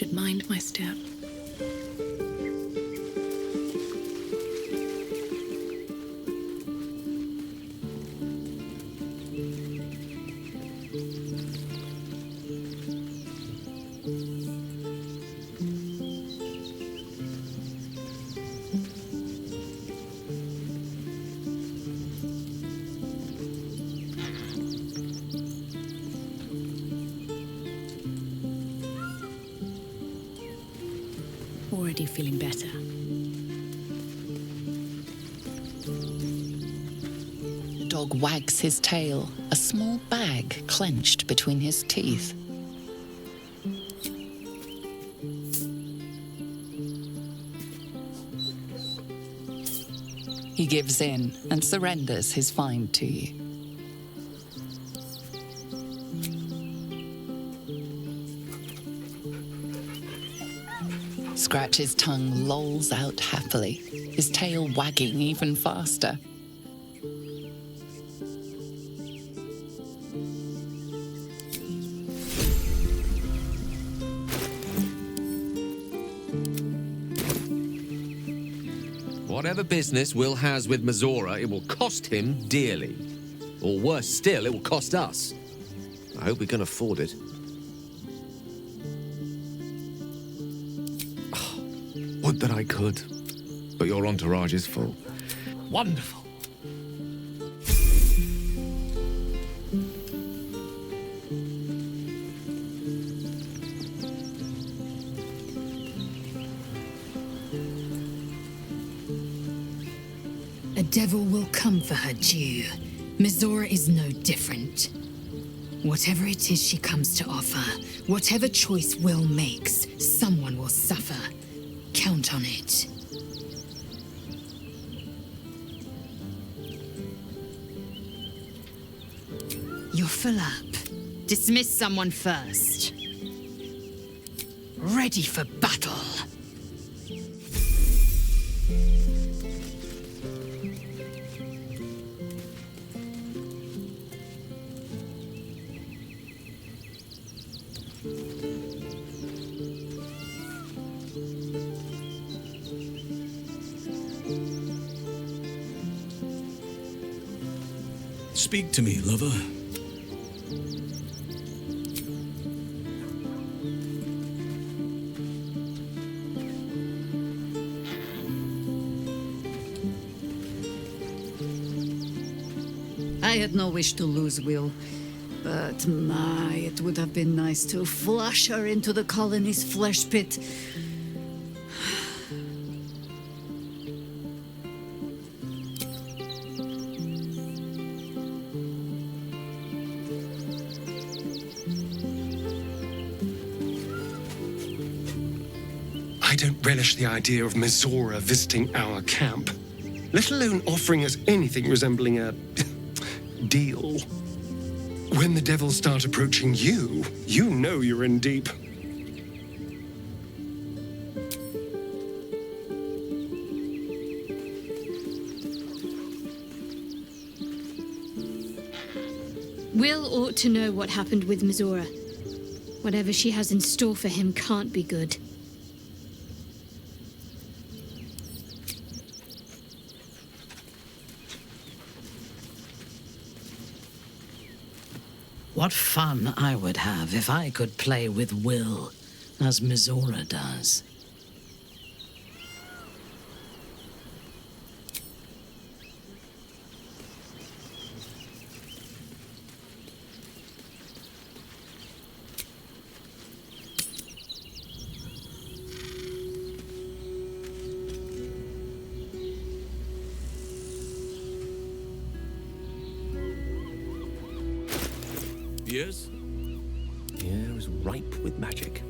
should mind my step. Already feeling better. The dog wags his tail, a small bag clenched between his teeth. He gives in and surrenders his find to you. Scratch's tongue lolls out happily, his tail wagging even faster. Whatever business Will has with Mizora, it will cost him dearly. Or worse still, it will cost us. I hope we can afford it. Would that I could, but your entourage is full. Wonderful. A devil will come for her due. Mizora is no different. Whatever it is she comes to offer, whatever choice Will makes, someone will suffer. Count on it. You're full up. Dismiss someone first. Ready for battle. Speak to me, lover. I had no wish to lose Will, but my, it would have been nice to flush her into the colony's flesh pit. I don't relish the idea of Mizora visiting our camp, let alone offering us anything resembling a deal. When the devils start approaching you, you know you're in deep. Will ought to know what happened with Mizora. Whatever she has in store for him can't be good. What fun I would have if I could play with Will, as Mizora does. Yes? The air is ripe with magic.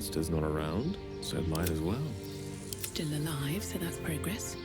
Leinster's not around, so might as well. Still alive, so that's progress.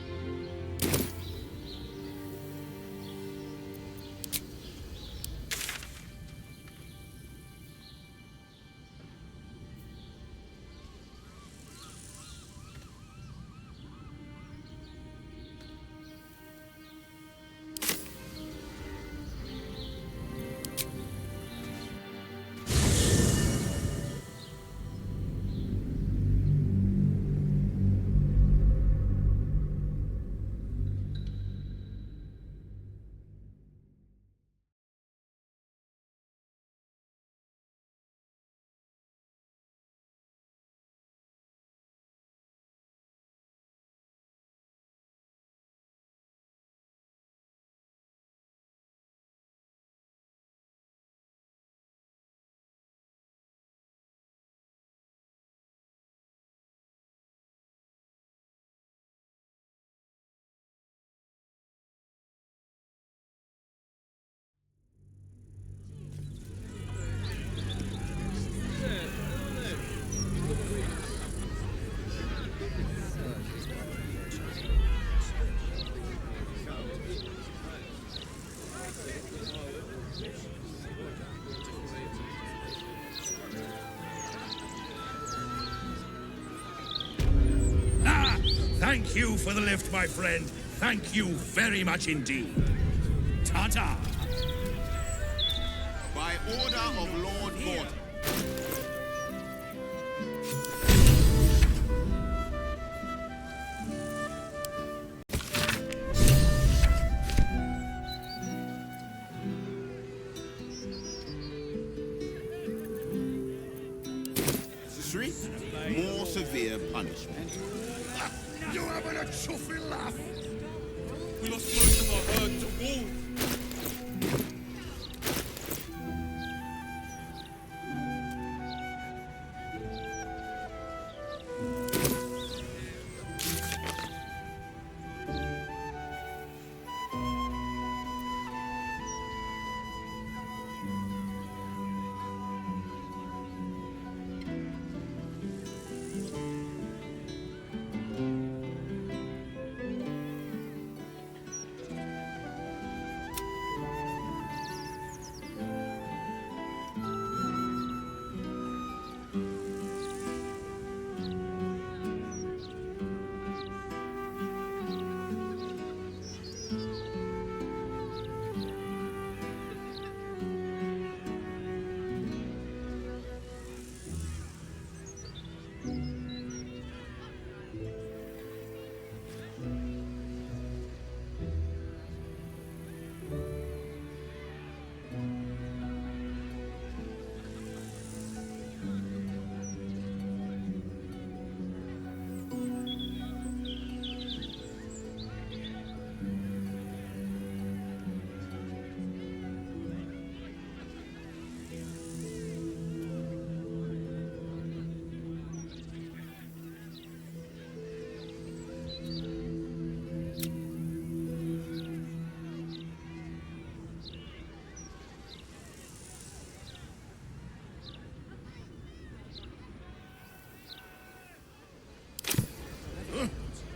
Thank you for the lift, my friend. Thank you very much indeed. Ta-ta. By order of Lord Gordon. Three, more severe punishment. You having a chuffy laugh? We lost most of our herd to wolves.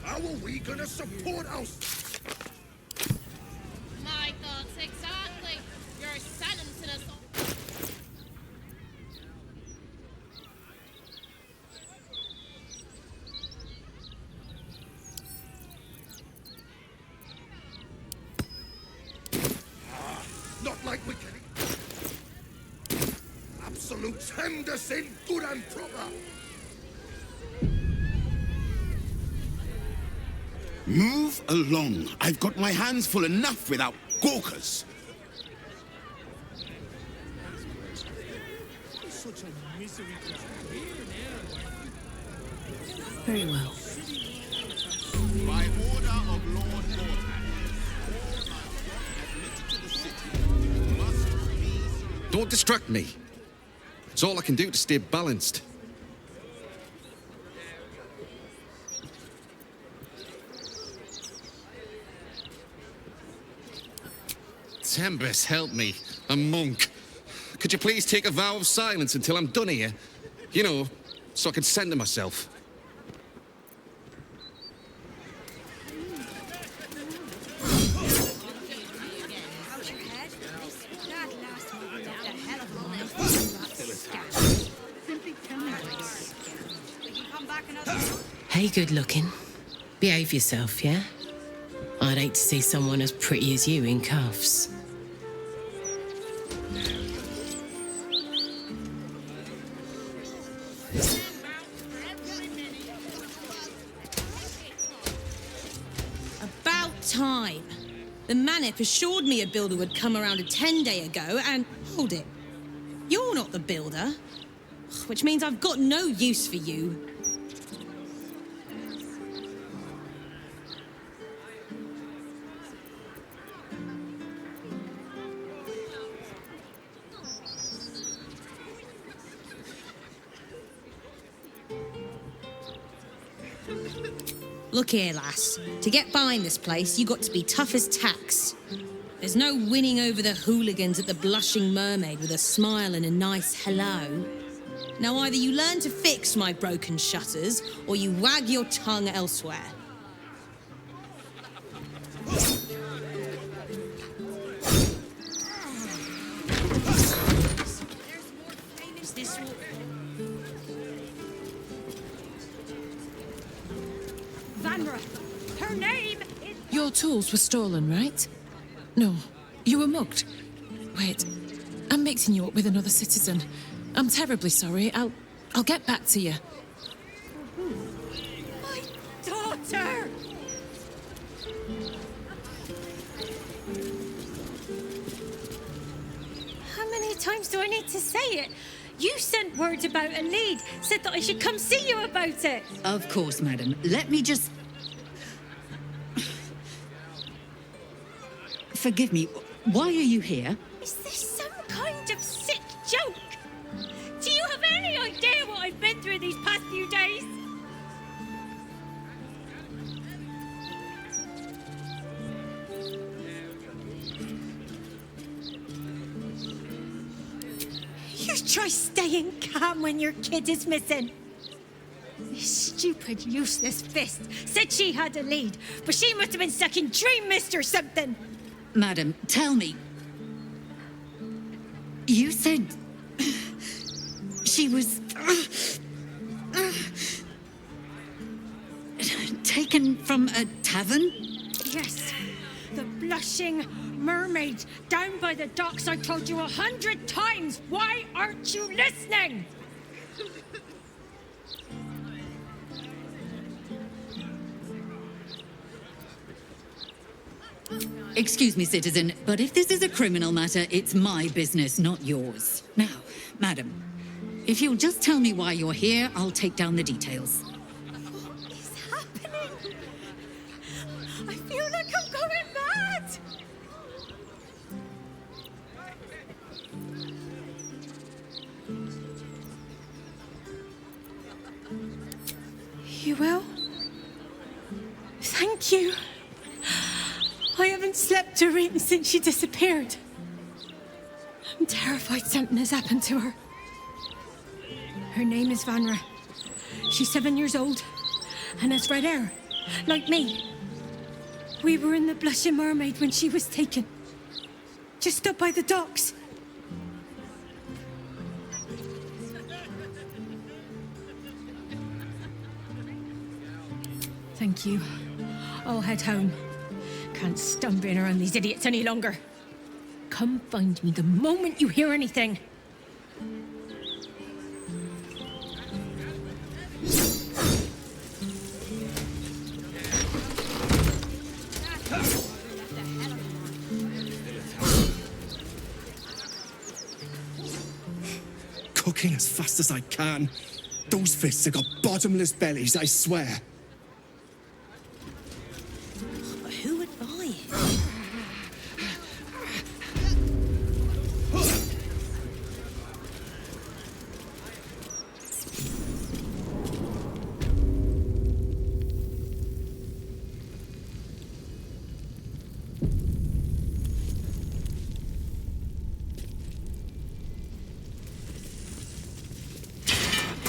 How are we gonna support us? My thoughts exactly. You're silencing us all. Not like we can. Absolute hemmed us in good and proper. Move along. I've got my hands full enough without gawkers. Such a misery. Very well. By order of Lord Gordon, admitted to the city must be... Don't distract me. It's all I can do to stay balanced. Tempest, help me. A monk. Could you please take a vow of silence until I'm done here? You know, so I could center myself. Hey, good looking. Behave yourself, yeah? I'd hate to see someone as pretty as you in cuffs. About time. The Manip assured me a builder would come around a 10-day ago, and hold it. You're not the builder, which means I've got no use for you. Look here, lass. To get behind this place, you got to be tough as tacks. There's no winning over the hooligans at the Blushing Mermaid with a smile and a nice hello. Now either you learn to fix my broken shutters, or you wag your tongue elsewhere. Her name is... Your tools were stolen, right? No, you were mugged. Wait, I'm mixing you up with another citizen. I'm terribly sorry. I'll get back to you. My daughter! How many times do I need to say it? You sent word about a lead, said that I should come see you about it. Of course, madam. Let me just... Forgive me, why are you here? Is this some kind of sick joke? Do you have any idea what I've been through these past few days? You try staying calm when your kid is missing. This stupid, useless fist said she had a lead, but she must have been stuck in Dream Mist or something. Madam, tell me. You said... she was... taken from a tavern? Yes, the Blushing Mermaid, down by the docks. I told you 100 times. Why aren't you listening? Excuse me, citizen, but if this is a criminal matter, it's my business, not yours. Now, madam, if you'll just tell me why you're here, I'll take down the details. What is happening? I feel like I'm going mad. You will? Thank you. I haven't slept or eaten since she disappeared. I'm terrified something has happened to her. Her name is Vanra. She's 7 years old and has red hair, like me. We were in the Blushing Mermaid when she was taken. Just up by the docks. Thank you. I'll head home. Can't stand being around these idiots any longer. Come find me the moment you hear anything. Cooking as fast as I can. Those fists have got bottomless bellies, I swear. But who would buy it?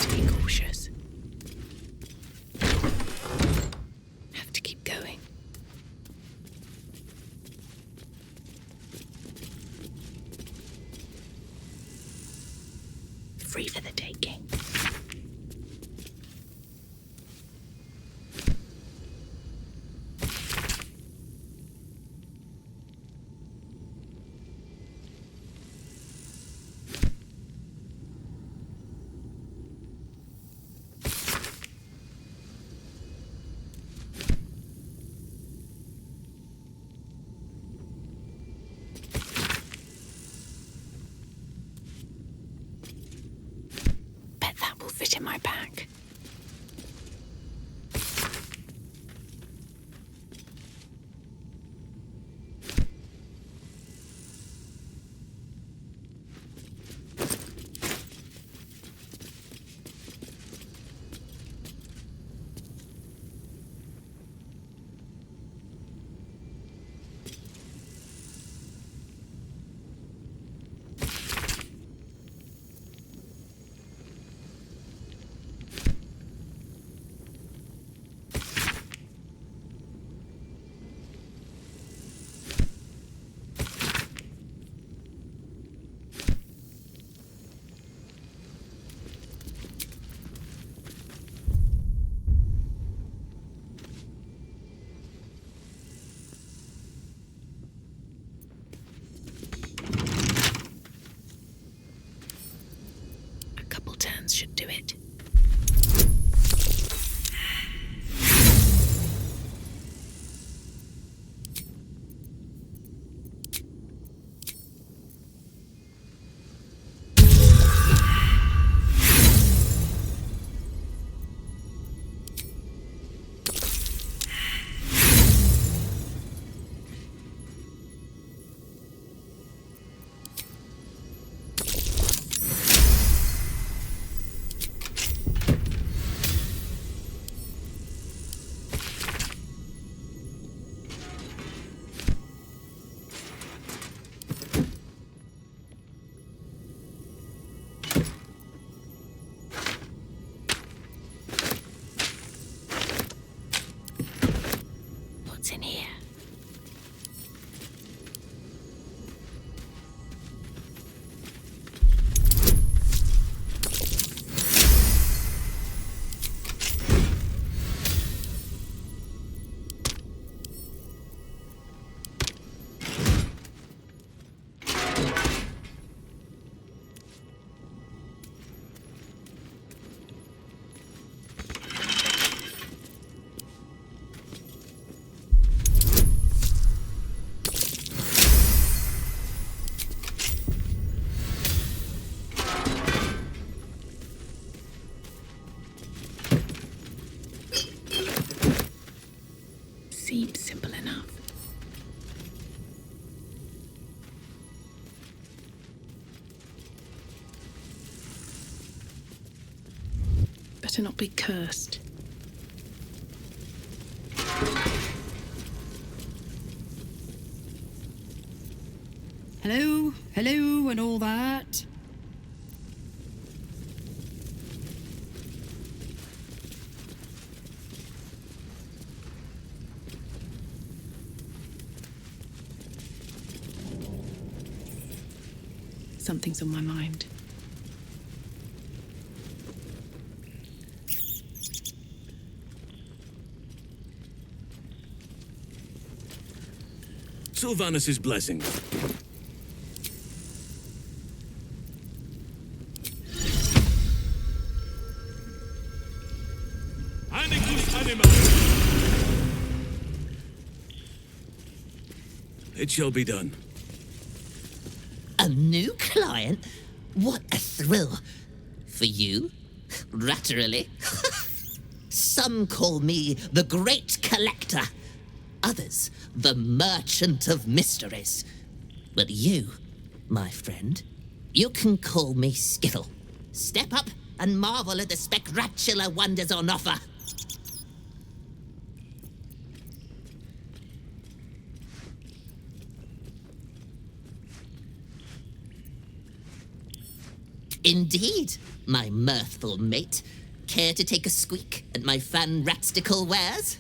Be cautious. free for the taking. Bet that will fit in my bag. A couple turns should do it. What's in here? Seems simple enough. Better not be cursed. Hello, hello, and all that. Something's on my mind. Sylvanus' blessing. Anicus anima. It shall be done. A new client? What a thrill. For you? Ratterily? Some call me the Great Collector. Others, the Merchant of Mysteries. But you, my friend, you can call me Skiffle. Step up and marvel at the spectacular wonders on offer. Indeed, my mirthful mate. Care to take a squeak at my fan-ratstical wares?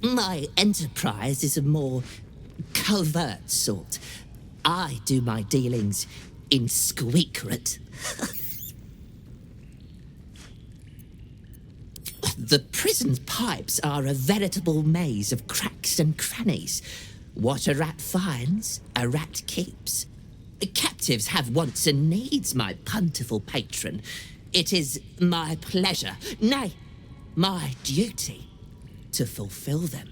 My enterprise is a more covert sort. I do my dealings in secret. The prison's pipes are a veritable maze of cracks and crannies. What a rat finds, a rat keeps. Captives have wants and needs, my plentiful patron. It is my pleasure, nay, my duty, to fulfill them.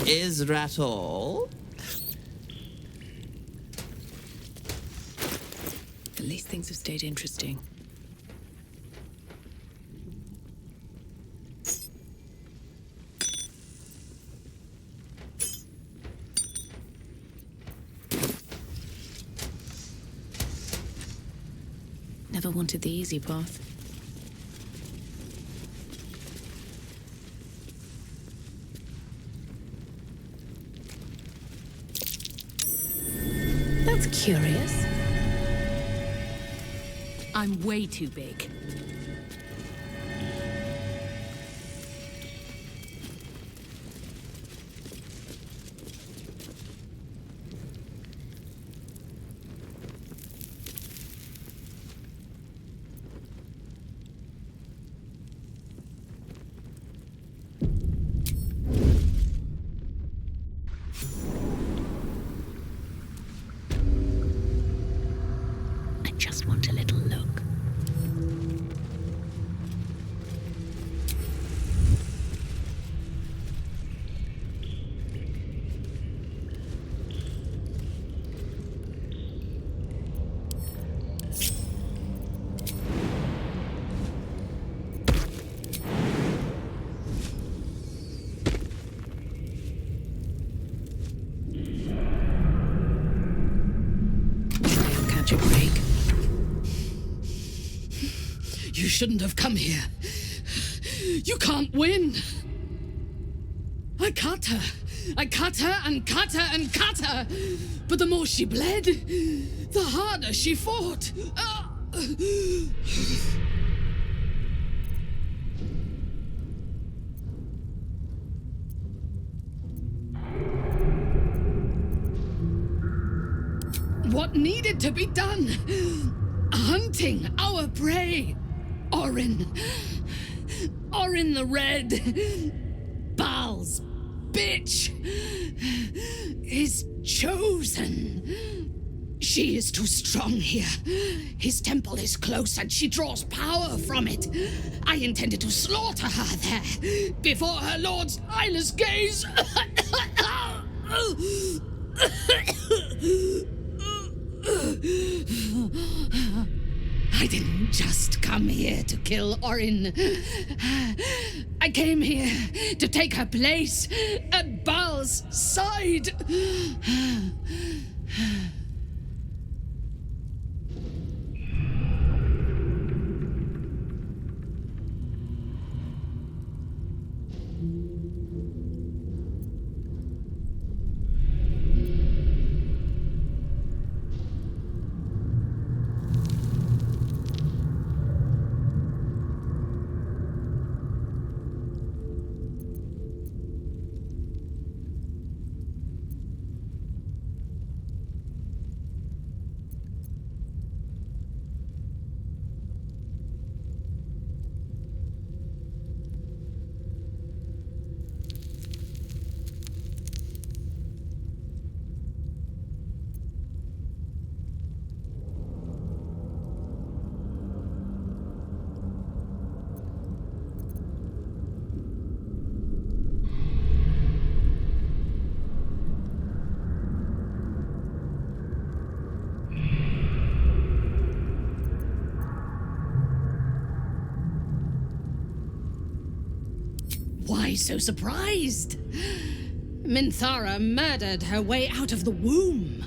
Is that all? At least things have stayed interesting. Never wanted the easy path. That's curious. I'm way too big. Just want a little look. Catch a break. You shouldn't have come here. You can't win. I cut her. I cut her and cut her and cut her. But the more she bled, the harder she fought. What needed to be done? Hunting our prey. Orin the Red, Baal's bitch, is chosen. She is too strong here. His temple is close and she draws power from it. I intended to slaughter her there, before her lord's eyeless gaze. I didn't just come here to kill Orin. I came here to take her place at Baal's side. Why so surprised? Minthara murdered her way out of the womb.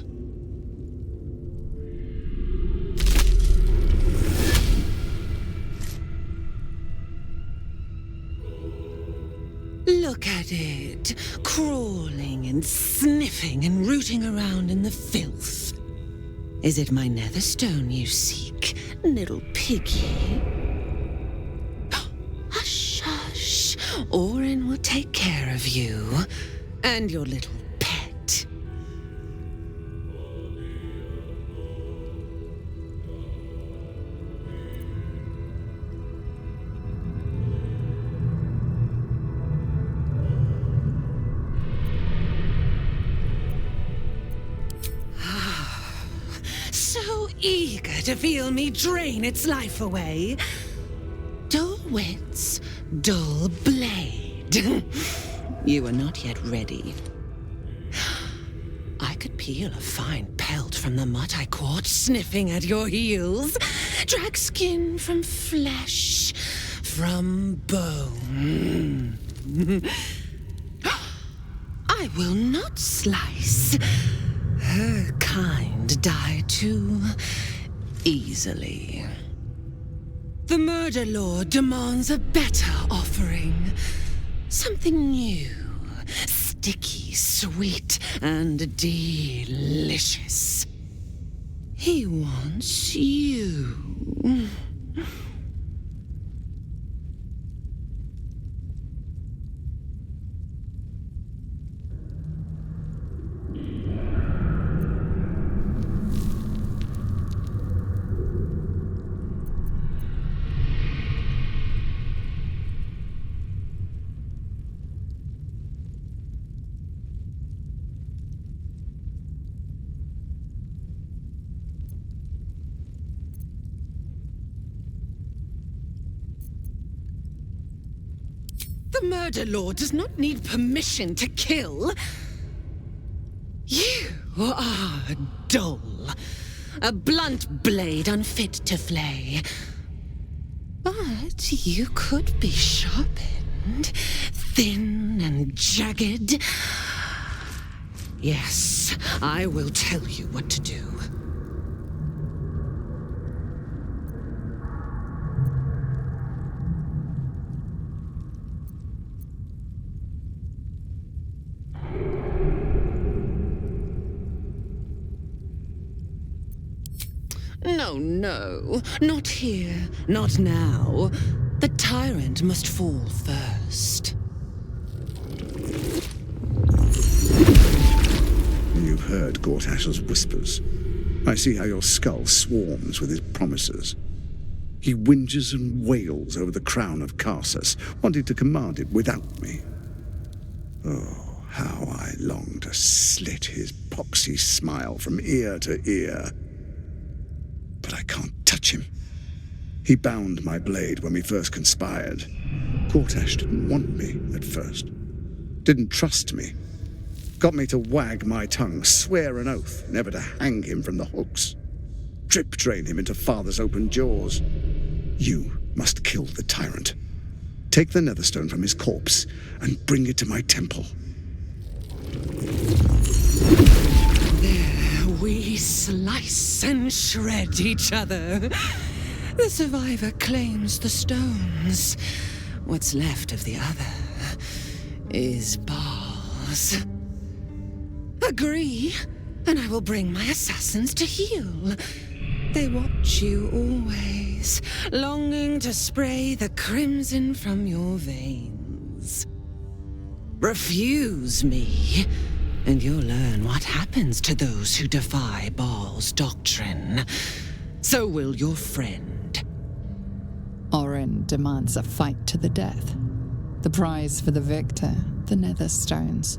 Look at it, crawling and sniffing and rooting around in the filth. Is it my netherstone you seek, little piggy? Hush, hush. Orin will take care of you and your little pet. So eager to feel me drain its life away. Dull wits, dull blade. You are not yet ready. I could peel a fine pelt from the mud I caught sniffing at your heels. Drag skin from flesh, from bone. I will not slice. Her kind die too easily. The Murder Lord demands a better offering. Something new, sticky, sweet, and delicious. He wants you. The Murder Lord does not need permission to kill. You are dull. A blunt blade unfit to flay. But you could be sharpened, thin and jagged. Yes, I will tell you what to do. No, no, not here, not now. The tyrant must fall first. You've heard Gortash's whispers. I see how your skull swarms with his promises. He whinges and wails over the crown of Karsus, wanting to command it without me. Oh, how I long to slit his poxy smile from ear to ear. But I can't touch him. He bound my blade when we first conspired. Gortash didn't want me at first. Didn't trust me. Got me to wag my tongue, swear an oath never to hang him from the hooks. Drip drain him into father's open jaws. You must kill the tyrant. Take the netherstone from his corpse and bring it to my temple. We slice and shred each other. The survivor claims the stones. What's left of the other is bars. Agree, and I will bring my assassins to heal. They watch you always, longing to spray the crimson from your veins. Refuse me, and you'll learn what happens to those who defy Baal's doctrine. So will your friend. Orin demands a fight to the death. The prize for the victor, the Netherstones,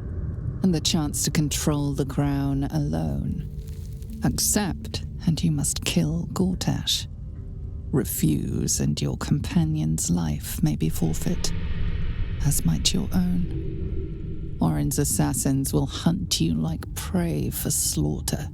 and the chance to control the crown alone. Accept, and you must kill Gortash. Refuse, and your companion's life may be forfeit, as might your own. Orin's assassins will hunt you like prey for slaughter.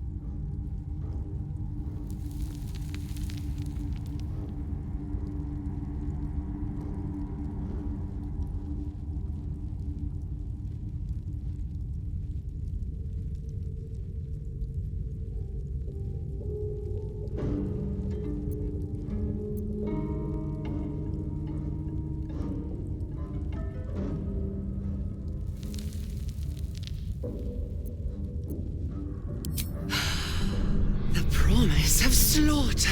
slaughter,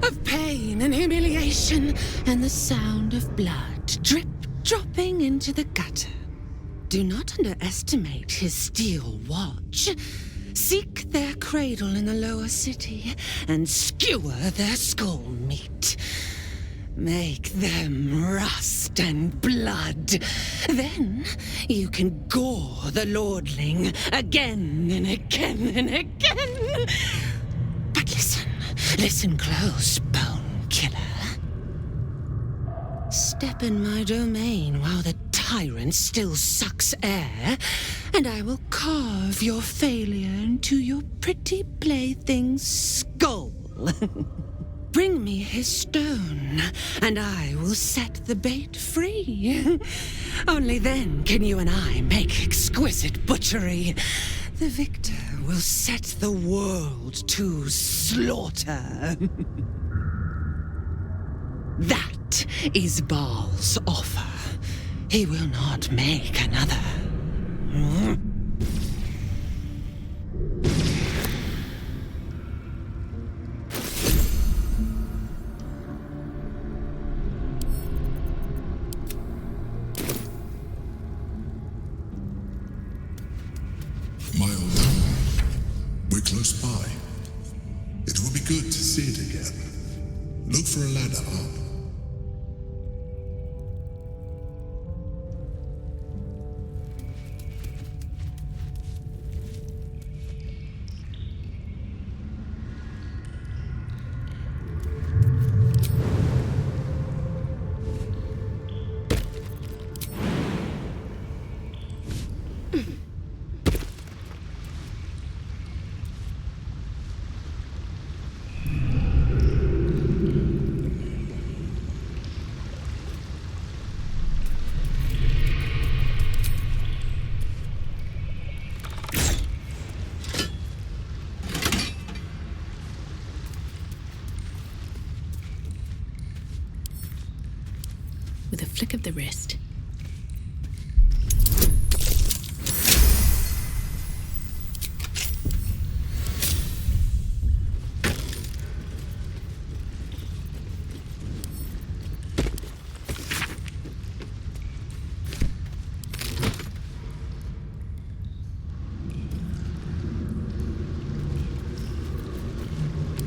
of pain and humiliation, and the sound of blood dropping into the gutter. Do not underestimate his steel watch. Seek their cradle in the lower city and skewer their skull meat. Make them rust and blood. Then you can gore the lordling again and again and again. But listen close, bone killer. Step in my domain while the tyrant still sucks air, and I will carve your failure into your pretty plaything's skull. Bring me his stone, and I will set the bait free. Only then can you and I make exquisite butchery. The victor will set the world to slaughter. That is Baal's offer. He will not make another. My old home. We're close by. It will be good to see it again. Look for a ladder up. With a flick of the wrist.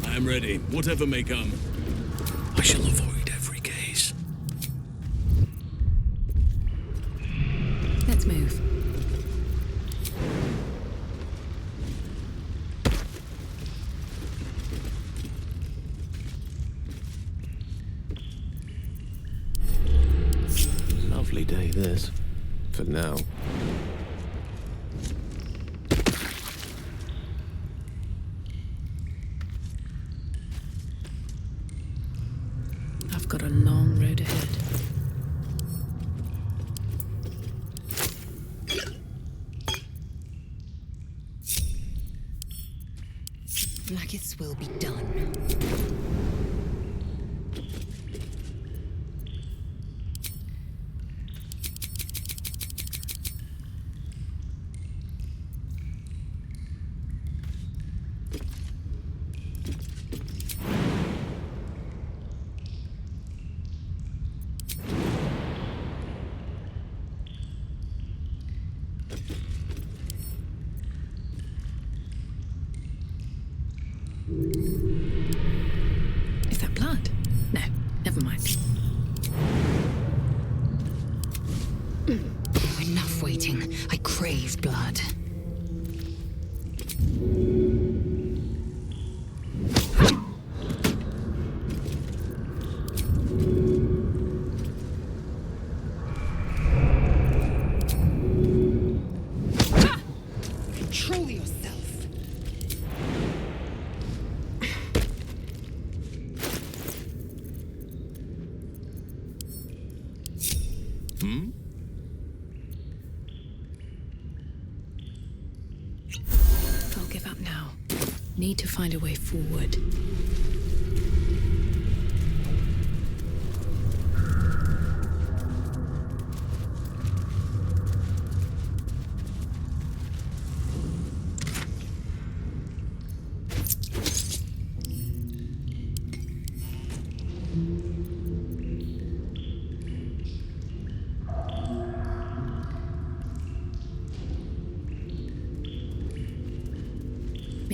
I am ready, whatever may come. I shall avoid every gaze. Let's move. Lovely day, this. For now. I've got a long road ahead. Blackith's will be done. Is that blood? No, never mind. Enough waiting. I crave blood. Control yourself. Hmm? I'll give up now. Need to find a way forward.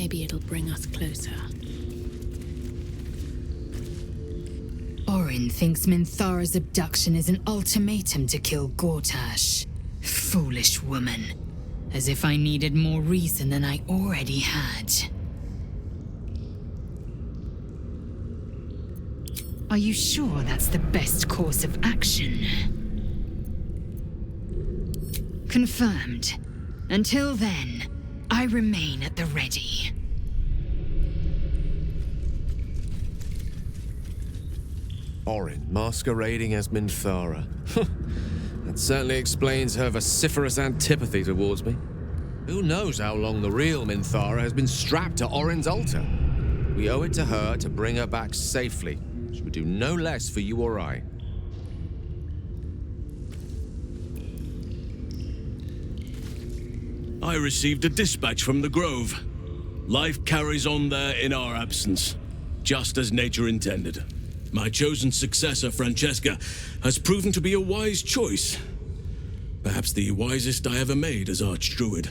Maybe it'll bring us closer. Orin thinks Minthara's abduction is an ultimatum to kill Gortash. Foolish woman. As if I needed more reason than I already had. Are you sure that's the best course of action? Confirmed. Until then, I remain at the ready. Orin masquerading as Minthara. That certainly explains her vociferous antipathy towards me. Who knows how long the real Minthara has been strapped to Orin's altar? We owe it to her to bring her back safely. She would do no less for you or I. I received a dispatch from the Grove. Life carries on there in our absence, just as nature intended. My chosen successor, Francesca, has proven to be a wise choice. Perhaps the wisest I ever made as Archdruid.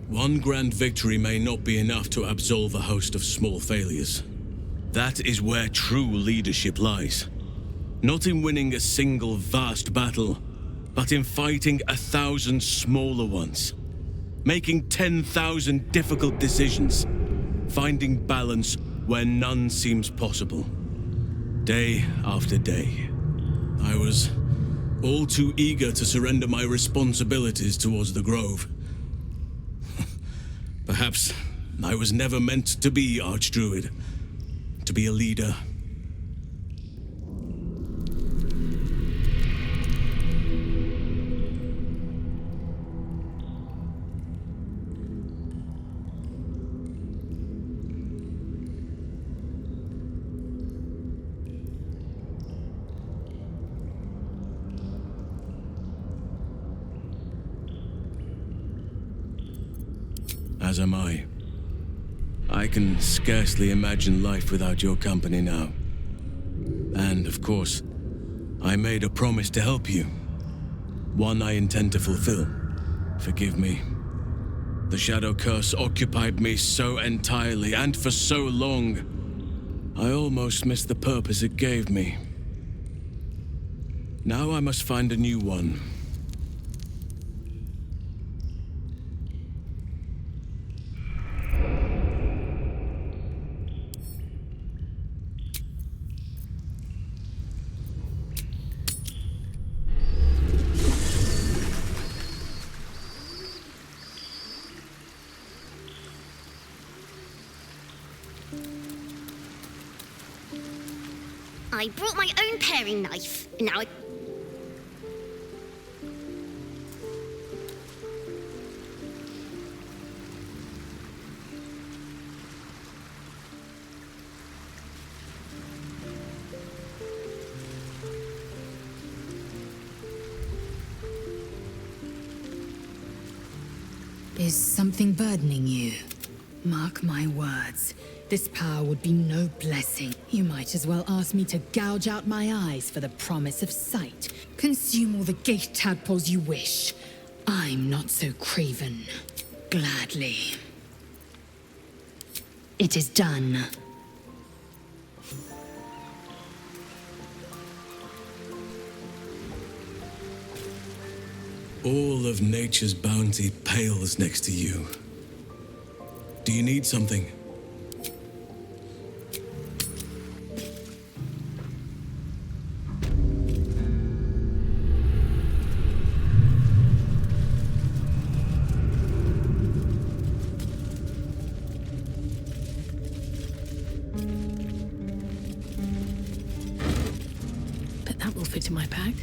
One grand victory may not be enough to absolve a host of small failures. That is where true leadership lies. Not in winning a single vast battle, but in fighting 1,000 smaller ones. Making 10,000 difficult decisions. Finding balance where none seems possible. Day after day. I was all too eager to surrender my responsibilities towards the Grove. Perhaps I was never meant to be Archdruid, to be a leader. As am I. I can scarcely imagine life without your company now. And, of course, I made a promise to help you. One I intend to fulfill. Forgive me. The Shadow Curse occupied me so entirely and for so long, I almost missed the purpose it gave me. Now I must find a new one. I brought my own paring knife, and now I... Is something burdening you? Mark my words. This power would be no blessing. You might as well ask me to gouge out my eyes for the promise of sight. Consume all the gate tadpoles you wish. I'm not so craven. Gladly. It is done. All of nature's bounty pales next to you. Do you need something? But that will fit in my pack.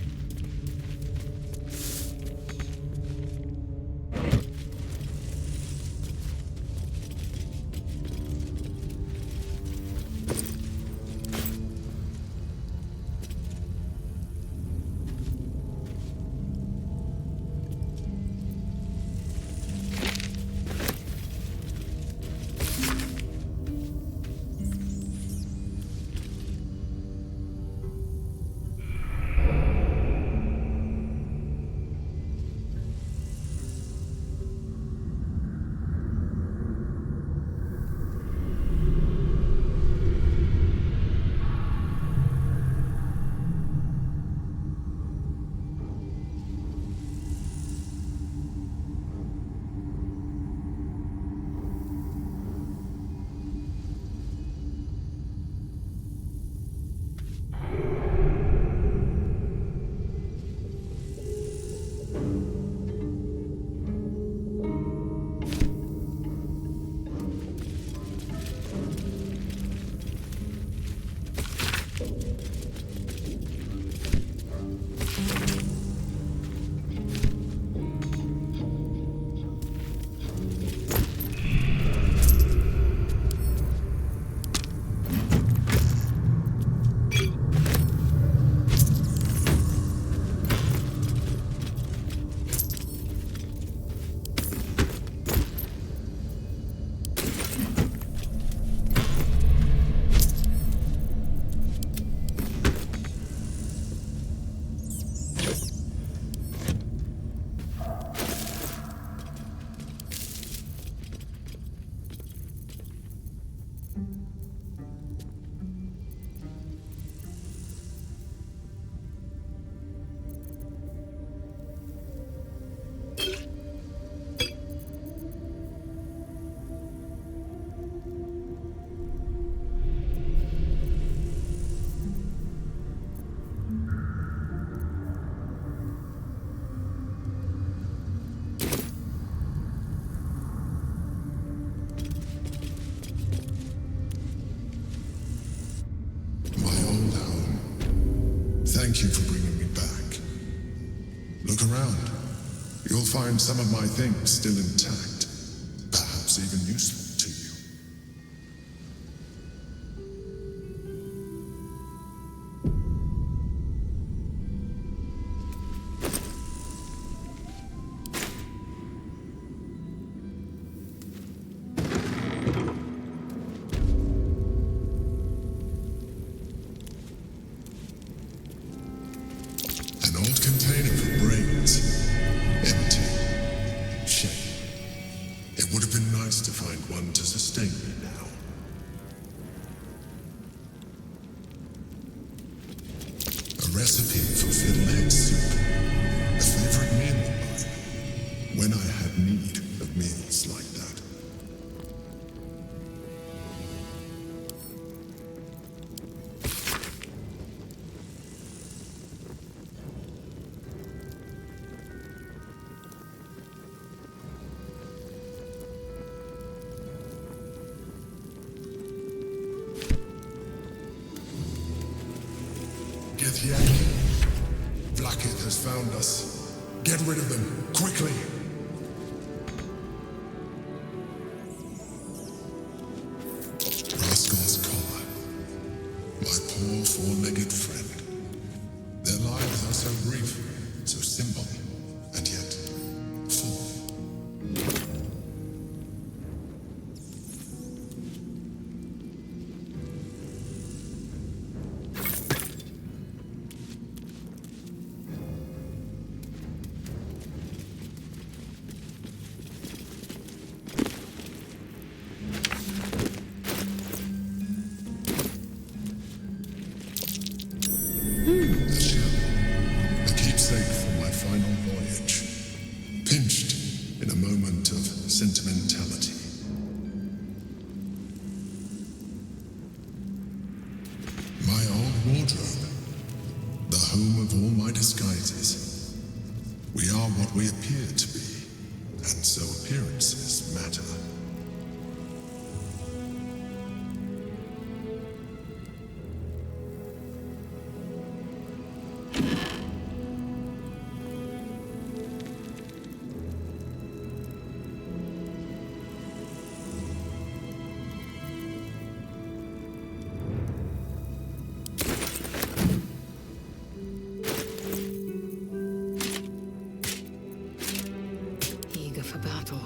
Thank you for bringing me back. Look around. You'll find some of my things still intact, perhaps even useful to you. An old container for brains. Empty. Shame. It would have been nice to find one to sustain me now. A recipe for fiddlehead soup. A favorite meal of mine. When I had need of meals like that. Githyanki. Vlaakith has found us. Get rid of them, quickly! Rascal's collar. My poor four-legged friend. Their lives are so brief, so simple, and yet full. A shell, a keepsake from my final voyage, pinched in a moment of sentimentality. My old wardrobe, the home of all my disguises. We are what we appear to be, and so appearances matter. Eager for battle.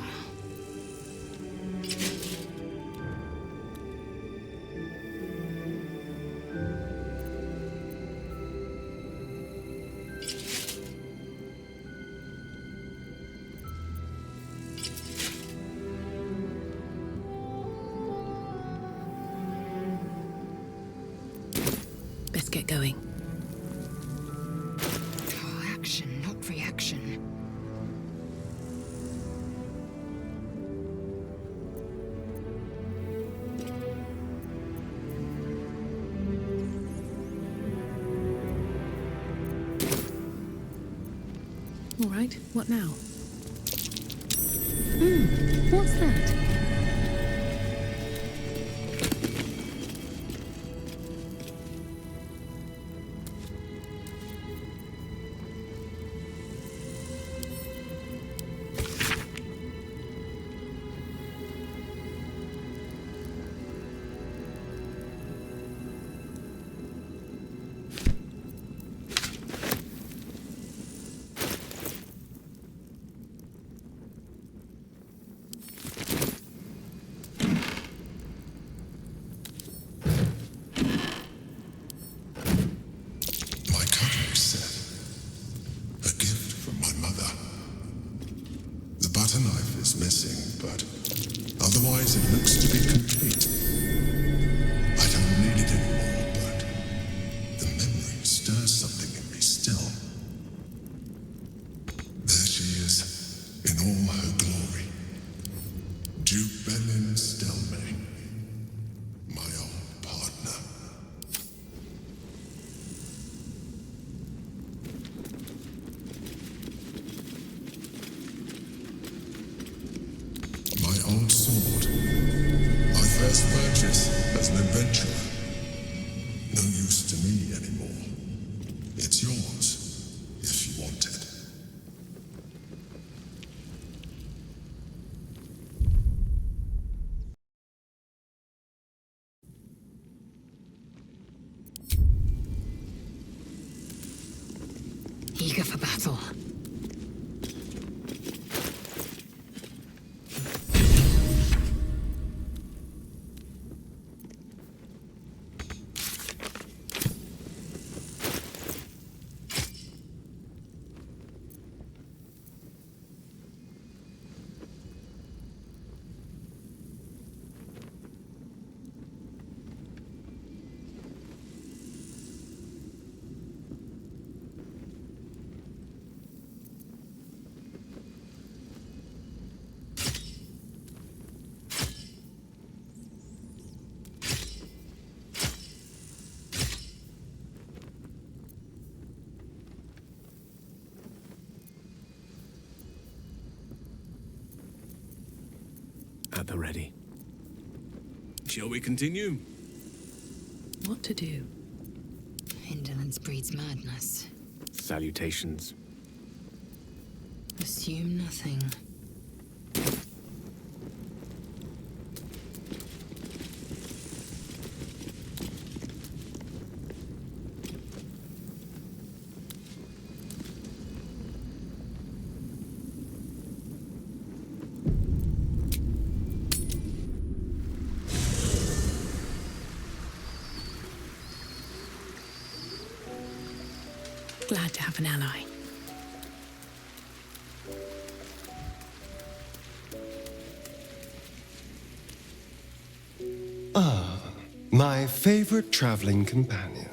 Best get going. Action, not reaction. All right, what now? What's that? My cutlery set. A gift from my mother. The butter knife is missing, but otherwise it looks to be complete. I don't need it anymore, but the memory stirs something in me still. There she is, in all her glory. Jubelin Stelmane, my old partner. My old sword. I eager for battle. At the ready. Shall we continue? What to do? Indolence breeds madness. Salutations. Assume nothing. Glad to have an ally. Ah, my favorite traveling companion.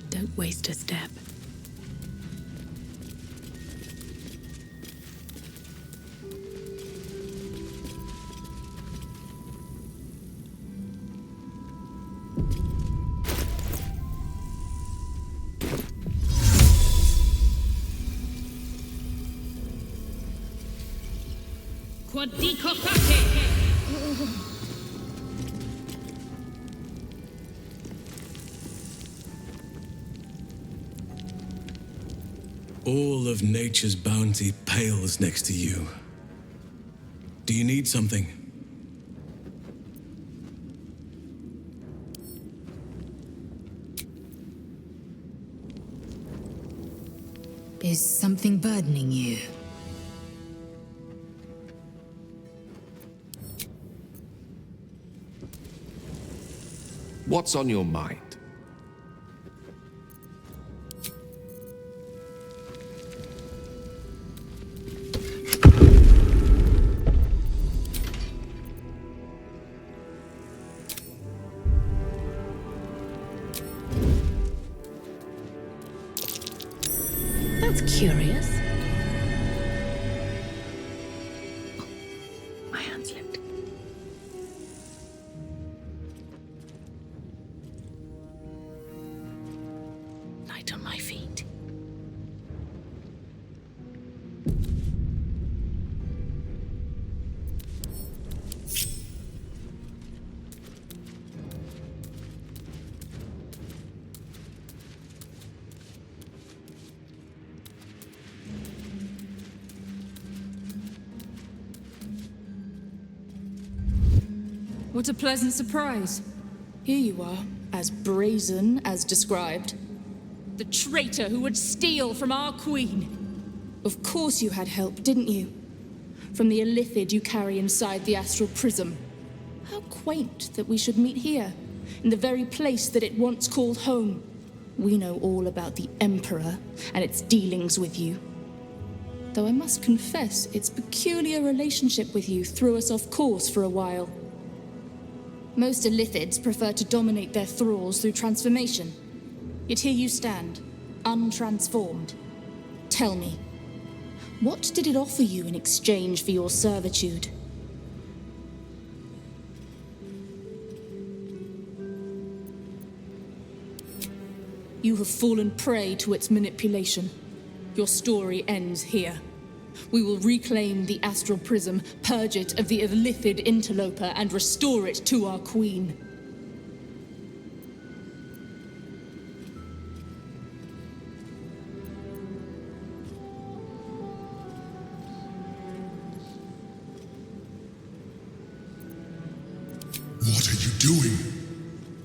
Don't waste a step. All of nature's bounty pales next to you. Do you need something? Is something burdening you? What's on your mind? That's curious. Oh, my hand slipped. Light on my feet. What a pleasant surprise. Here you are, as brazen as described. The traitor who would steal from our queen. Of course you had help, didn't you? From the illithid you carry inside the astral prism. How quaint that we should meet here, in the very place that it once called home. We know all about the Emperor and its dealings with you. Though I must confess, its peculiar relationship with you threw us off course for a while. Most illithids prefer to dominate their thralls through transformation. Yet here you stand, untransformed. Tell me, what did it offer you in exchange for your servitude? You have fallen prey to its manipulation. Your story ends here. We will reclaim the astral prism, purge it of the illithid interloper, and restore it to our queen. What are you doing?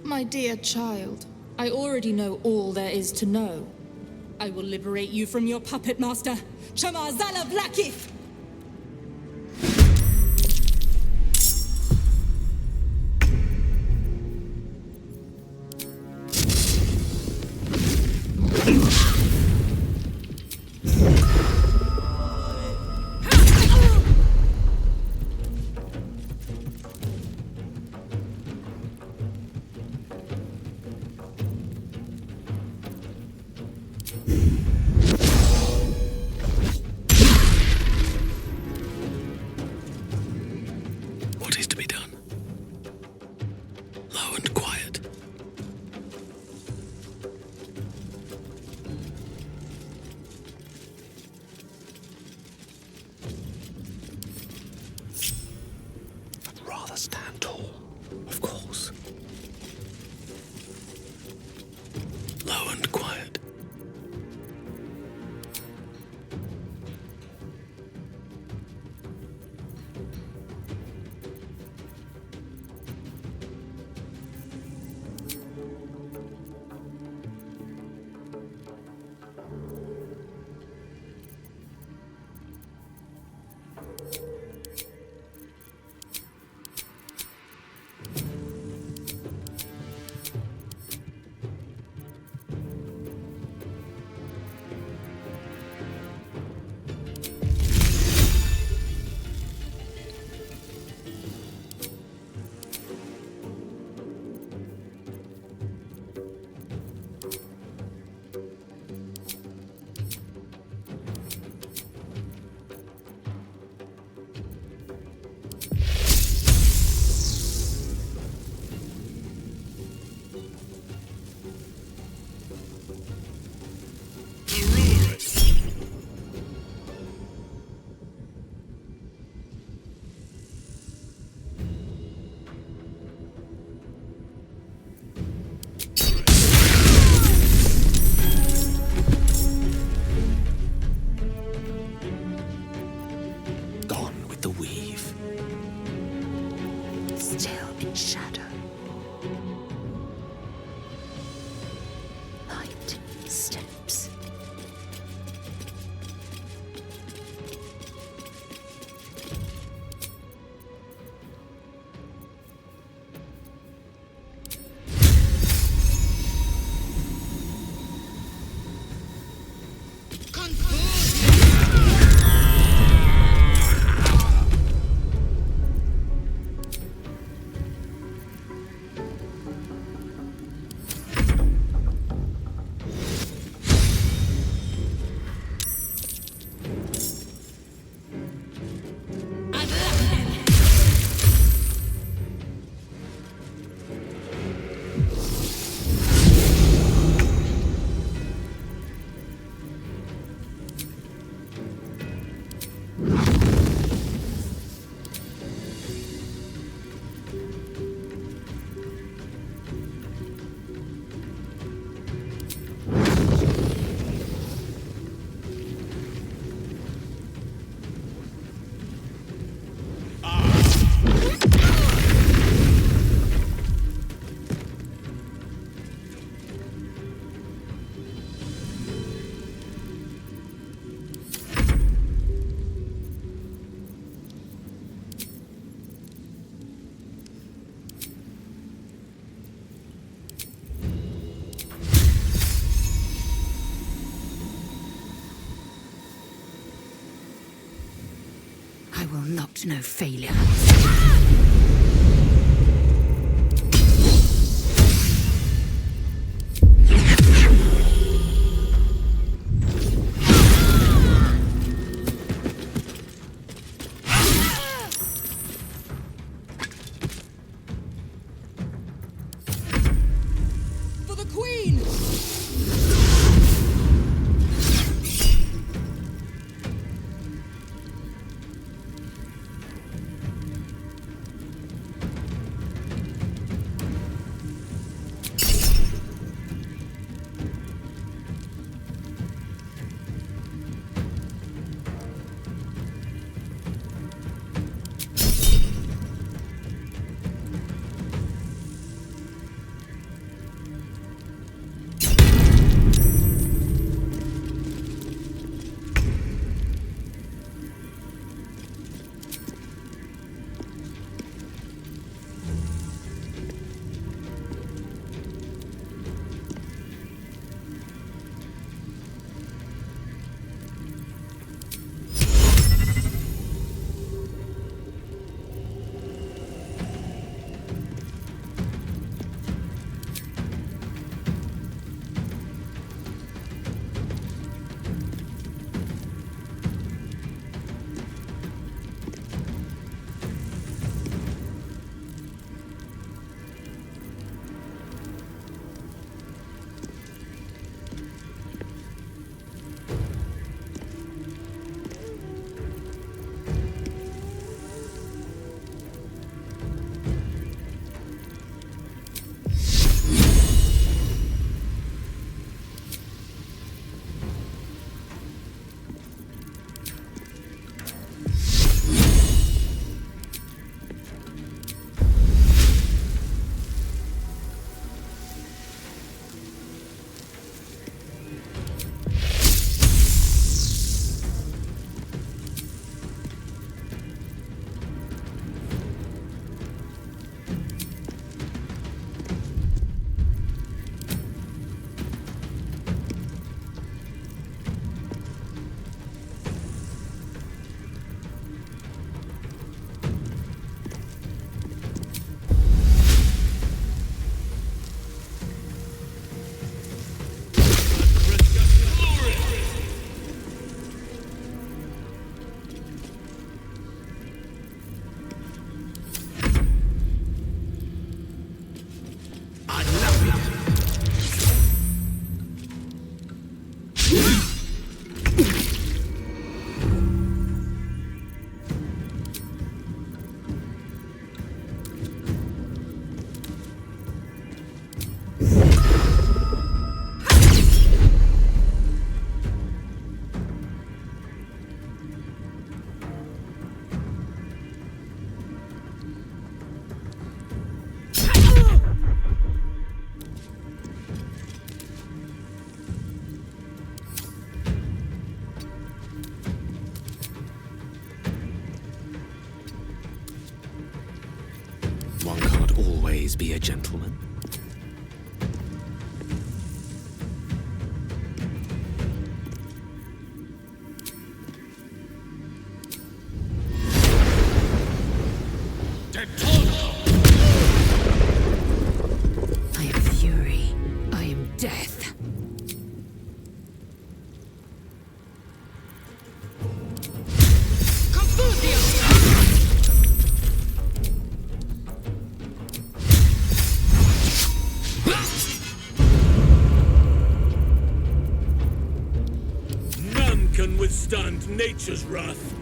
My dear child, I already know all there is to know. I will liberate you from your puppet master, Chamazala Blackith! What is to be done? Low and quiet. I'd rather stand tall, of course. Low and quiet. Still in shadow. Light steps. I will not know failure. always be a gentleman. I am fury. I am death. None can withstand nature's wrath.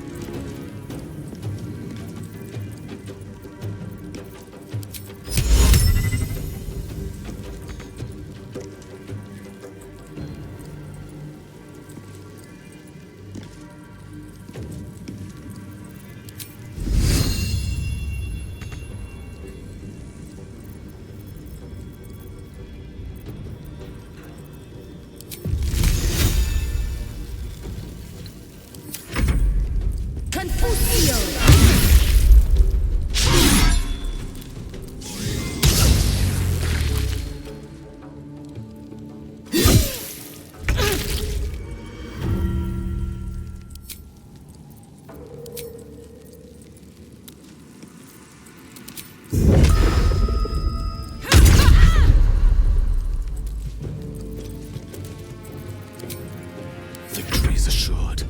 Victory is assured.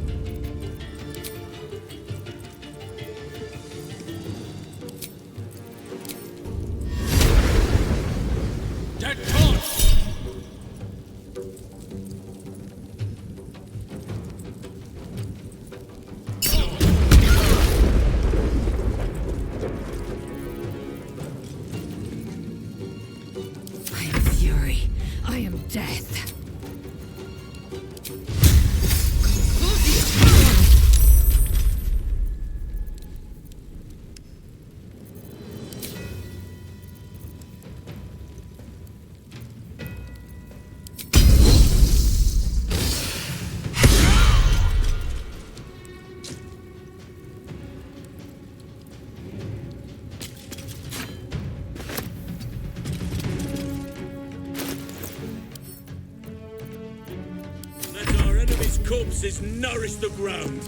Dead torch! I am fury. I am death. Let our enemies' corpses nourish the ground.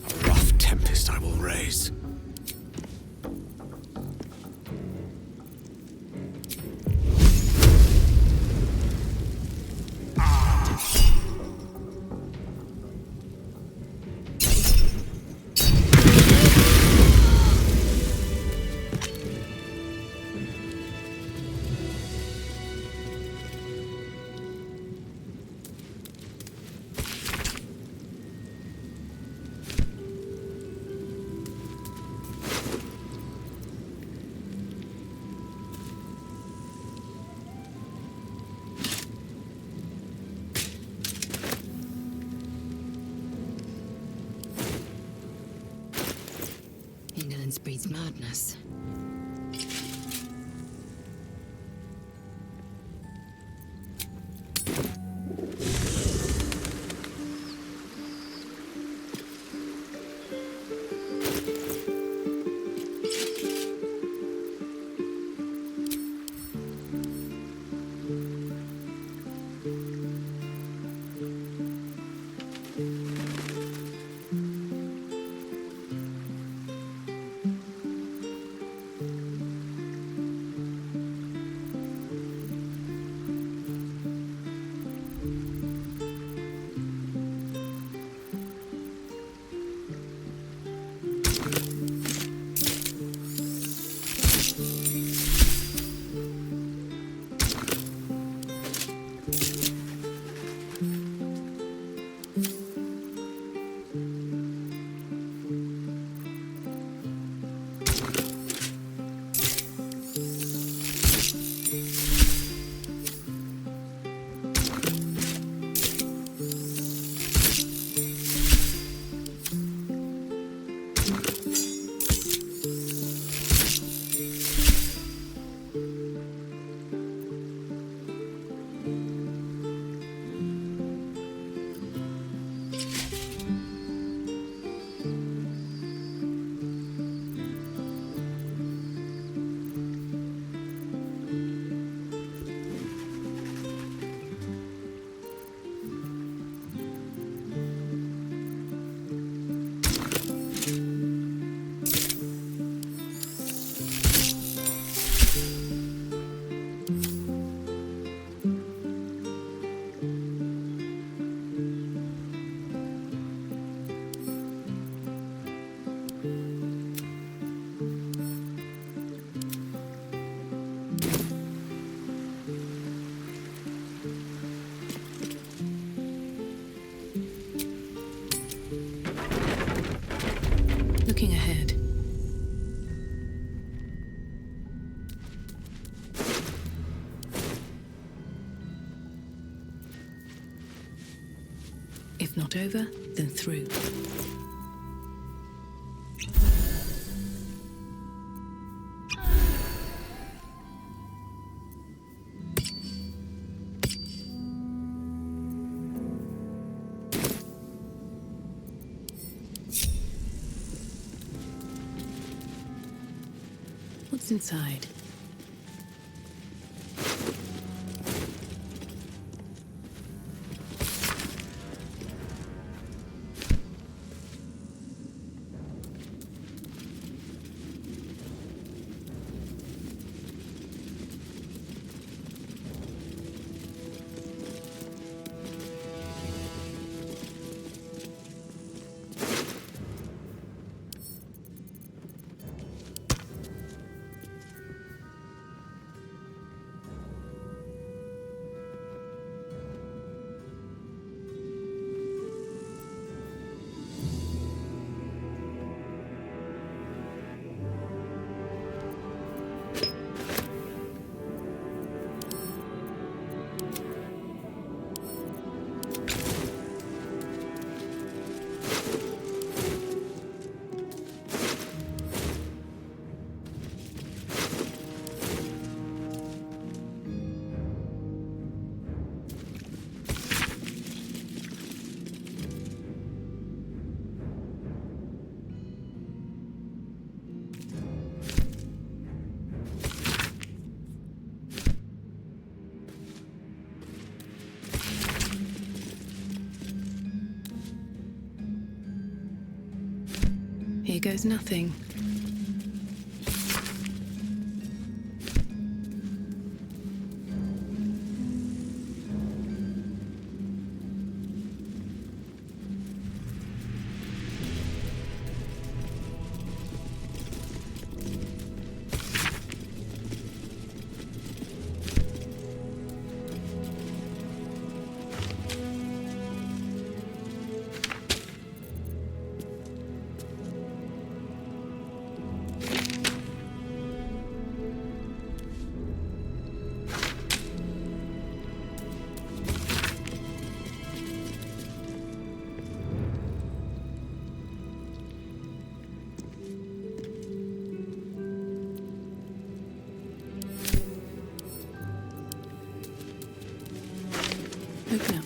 A rough tempest I will raise. Indolence breeds madness. If not over, then through. What's inside? Here goes nothing. Open up.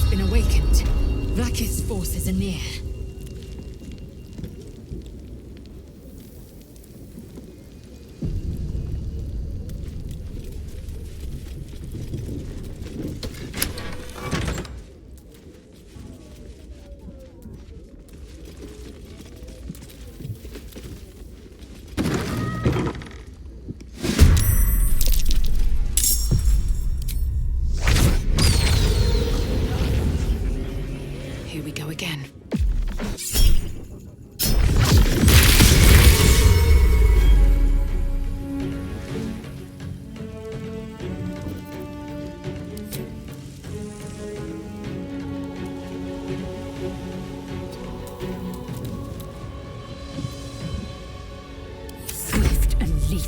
Been awakened. Vlaakith's forces are near. Here we go again.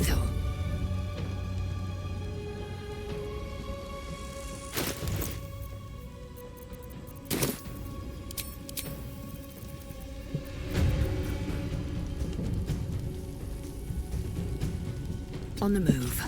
lethal. On the move.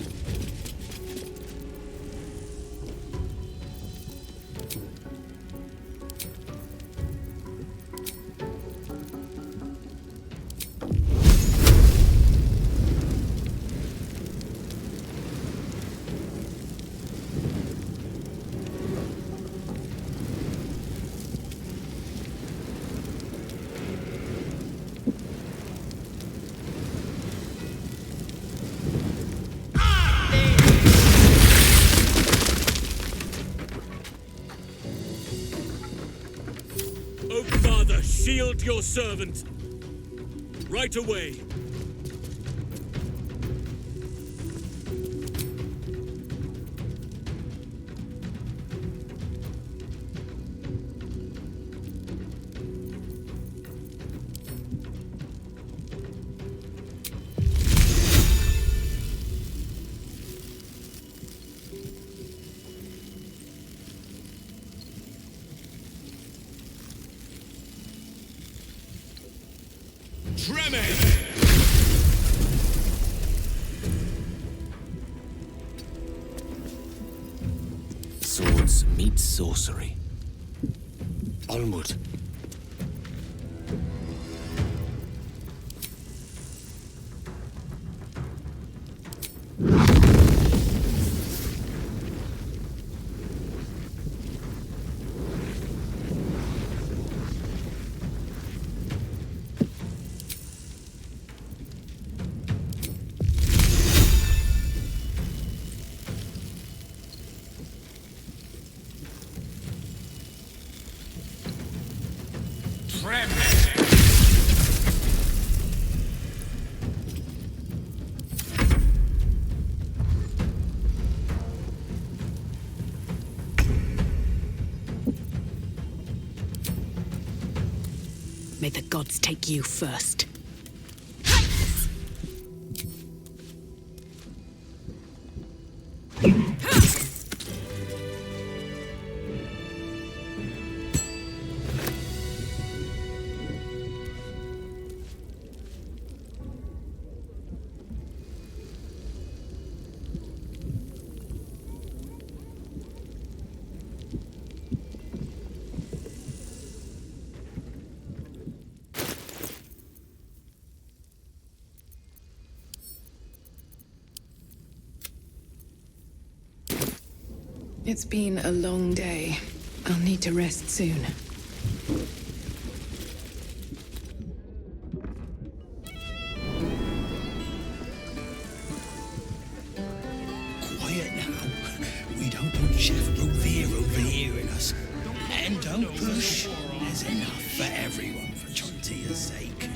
Shield your servant! Right away! Swords meet sorcery. Onward. May the gods take you first. It's been a long day. I'll need to rest soon. Quiet now. We don't want Chef Rovere overhearing us. And don't push. There's enough for everyone for Chontia's sake.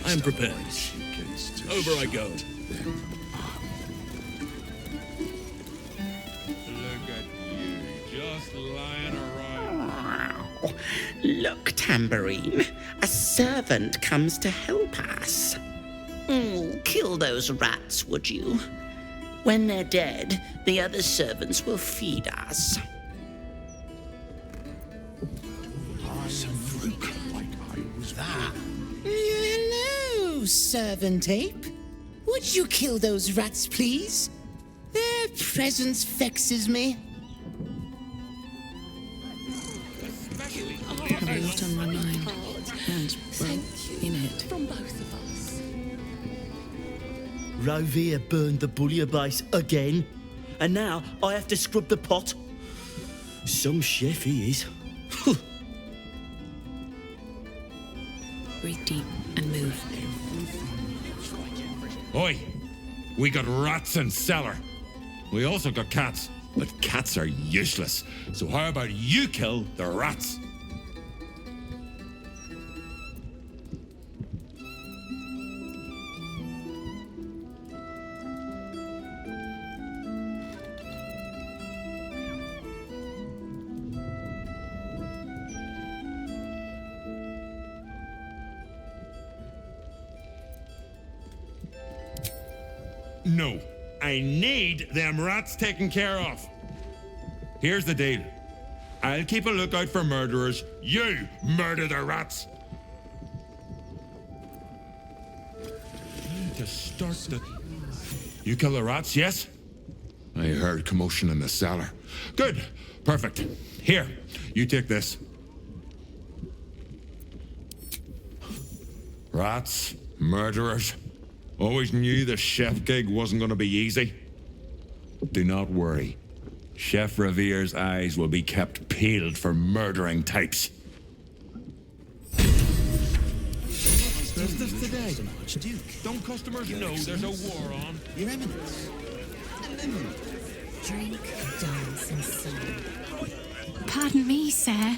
I'm prepared. Over I go. Look at you, just lying around. Look, Tambourine. A servant comes to help us. Kill those rats, would you? When they're dead, the other servants will feed us. Hello, Servant Ape. Would you kill those rats, please? Their presence vexes me. I have a lot on my mind. And, well, in it. From both of us. Rovere burned the bouillabaisse again. And now I have to scrub the pot. Some chef he is. Breathe deep and move. Oi! We got rats in cellar. We also got cats, but cats are useless. So how about you kill the rats? No. I need them rats taken care of. Here's the deal. I'll keep a lookout for murderers. You murder the rats. To start the... You kill the rats, yes? I heard commotion in the cellar. Good. Perfect. Here, you take this. Rats, murderers. Always knew the chef gig wasn't going to be easy. Do not worry. Chef Revere's eyes will be kept peeled for murdering types. There's stuff today. Don't customers know there's a war on? Your Eminence. Drink, dance, and sing. Pardon me, sir.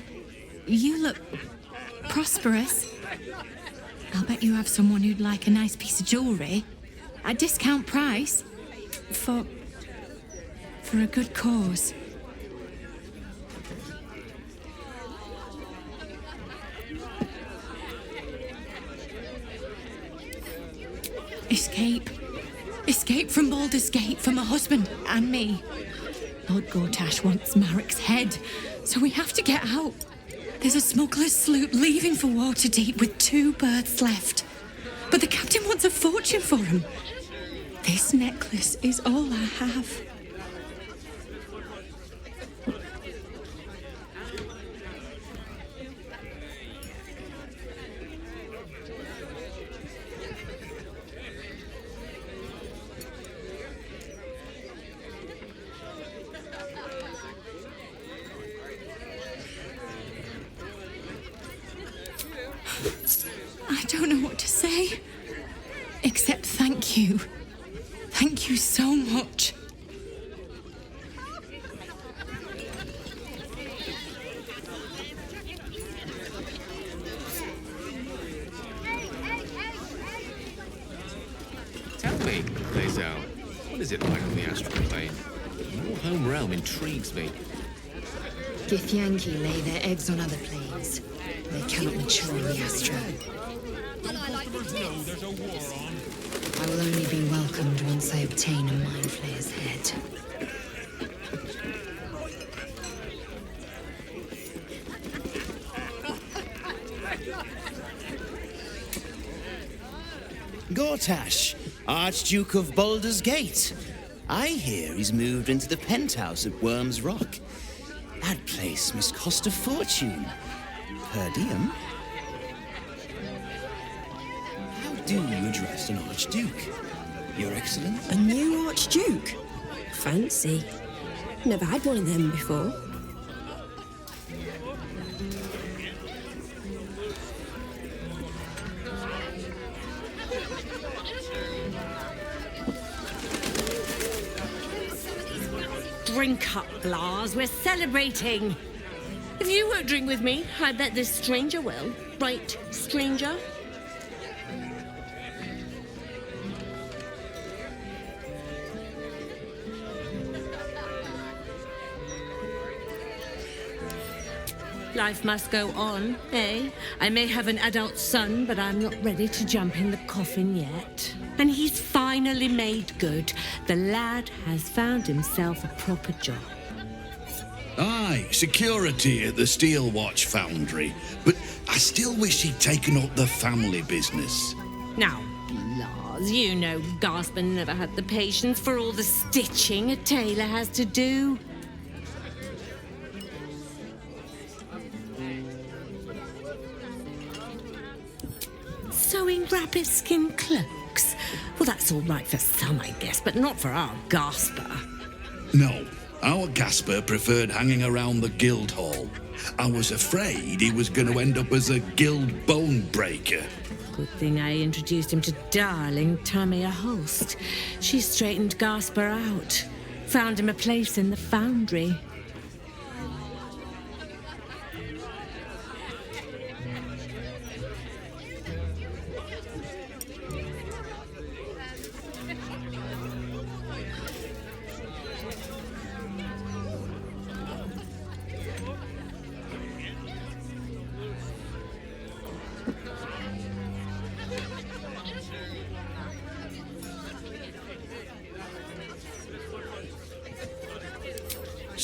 You look prosperous. I'll bet you have someone who'd like a nice piece of jewellery at discount price for a good cause. Escape. Escape from Baldur's Gate for my husband and me. Lord Gortash wants Marek's head, so we have to get out. There's a smuggler's sloop leaving for Waterdeep with 2 berths left. But the captain wants a fortune for him. This necklace is all I have. I don't know what to say, except thank you. Thank you so much. Tell me, Lazel, what is it like on the astral plane? Your home realm intrigues me. Githyanki lay their eggs on other planes. They cannot mature in the astral. I will only be welcomed once I obtain a Mind Flayer's head. Gortash, Archduke of Baldur's Gate. I hear he's moved into the penthouse at Worm's Rock. That place must cost a fortune. Per diem? How do you address an Archduke? Your Excellency? A new Archduke? Fancy. Never had one of them before. Drink up, Blas. We're celebrating. If you won't drink with me, I bet this stranger will. Right, stranger? Life must go on, eh? I may have an adult son, but I'm not ready to jump in the coffin yet. And he's finally made good. The lad has found himself a proper job. Aye, security at the Steel Watch Foundry. But I still wish he'd taken up the family business. Now, Lars, you know Gasper never had the patience for all the stitching a tailor has to do. Sewing rabbit skin cloaks? Well, that's all right for some, I guess, but not for our Gasper. No, our Gasper preferred hanging around the guild hall. I was afraid he was going to end up as a guild bone breaker. Good thing I introduced him to darling Tamia Holst. She straightened Gasper out, found him a place in the foundry.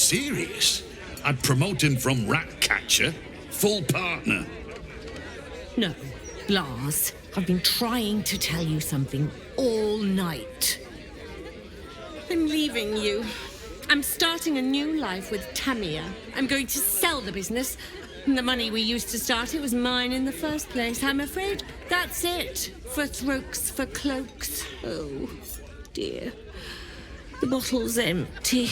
serious? I'd promote him from rat catcher, full partner. No, Lars, I've been trying to tell you something all night. I'm leaving you. I'm starting a new life with Tamia. I'm going to sell the business. And the money we used to start it was mine in the first place. I'm afraid that's it. For throats, for cloaks. Oh, dear. The bottle's empty.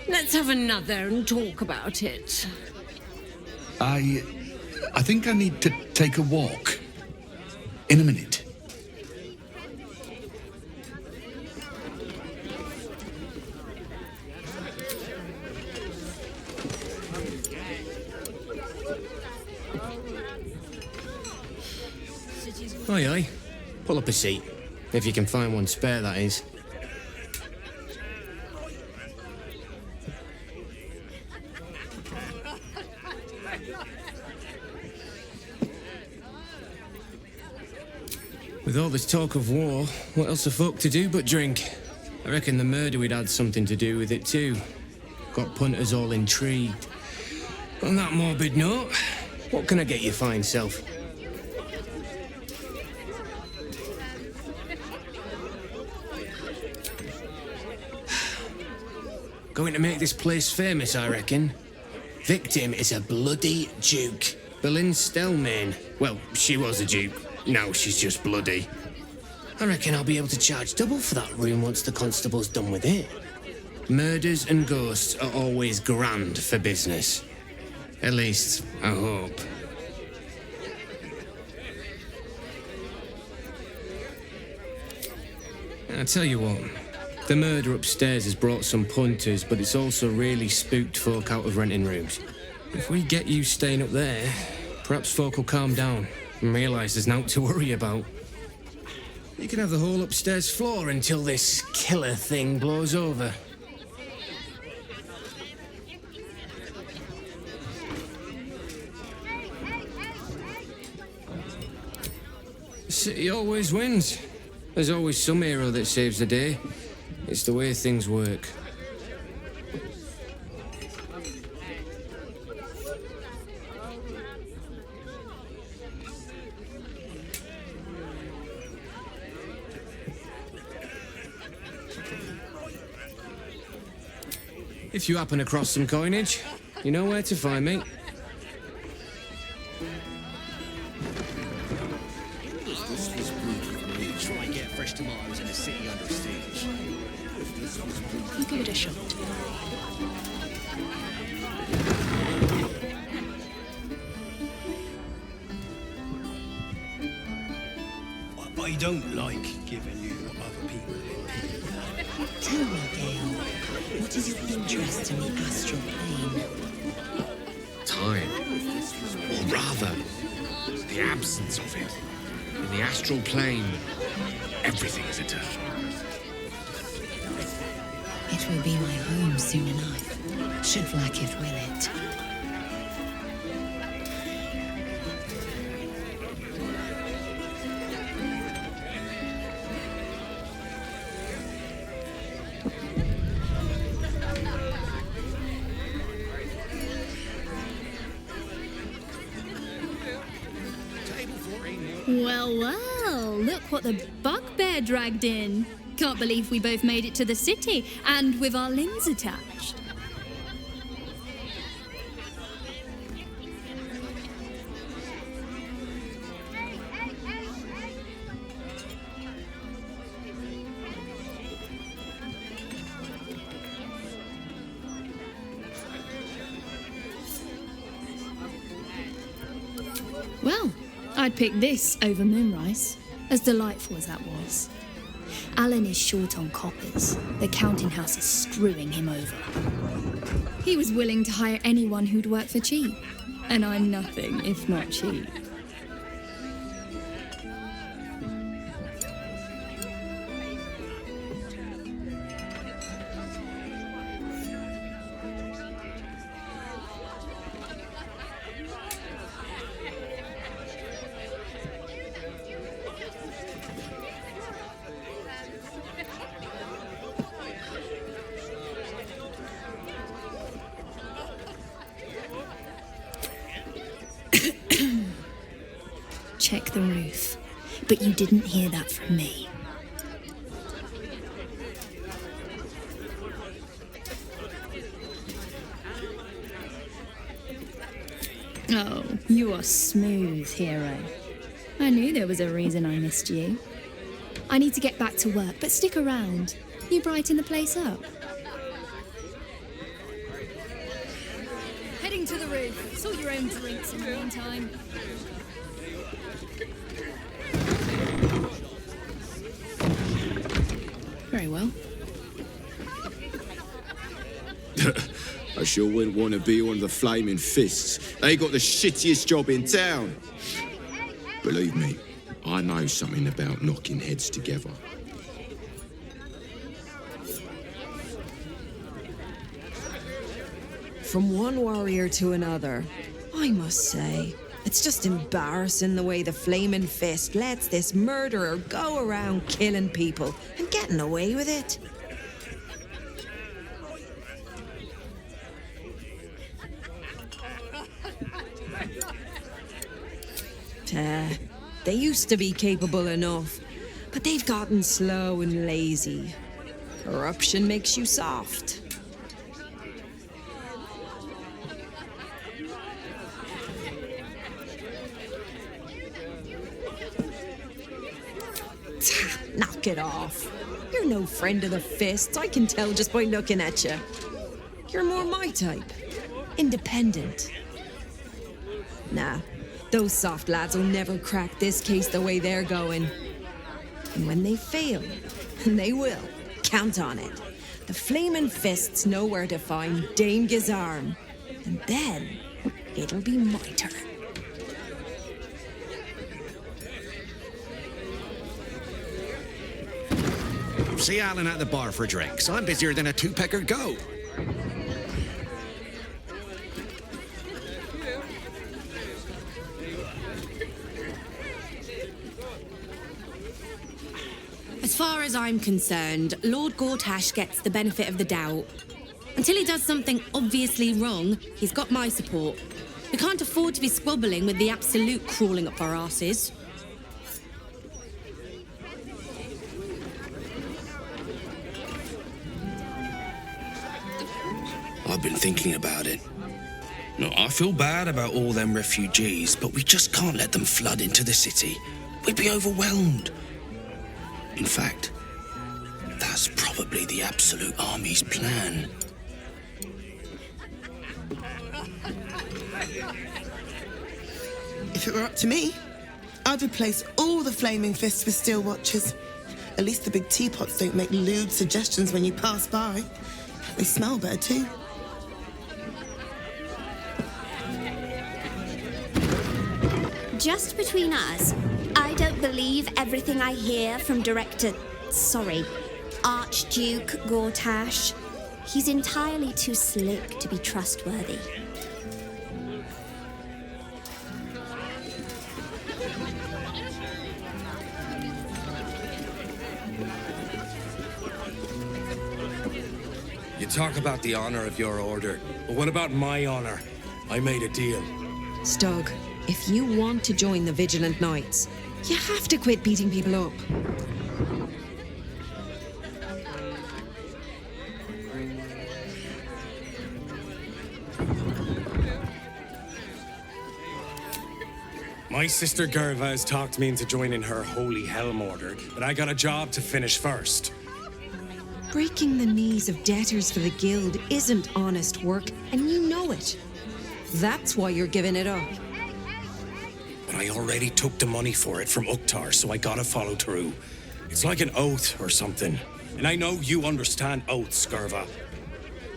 Let's have another and talk about it. I think I need to take a walk. In a minute. Aye, aye. Pull up a seat. If you can find one spare, that is. With all this talk of war, what else are folk to do but drink? I reckon the murder we'd had something to do with it too. Got punters all intrigued. On that morbid note, what can I get you fine self? Going to make this place famous, I reckon. Victim is a bloody duke. Boleyn Stelmane. Well, she was a duke. Now she's just bloody. I reckon I'll be able to charge double for that room once the constable's done with it. Murders and ghosts are always grand for business. At least, I hope. I tell you what, the murder upstairs has brought some punters, but it's also really spooked folk out of renting rooms. If we get you staying up there, perhaps folk will calm down and realise there's naught to worry about. You can have the whole upstairs floor until this killer thing blows over. The city always wins. There's always some hero that saves the day. It's the way things work. If you happen across some coinage, you know where to find me. Try and get fresh tomatoes in the city under siege. I'll give it a shot. I don't like giving you what other people did. Tell me, Gale, what is your interest in the astral plane? Time. Or rather, the absence of it. In the astral plane, everything is eternal. It will be my home soon enough, should Vlaakith will it. Well, well, look what the bugbear dragged in. Can't believe we both made it to the city, and with our limbs attached. Well, I'd pick this over Moonrise, as delightful as that was. Alan is short on coppers. The counting house is screwing him over. He was willing to hire anyone who'd work for cheap, and I'm nothing if not cheap. the roof. But you didn't hear that from me. Oh, you are smooth, hero. I knew there was a reason I missed you. I need to get back to work, but stick around. You brighten the place up. Heading to the roof. Sort your own drinks in the meantime. Very well. I sure wouldn't want to be one of the Flaming Fists. They got the shittiest job in town. Believe me, I know something about knocking heads together. From one warrior to another, I must say, it's just embarrassing the way the Flaming Fist lets this murderer go around killing people and getting away with it. They used to be capable enough, but they've gotten slow and lazy. Corruption makes you soft. Knock it off. You're no friend of the Fists, I can tell just by looking at you. You're more my type. Independent. Nah, those soft lads will never crack this case the way they're going. And when they fail, and they will, count on it, the Flaming Fists know where to find Dame Gizarm. And then, it'll be my turn. See Alan at the bar for drinks. I'm busier than a two-pecker go. As far as I'm concerned, Lord Gortash gets the benefit of the doubt. Until he does something obviously wrong, he's got my support. We can't afford to be squabbling with the Absolute crawling up our arses. I've been thinking about it. No, I feel bad about all them refugees, but we just can't let them flood into the city. We'd be overwhelmed. In fact, that's probably the Absolute Army's plan. If it were up to me, I'd replace all the Flaming Fists with Steel Watchers. At least the big teapots don't make lewd suggestions when you pass by. They smell better too. Just between us, I don't believe everything I hear from Archduke Gortash. He's entirely too slick to be trustworthy. You talk about the honor of your order, but what about my honor? I made a deal. Stug, if you want to join the Vigilant Knights, you have to quit beating people up. My sister Gerva has talked me into joining her Holy Helm Order, but I got a job to finish first. Breaking the knees of debtors for the Guild isn't honest work, and you know it. That's why you're giving it up. But I already took the money for it from Uktar, so I gotta follow through. It's like an oath or something. And I know you understand oaths, Gerva.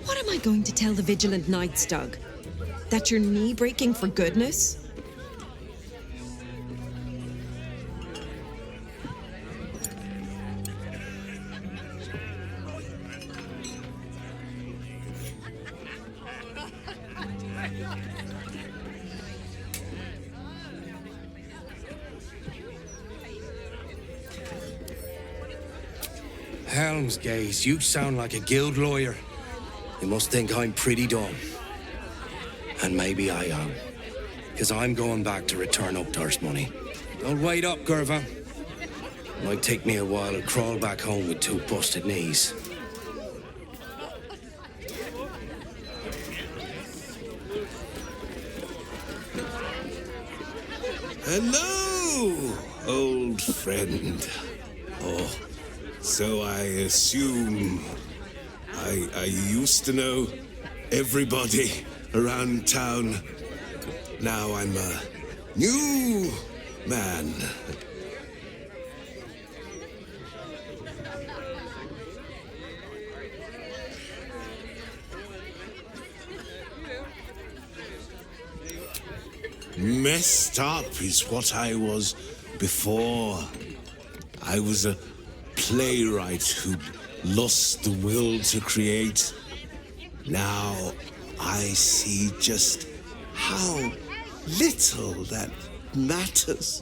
What am I going to tell the Vigilant Knights, Doug? That you're knee-breaking for goodness? Helmsgaze, you sound like a guild lawyer. You must think I'm pretty dumb. And maybe I am. Because I'm going back to return Uktar's money. I'll wait up, Gerva. Might take me a while to crawl back home with 2 busted knees. Hello, old friend. Oh, so I assume I used to know everybody around town. Now I'm a new man. Messed up is what I was before. I was a playwright who'd lost the will to create. Now I see just how little that matters.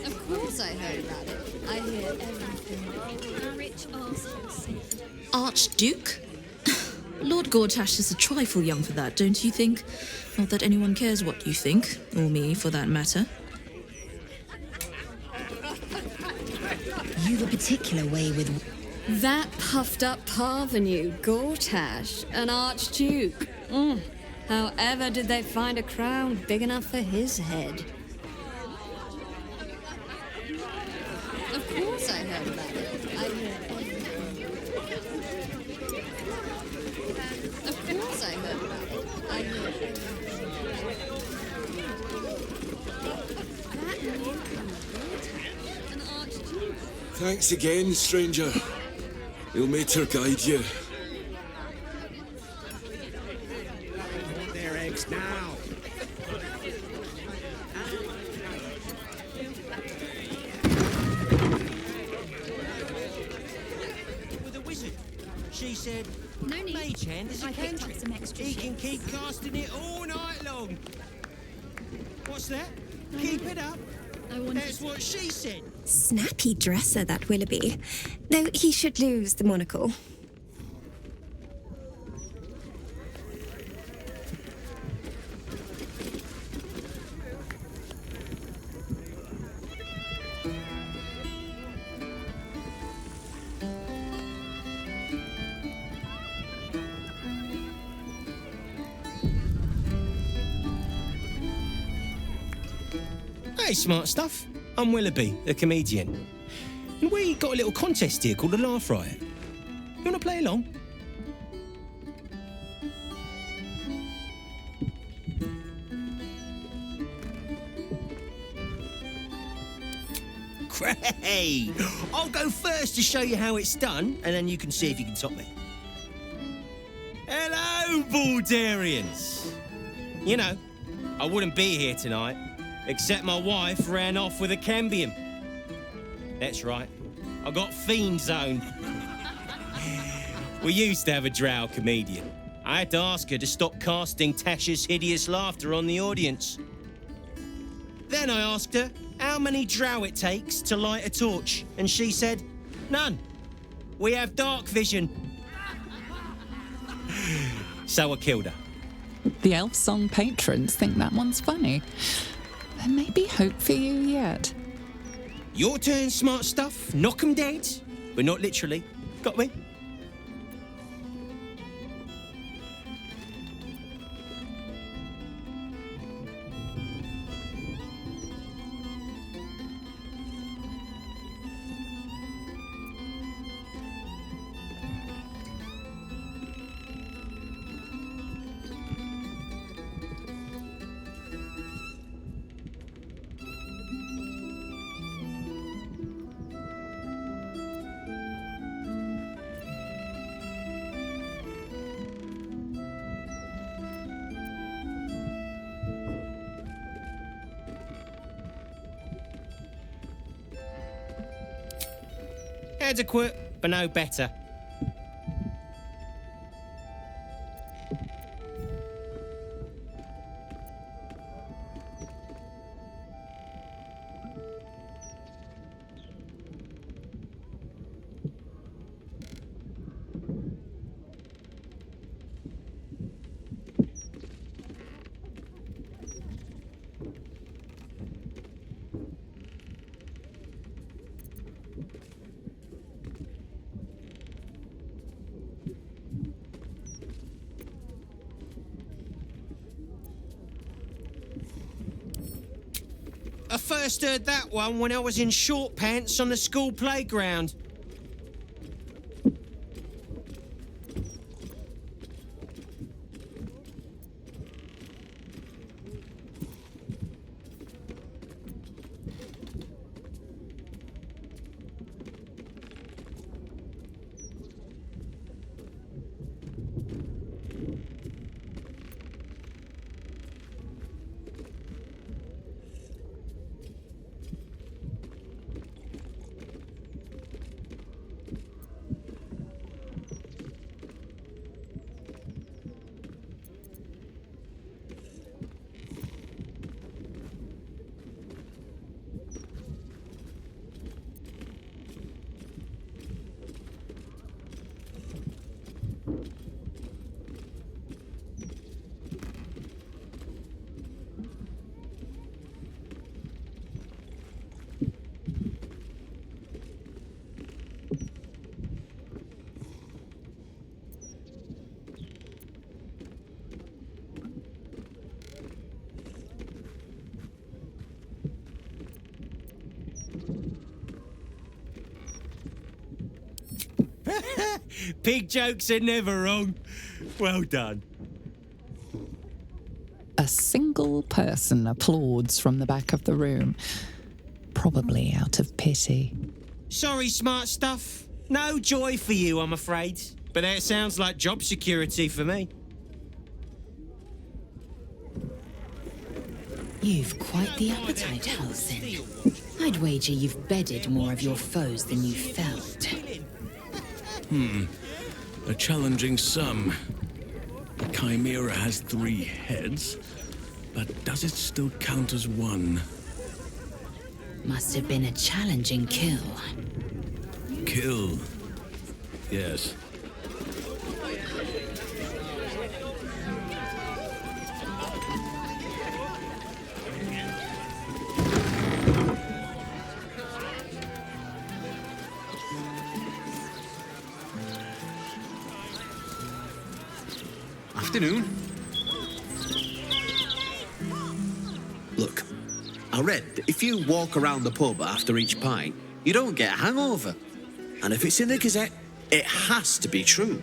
Of course I heard about it. I hear everything. A rich arsehole. Archduke? Lord Gortash is a trifle young for that, don't you think? Not that anyone cares what you think, or me for that matter. You've a particular way with... That puffed up parvenu, Gortash, an archduke. However did they find a crown big enough for his head? Of course I heard about it. I hear everything. Of course I heard about it. I hear everything. That newcomer, Gortash, an archduke. Thanks again, stranger. You'll mater guide you. Their eggs now. With a wizard. She said, No need. Mage hand is a I picked up cantrip. some extra He can sheets. keep casting it all night long. What's that? Keep it up. That's what she said. Snappy dresser, that Willoughby. Though he should lose the monocle. Hey, smart stuff. I'm Willoughby, the comedian. And we got a little contest here called the Laugh Riot. You want to play along? Great! I'll go first to show you how it's done, and then you can see if you can top me. Hello, Baldurians! You know, I wouldn't be here tonight, except my wife ran off with a cambion. That's right, I got fiend zoned. We used to have a drow comedian. I had to ask her to stop casting Tasha's hideous laughter on the audience. Then I asked her how many drow it takes to light a torch, and she said, none. We have dark vision. So I killed her. The Elf Song patrons think that one's funny. There may be hope for you yet. Your turn, smart stuff. Knock 'em dead, but not literally. Got me? Adequate, but no better. I first heard that one when I was in short pants on the school playground. Pig jokes are never wrong. Well done. A single person applauds from the back of the room, probably out of pity. Sorry, smart stuff. No joy for you, I'm afraid. But that sounds like job security for me. You've quite the appetite, Halsin. I'd wager you've bedded more of your foes than you felt. A challenging sum. The Chimera has 3 heads, but does it still count as one? Must have been a challenging kill. Kill. Yes. Afternoon. Look, I read that if you walk around the pub after each pint, you don't get a hangover. And if it's in the Gazette, it has to be true.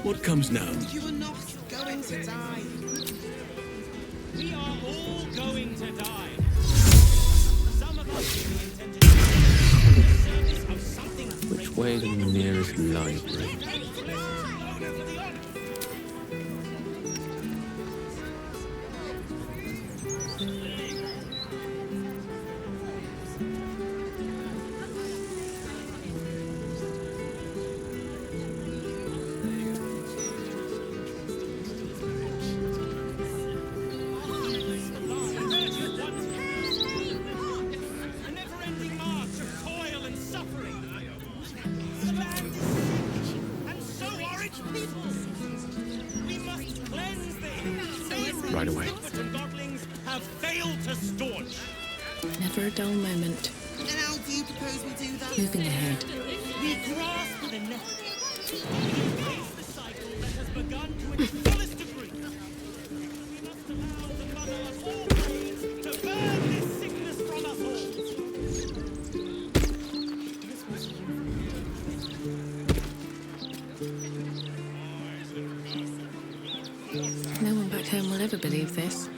What comes now? You are not going to die. We are all going to die. Some of us intend to die in service of something. Which way to the nearest library? Right away. Have failed to staunch. Never a dull moment. And how do you propose we do that? Moving ahead. We grasp the net. Replace the cycle that has begun to its fullest degree. We must allow the mother of all plagues to burn this sickness from us all. No one back home will ever believe this.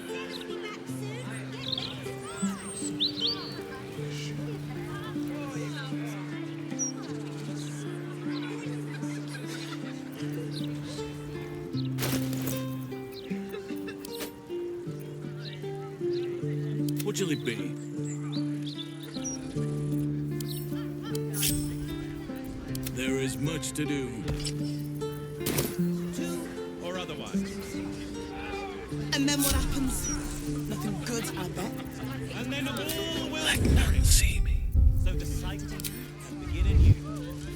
What shall it be? There is much to do. Or otherwise. And then what happens? Nothing good, I bet. And then all will Let none see me. So the cycle can begin anew.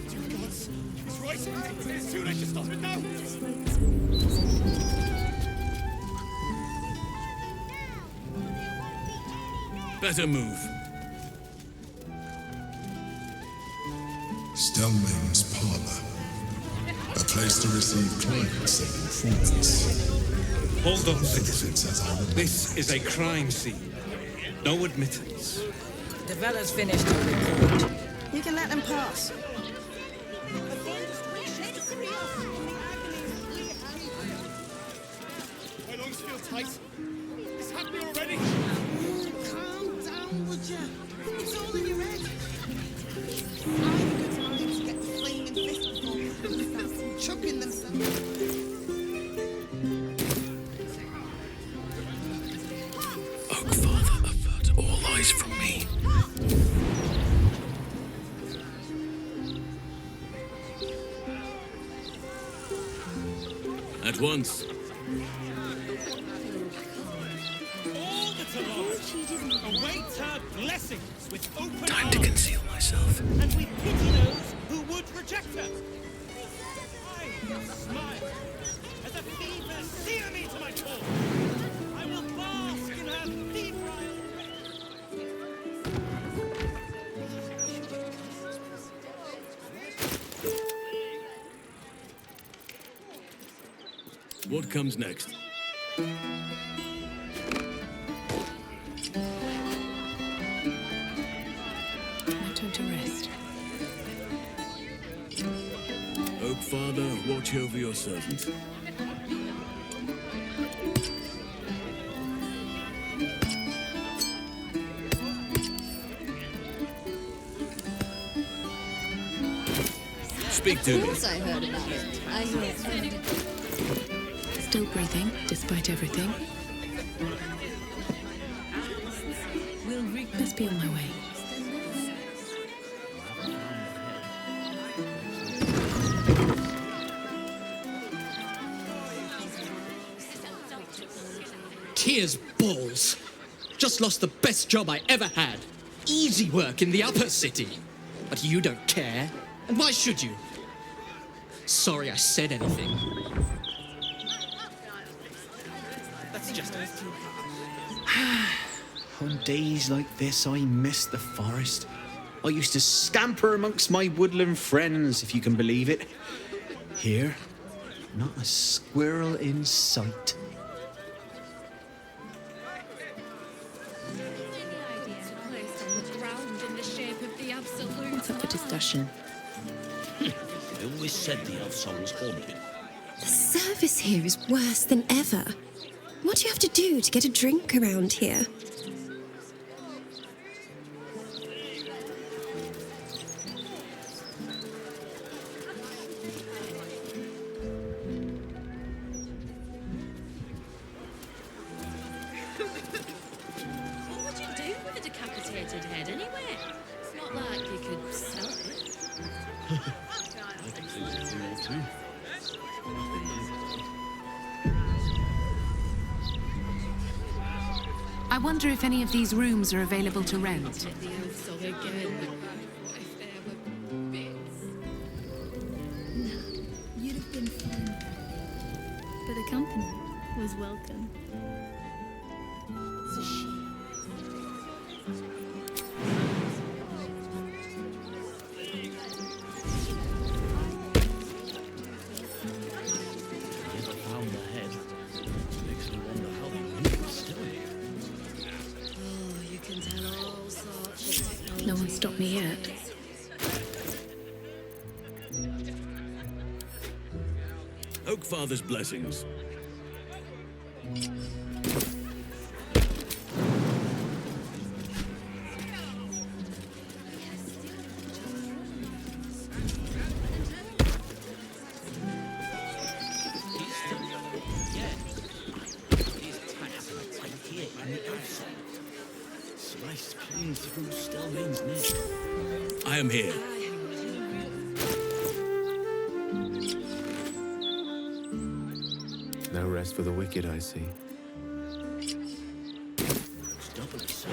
Dear gods, it's right It's too late to stop it now. Better move. Stelmane's parlor. A place to receive clients and informants. Hold on, citizens. This is a crime scene. No admittance. The fella's finished her report. You can let them pass. My lungs feel tight. It's happening already. Calm down, would ya? It's all in your head. I'm a good mind to get the flaming fist before people start chucking themselves. Oak Father, avert all eyes from me. At once. All that's alive await her blessings with open Time to conceal myself. and we pity those who would reject her. I smile as a fever sear me to my core. I will bask in her febrile. What comes next? No time to rest. Oak Father, watch over your servant. Speak to Of me. course I heard about it. I hear everything. Still breathing, despite everything. Must be on my way. Tears balls. Just lost the best job I ever had. Easy work in the upper city. But you don't care. And why should you? Sorry I said anything. That's just it. On days like this, I miss the forest. I used to scamper amongst my woodland friends, if you can believe it. Here, not a squirrel in sight. What's up for discussion? I always said the elf song was haunted. The service here is worse than ever. What do you have to do to get a drink around here? What would you do with a decapitated head anyway? It's not like you could sell it. I can think of something more too. I wonder if any of these rooms are available to rent. The oaths of again. What if there were bits? No, you'd have been fine. But the company was welcome. It's a shame. Never found the head. Makes me wonder how they knew it was still here. Oh, you can tell all sorts of technology. No one stopped me yet. Oak Father's blessings. Sliced clean through Stelmane's neck. I am here. No rest for the wicked, I see. It's doubly so.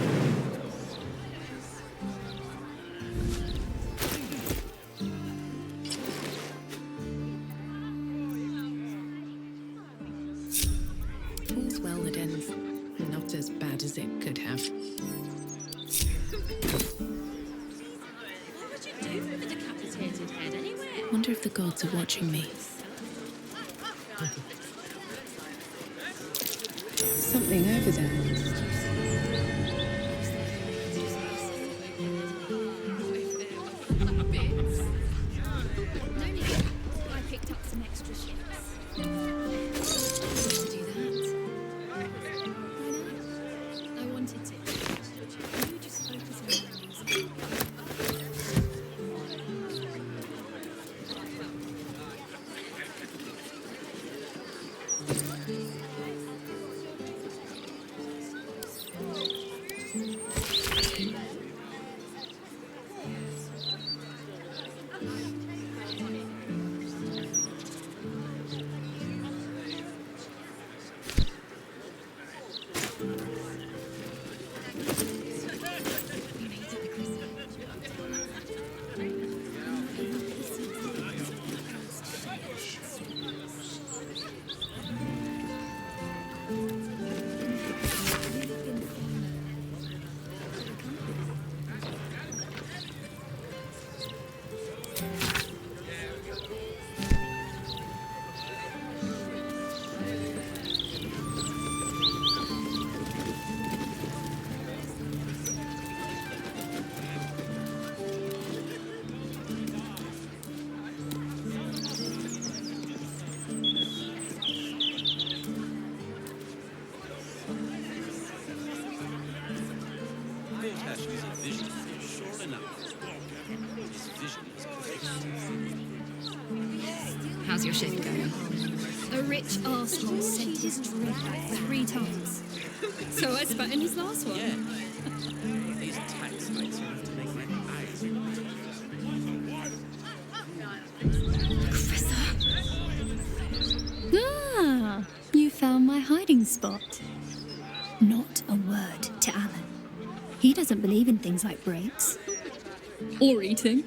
as it could have. What would you do with a decapitated head anyway? Wonder if the gods are watching me. Something over there. I picked up some extra shifts. To do that. I wanted to. You just focus on your music. How's your shift going? A rich arsehole sent his drink back 3 times. So I spat in his last one. These tax mates have to make rent Ah, you found my hiding spot. Not a word to Alan. He doesn't believe in things like breaks. Or eating.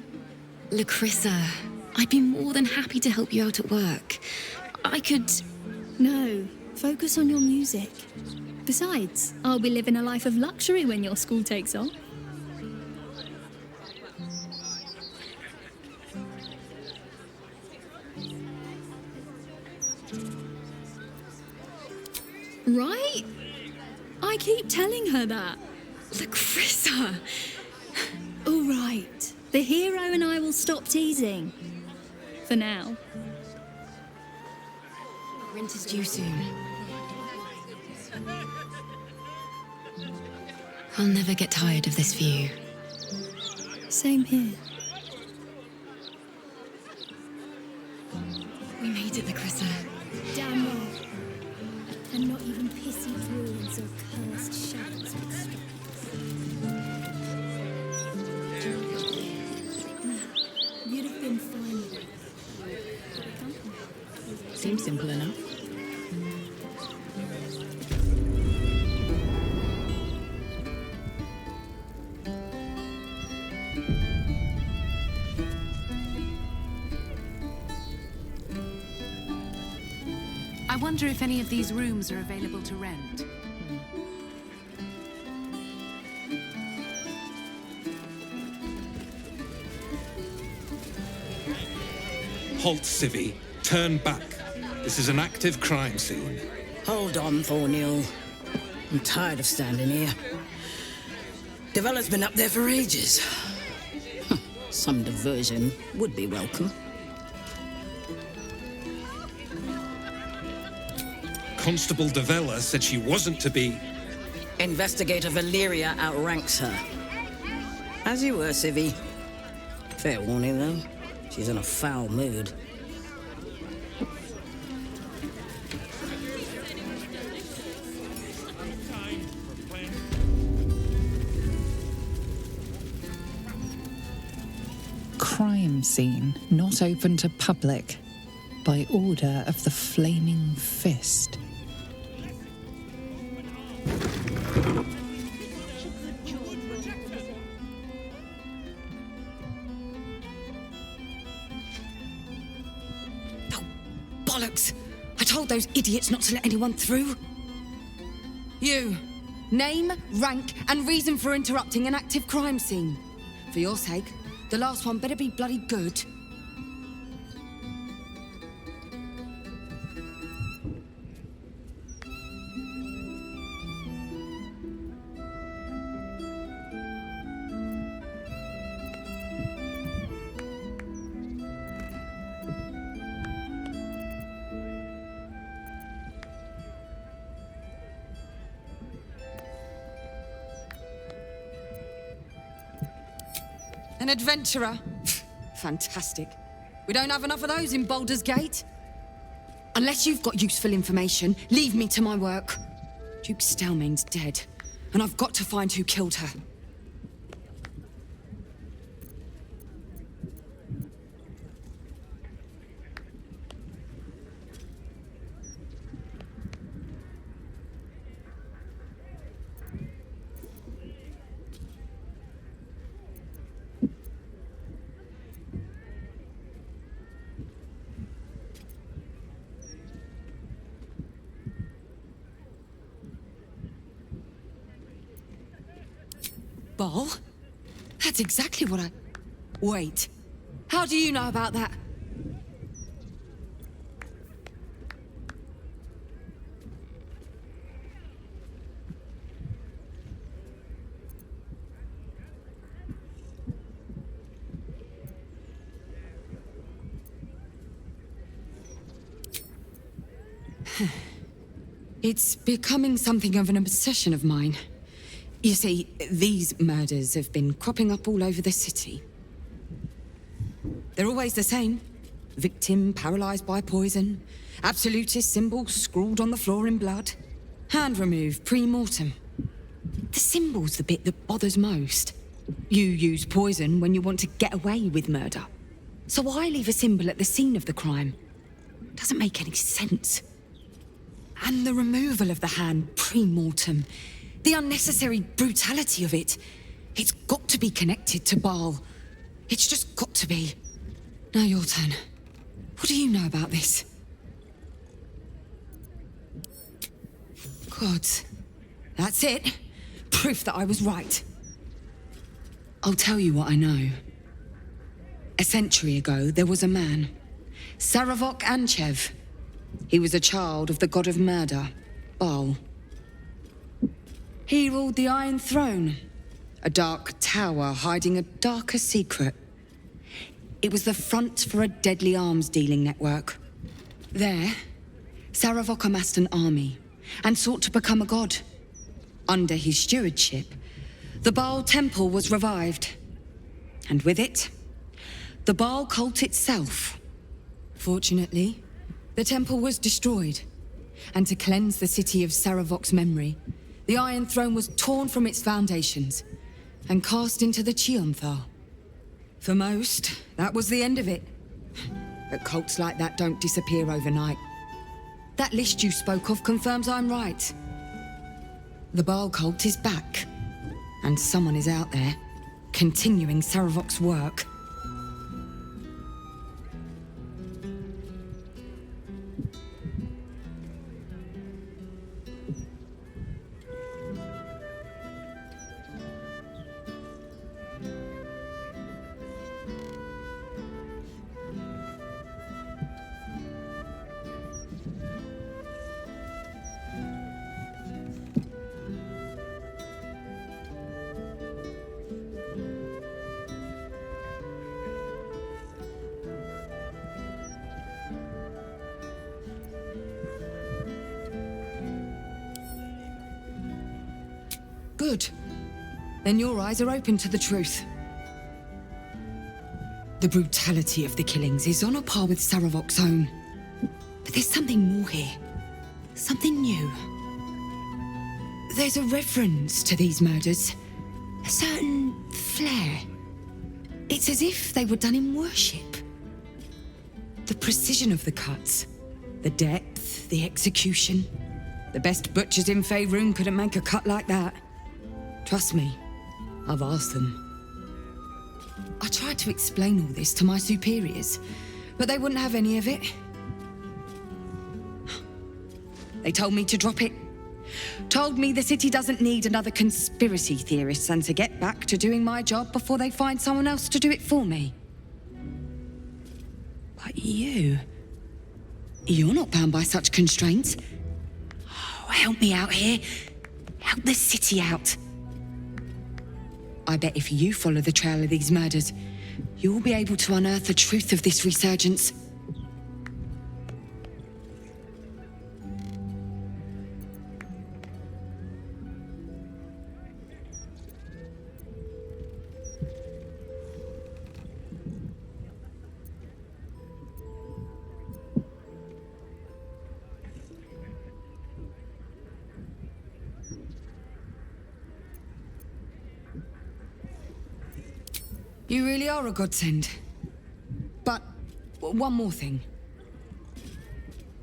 Lacrissa, I'd be more than happy to help you out at work. I could... No, focus on your music. Besides, I'll be living a life of luxury when your school takes off. Right? I keep telling her that. Lacrissa! All right. The hero and I will stop teasing. For now. Rent is due soon. I'll never get tired of this view. Same here. We made it, Lacrissa. Damn right. And not even pissy druids or cursed shadows would stop us. You'd have been fine with it. Seems simple enough. I wonder if any of these rooms are available to rent. Halt, Civvy. Turn back. This is an active crime scene. Hold on, Thornhill. I'm tired of standing here. Devella's been up there for ages. Some diversion would be welcome. Constable Devella said she wasn't to be... Investigator Valeria outranks her. As you were, Civvy. Fair warning, though. She's in a foul mood. Crime scene not open to public by order of the Flaming Fist. Bollocks! I told those idiots not to let anyone through. You, Name, rank, and reason for interrupting an active crime scene. For your sake, the last one better be bloody good. An adventurer? Fantastic. We don't have enough of those in Baldur's Gate. Unless you've got useful information, leave me to my work. Duke Stelmane's dead, and I've got to find who killed her. Ball? That's exactly what I... Wait. How do you know about that? It's becoming something of an obsession of mine. You see, these murders have been cropping up all over the city. They're always the same. Victim paralyzed by poison, absolutist symbols scrawled on the floor in blood, hand removed pre-mortem. The symbol's the bit that bothers most. You use poison when you want to get away with murder. So why leave a symbol at the scene of the crime? Doesn't make any sense. And the removal of the hand pre-mortem. The unnecessary brutality of it. It's got to be connected to Baal. It's just got to be. Now your turn. What do you know about this? God. That's it. Proof that I was right. I'll tell you what I know. A century ago, there was a man. Saravok Anchev. He was a child of the god of murder, Baal. He ruled the Iron Throne, a dark tower hiding a darker secret. It was the front for a deadly arms-dealing network. There, Saravok amassed an army and sought to become a god. Under his stewardship, the Baal Temple was revived. And with it, the Baal cult itself. Fortunately, the temple was destroyed, and to cleanse the city of Saravok's memory, the Iron Throne was torn from its foundations and cast into the Chionthal. For most, that was the end of it. But cults like that don't disappear overnight. That list you spoke of confirms I'm right. The Baal cult is back, and someone is out there, continuing Saravok's work. Good. Then your eyes are open to the truth. The brutality of the killings is on a par with Saravok's own. But there's something more here. Something new. There's a reverence to these murders. A certain flair. It's as if they were done in worship. The precision of the cuts. The depth, the execution. The best butchers in Faerun couldn't make a cut like that. Trust me, I've asked them. I tried to explain all this to my superiors, but they wouldn't have any of it. They told me to drop it, Told me the city doesn't need another conspiracy theorist and to get back to doing my job before they find someone else to do it for me. But you're not bound by such constraints. Oh, help me out here. Help the city out. I bet if you follow the trail of these murders, you'll be able to unearth the truth of this resurgence. You really are a godsend. But one more thing.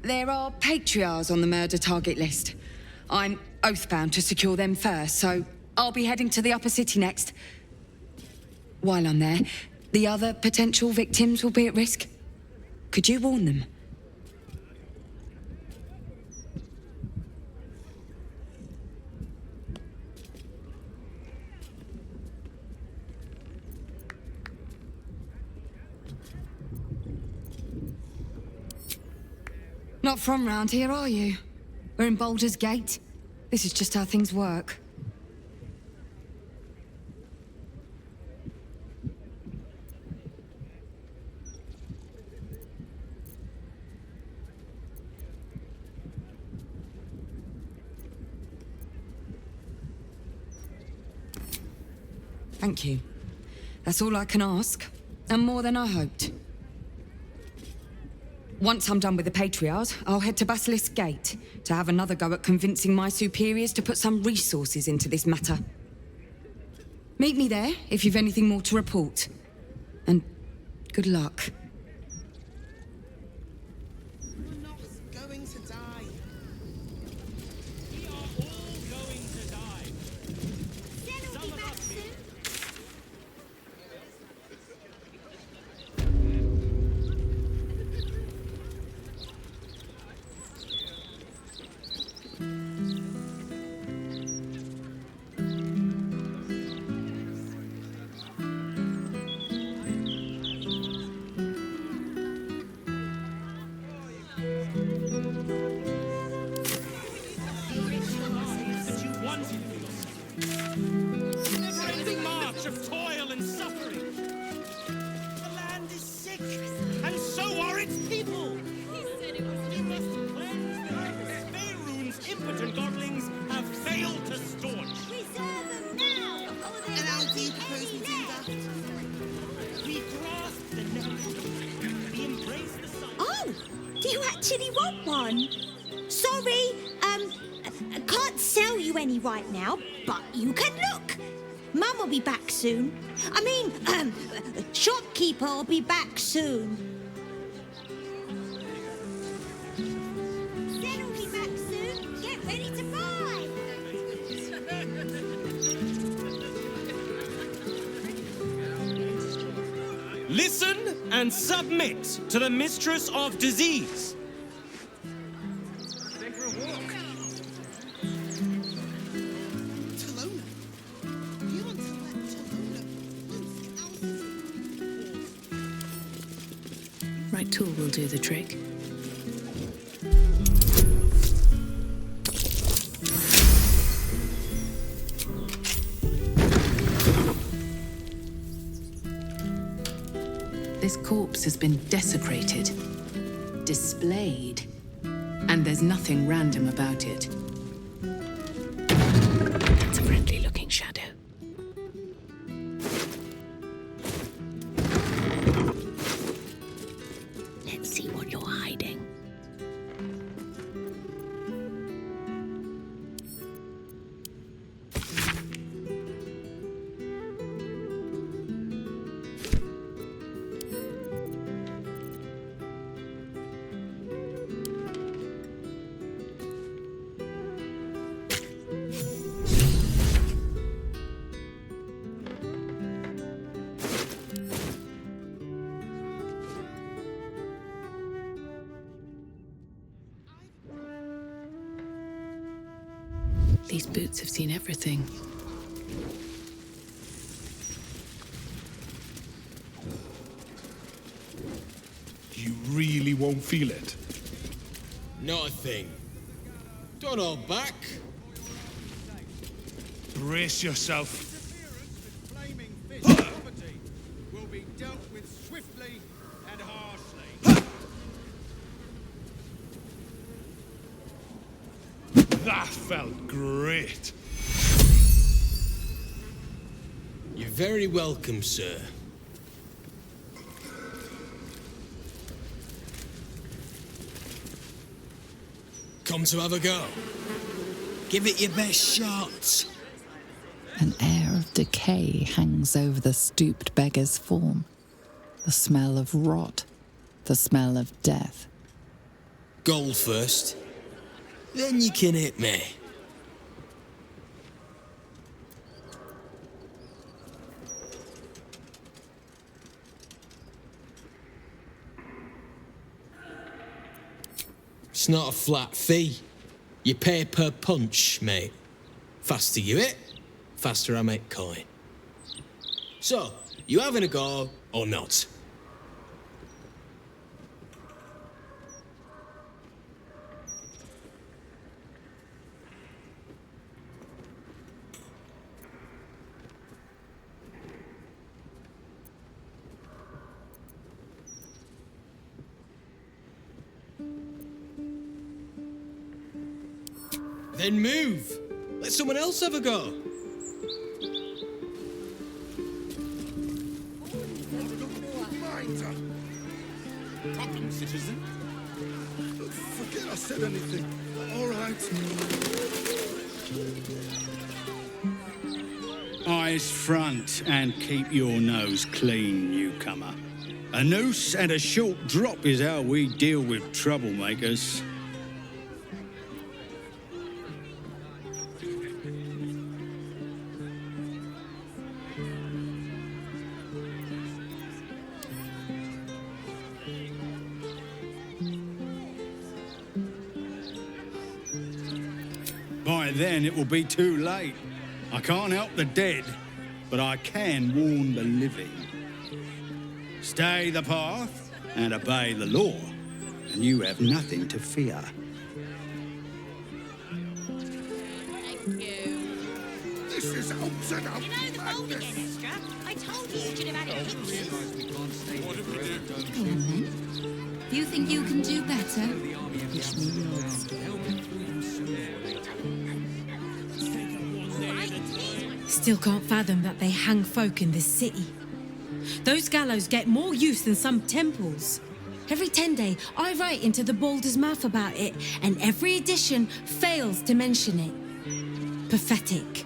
There are patriarchs on the murder target list. I'm oathbound to secure them first, so I'll be heading to the upper city next. While I'm there, the other potential victims will be at risk. Could you warn them? Not from round here, are you? We're in Baldur's Gate. This is just how things work. Thank you. That's all I can ask, and more than I hoped. Once I'm done with the Patriarchs, I'll head to Basilisk Gate to have another go at convincing my superiors to put some resources into this matter. Meet me there if you've anything more to report. And good luck. You're not going to die. We are all going to die. Some of us will. That you wanted for yourself. A never-ending march of toil and suffering. The land is sick, and so are its people. We must cleanse the Faerun's impotent godlings have failed to staunch. And how do you propose we do that? We grasp the net. We embrace the sun. Oh, do you actually want one? Sorry, I can't sell you any right now, but you can look. Mum will be back soon. I mean, shopkeeper will be back soon. Zen will be back soon. Get ready to buy. Listen and submit to the Mistress of Disease. Talona. You want to let Talona Right tool will do the trick. This corpse has been desecrated, displayed, and there's nothing random about it. That's a friendly-looking shadow. Let's see what you're hiding. These boots have seen everything. You really won't feel it? Not a thing. Don't hold back. Brace yourself. Will be dealt with swiftly and harshly. That felt great. You're very welcome, sir. Come to have a go. Give it your best shot. An air of decay hangs over the stooped beggar's form. The smell of rot, the smell of death. Gold first. Then you can hit me. It's not a flat fee. You pay per punch, mate. Faster you hit, faster I make coin. So, you having a go or not? Then move. Let someone else have a go. Problem, citizen? Forget I said anything. All right. Eyes front and keep your nose clean, newcomer. A noose and a short drop is how we deal with troublemakers. By then, it will be too late. I can't help the dead, but I can warn the living. Stay the path and obey the law, and you have nothing to fear. This is upside down. You know the gold again, Extra. I told you you should have had it hit you. You think you can do better? Wish me luck. Still can't fathom that they hang folk in this city. Those gallows get more use than some temples. Every 10 day, I write into the Baldur's mouth about it, and every edition fails to mention it. Pathetic.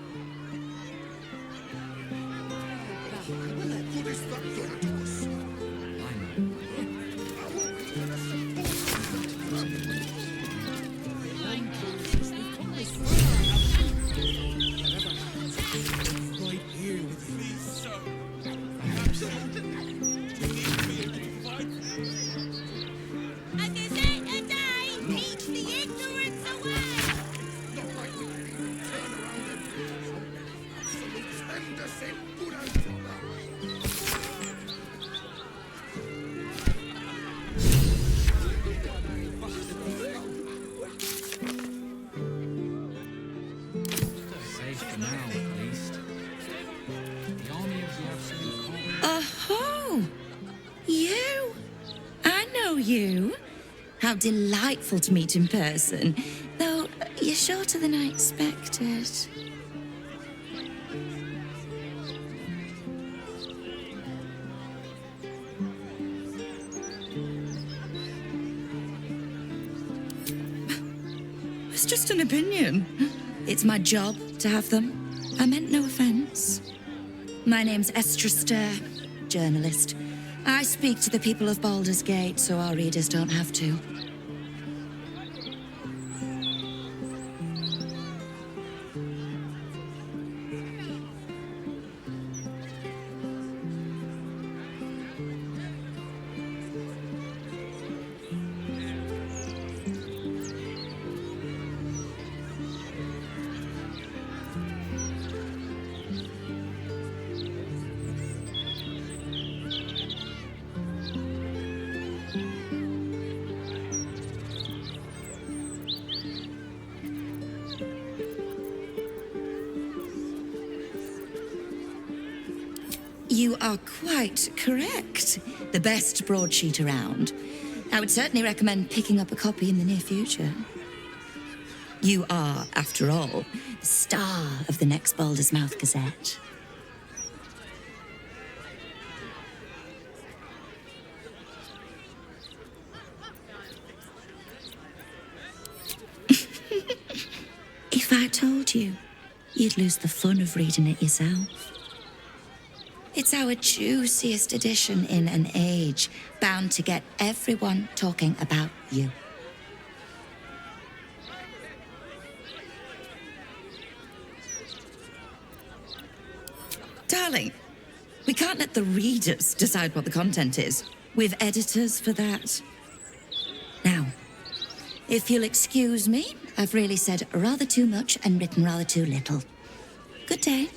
Oh, you? I know you. How delightful to meet in person. Though you're shorter than I expected. It's just an opinion. It's my job to have them. I meant no offense. My name's Estrester, journalist. I speak to the people of Baldur's Gate so our readers don't have to. You are quite correct. The best broadsheet around. I would certainly recommend picking up a copy in the near future. You are, after all, the star of the next Baldur's Mouth Gazette. If I told you, you'd lose the fun of reading it yourself. It's our juiciest edition in an age bound to get everyone talking about you. Darling, we can't let the readers decide what the content is. We've editors for that. Now, if you'll excuse me, I've really said rather too much and written rather too little. Good day.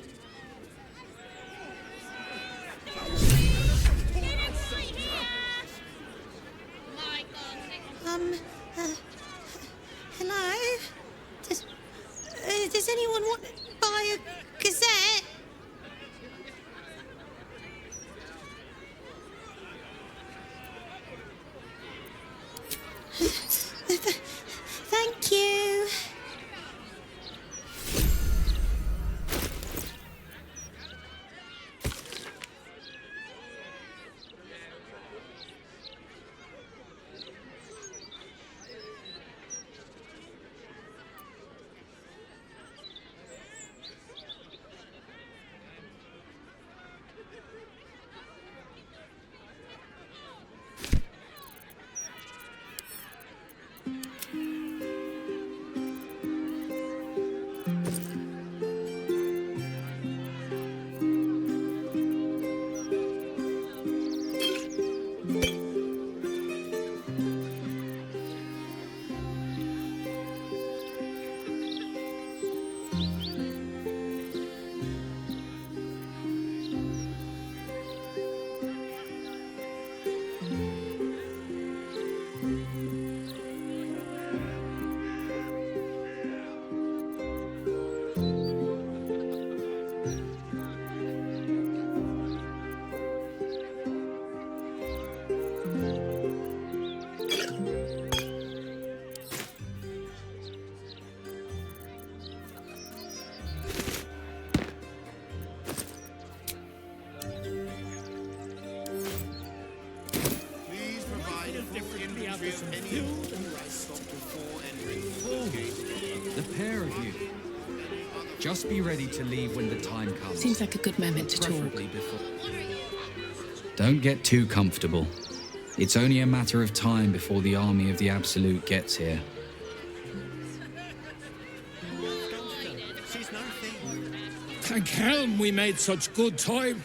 Hello? Does anyone want to buy a gazette? Thank you. The pair of you. Just be ready to leave when the time comes. Seems like a good moment to talk. Preferably before. Don't get too comfortable. It's only a matter of time before the army of the Absolute gets here. Thank Helm we made such good time.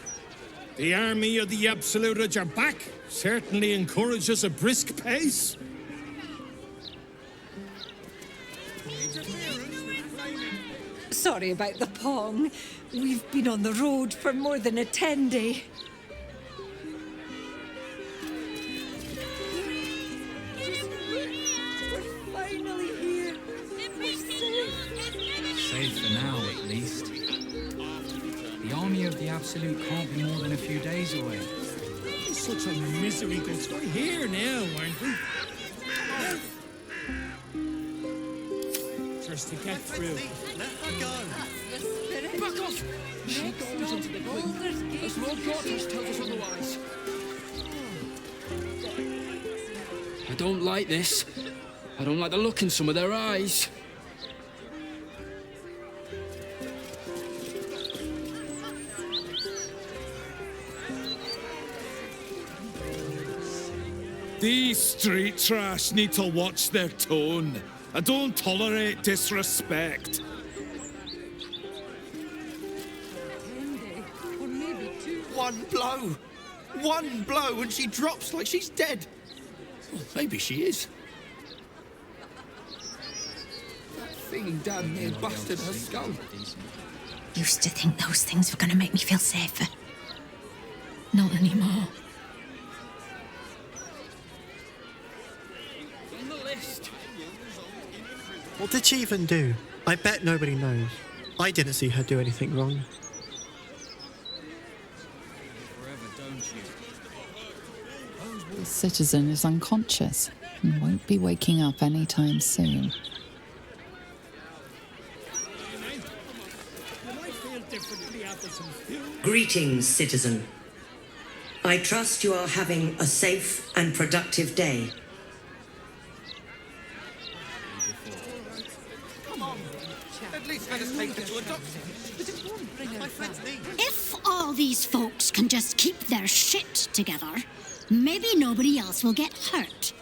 The army of the Absolute are back. Certainly encourages a brisk pace. Sorry about the pong. We've been on the road for more than a 10-day. We're finally here. We're safe. Safe for now, at least. The army of the Absolute can't be more than a few days away. Such a misery goes. We're here now, aren't we? Just to get through. Let her go. Back off! She goes into the gloom, as Lord Gortys tells us otherwise. I don't like this. I don't like the look in some of their eyes. These street trash need to watch their tone. I don't tolerate disrespect. One blow and she drops like she's dead. Well, maybe she is. That thing down near busted her skull. Used to think those things were going to make me feel safer. Not anymore. On the list. What did she even do? I bet nobody knows. I didn't see her do anything wrong. citizen is unconscious and won't be waking up anytime soon. Greetings, citizen. I trust you are having a safe and productive day. Come on. At least let us take her to a doctor. My friend's knee. If all these folks can just keep their shit together, maybe nobody else will get hurt.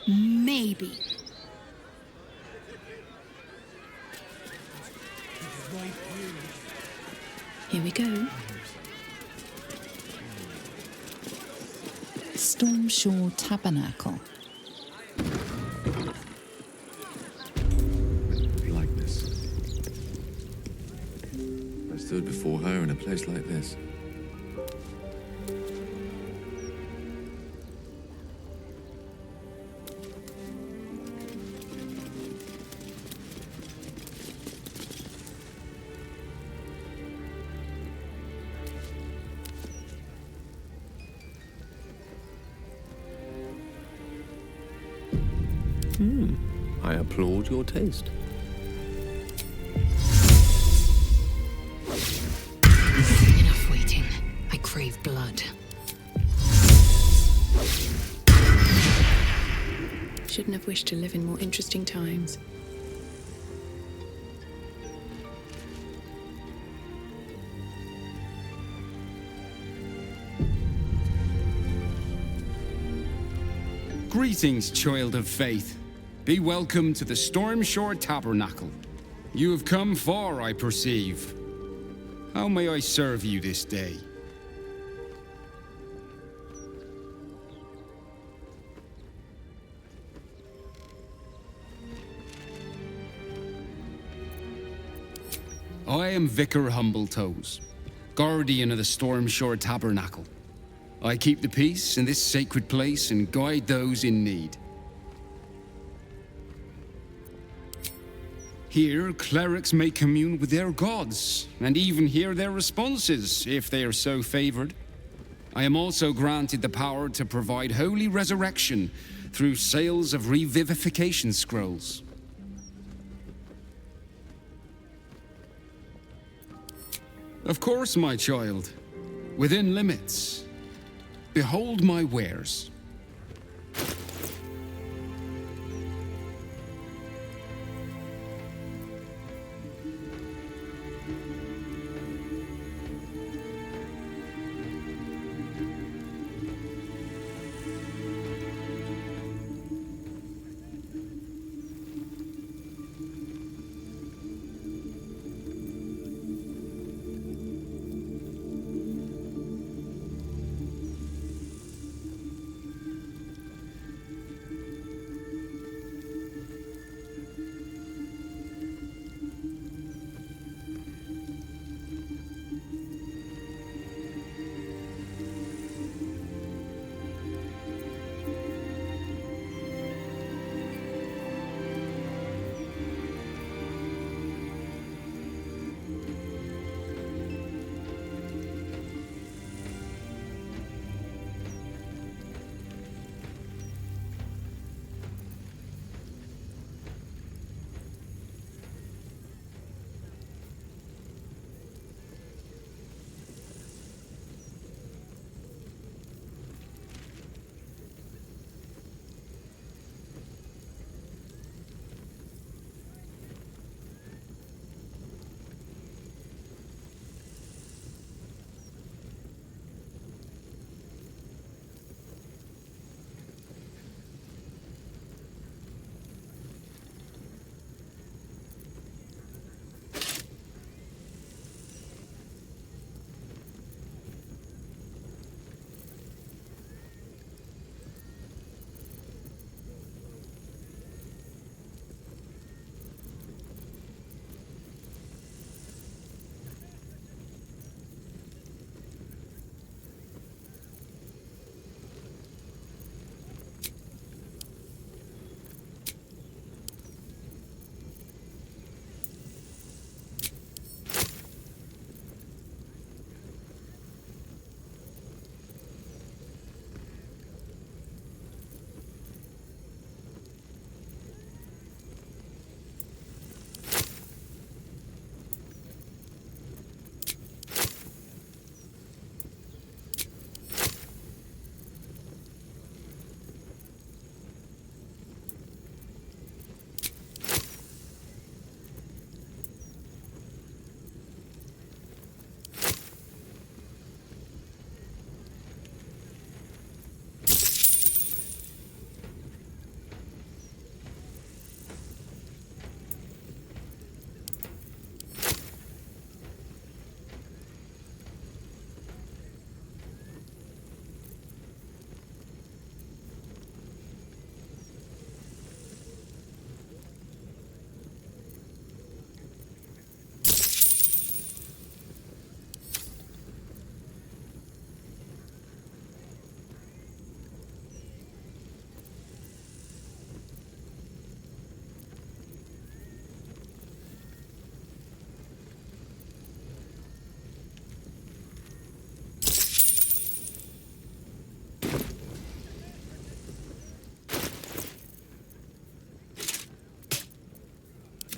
Maybe. Here we go. Stormshore Tabernacle. Like this. I stood before her in a place like this. I applaud your taste. Enough waiting. I crave blood. Shouldn't have wished to live in more interesting times. Greetings, child of faith. Be welcome to the Stormshore Tabernacle. You have come far, I perceive. How may I serve you this day? I am Vicar Humbletoes, guardian of the Stormshore Tabernacle. I keep the peace in this sacred place and guide those in need. Here, clerics may commune with their gods, and even hear their responses, if they are so favored. I am also granted the power to provide holy resurrection through sales of revivification scrolls. Of course, my child. Within limits. Behold my wares.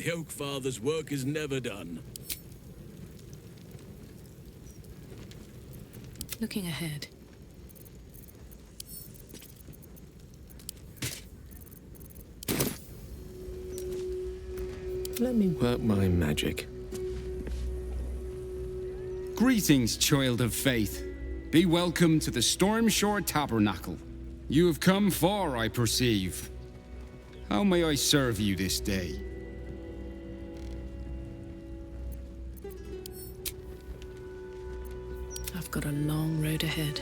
The Oak Father's work is never done. Looking ahead. Let me work my magic. Greetings, child of faith. Be welcome to the Stormshore Tabernacle. You have come far, I perceive. How may I serve you this day? I've got a long road ahead.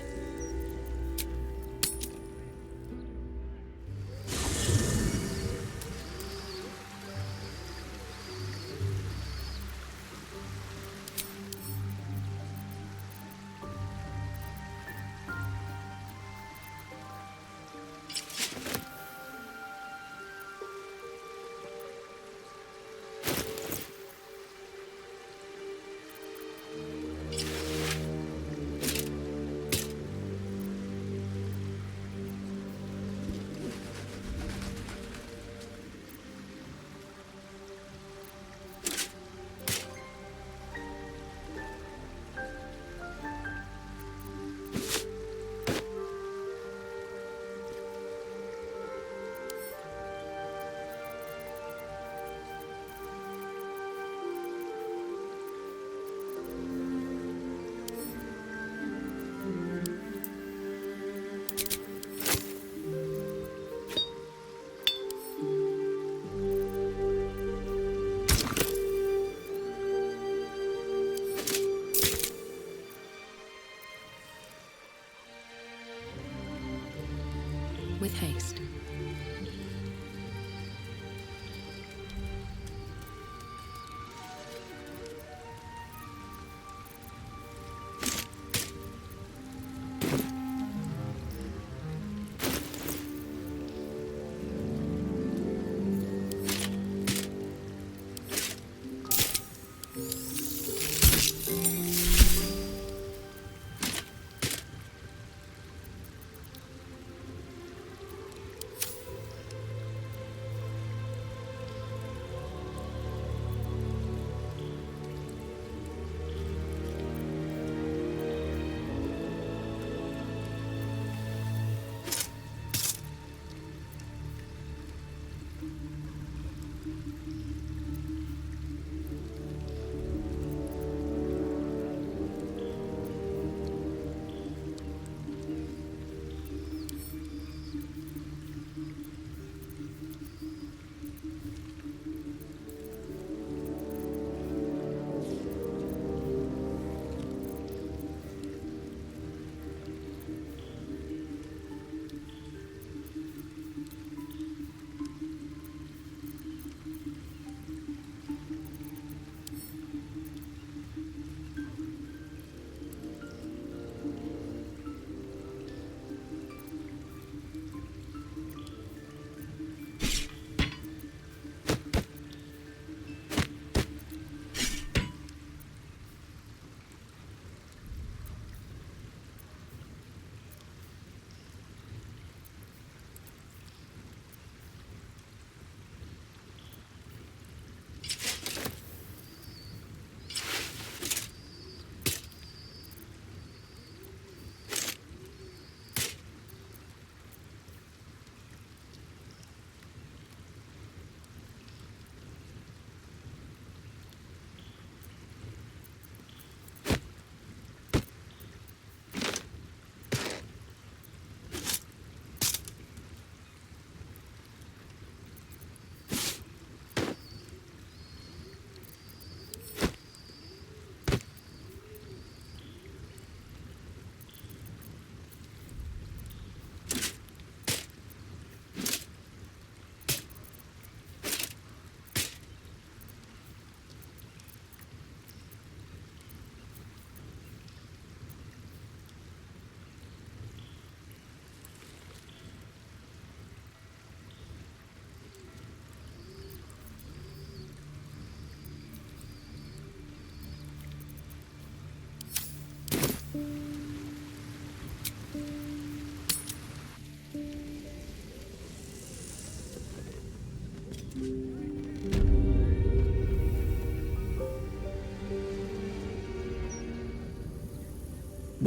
With haste.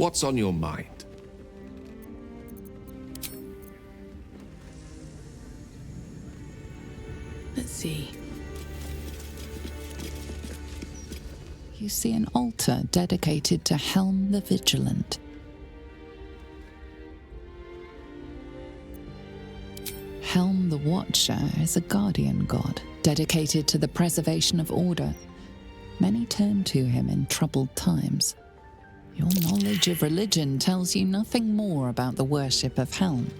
What's on your mind? Let's see. You see an altar dedicated to Helm the Vigilant. Helm the Watcher is a guardian god, dedicated to the preservation of order. Many turn to him in troubled times. Your knowledge of religion tells you nothing more about the worship of Helm.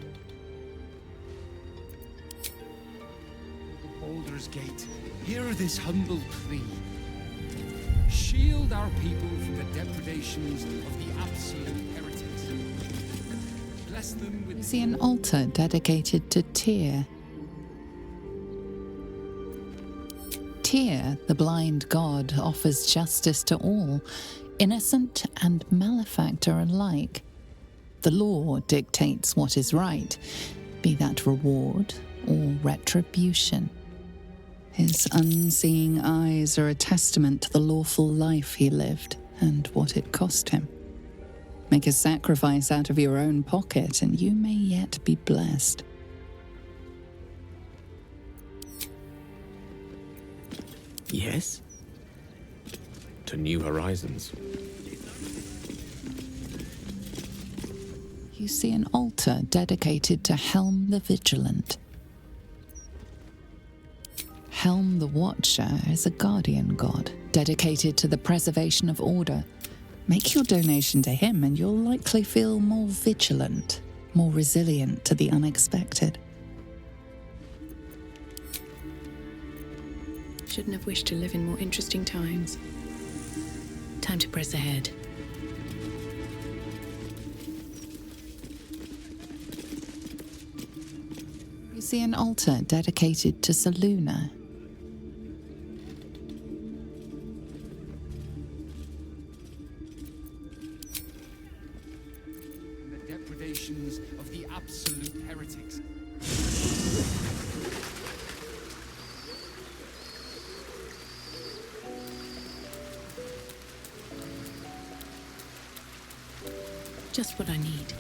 Baldur's Gate, hear this humble plea. Shield our people from the depredations of the absolute heretics. Bless them with... You see an altar dedicated to Tyr. Tyr, the blind god, offers justice to all, innocent and malefactor alike. The law dictates what is right, be that reward or retribution. His unseeing eyes are a testament to the lawful life he lived and what it cost him. Make a sacrifice out of your own pocket and you may yet be blessed. Yes? To new horizons. You see an altar dedicated to Helm the Vigilant. Helm the Watcher is a guardian god, dedicated to the preservation of order. Make your donation to him and you'll likely feel more vigilant, more resilient to the unexpected. Shouldn't have wished to live in more interesting times. Time to press ahead. You see an altar dedicated to Selûne. The depredations of the absolute heretics. Just what I need.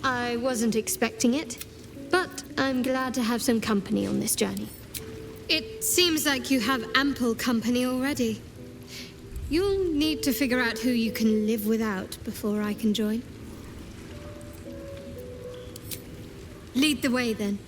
I wasn't expecting it, but I'm glad to have some company on this journey. It seems like you have ample company already. You'll need to figure out who you can live without before I can join. Lead the way, then.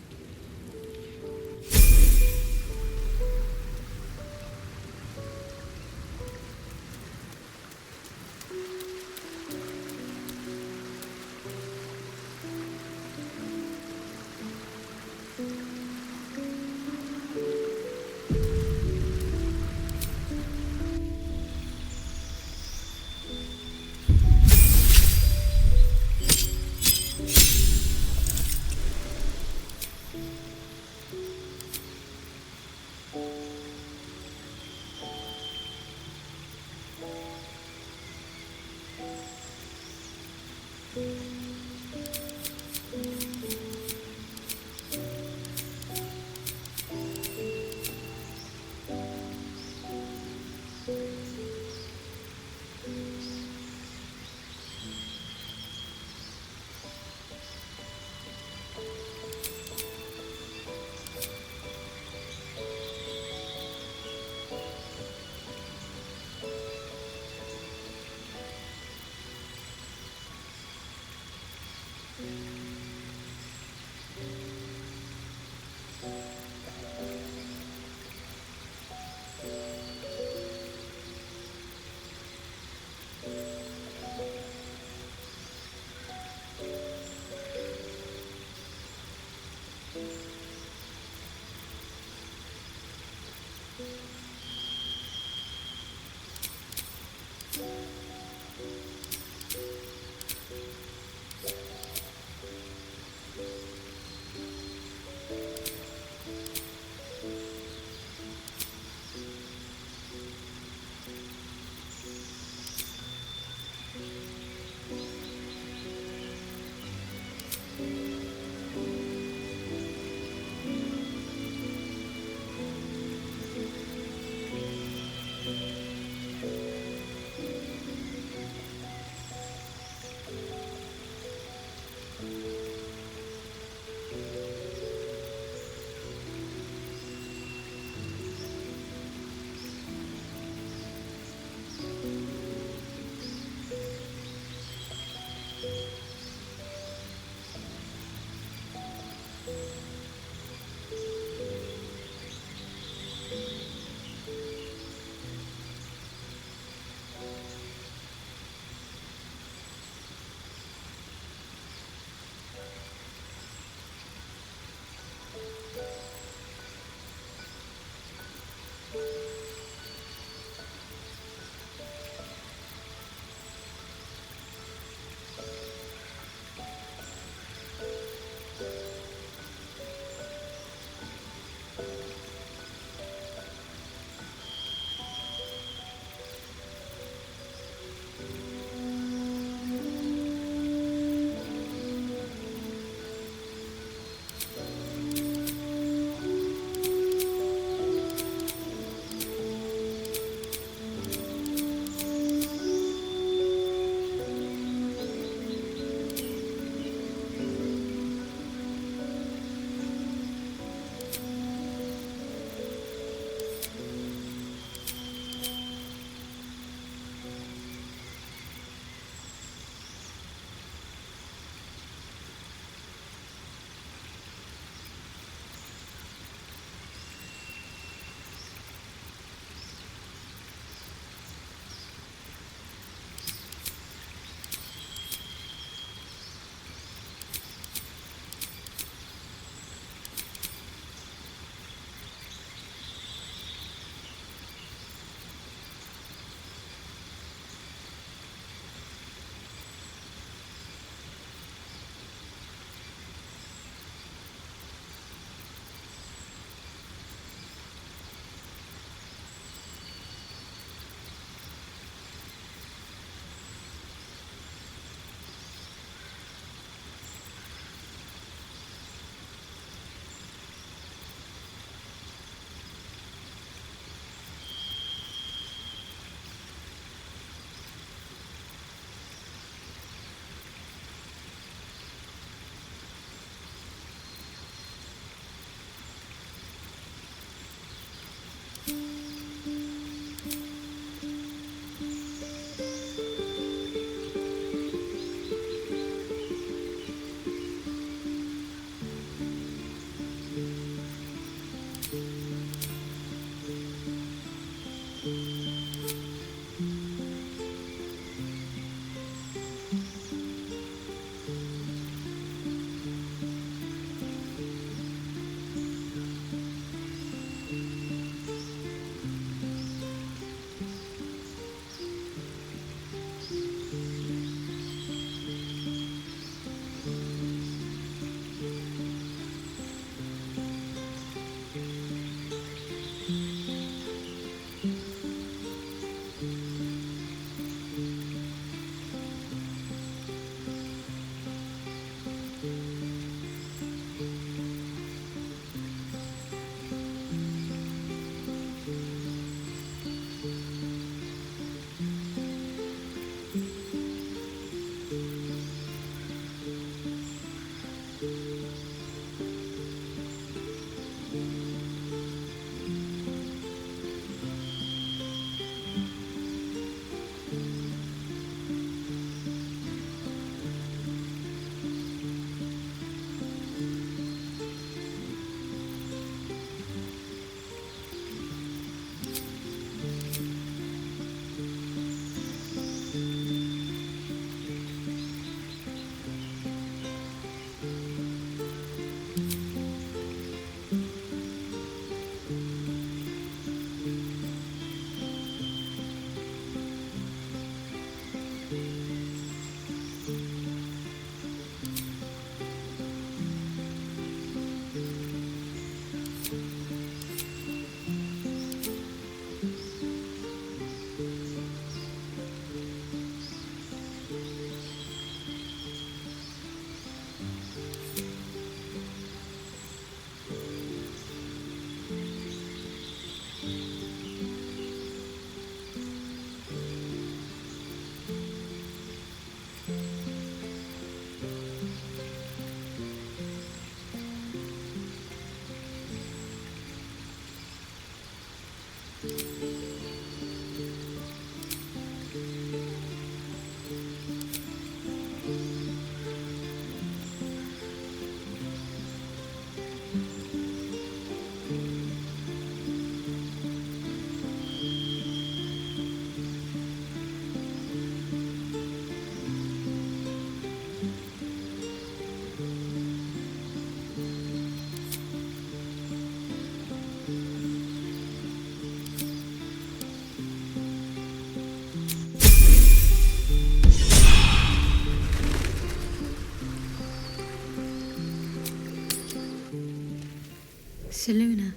Seluna.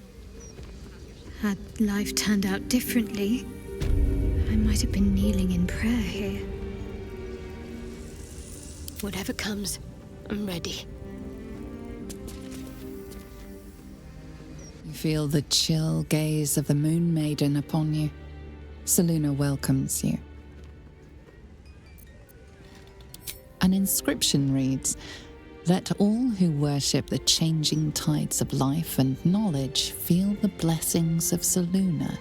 Had life turned out differently, I might have been kneeling in prayer here. Whatever comes, I'm ready. You feel the chill gaze of the Moon Maiden upon you. Seluna welcomes you. An inscription reads, "Let all who worship the changing tides of life and knowledge feel the blessings of Seluna.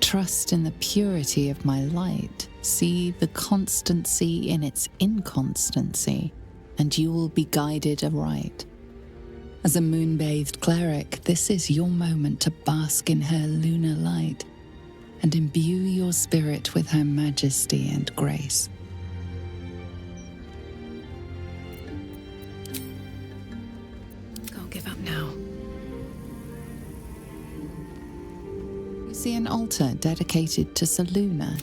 Trust in the purity of my light. See the constancy in its inconstancy, and you will be guided aright." As a moon-bathed cleric, this is your moment to bask in her lunar light and imbue your spirit with her majesty and grace. Can't give up now. You see an altar dedicated to Seluna.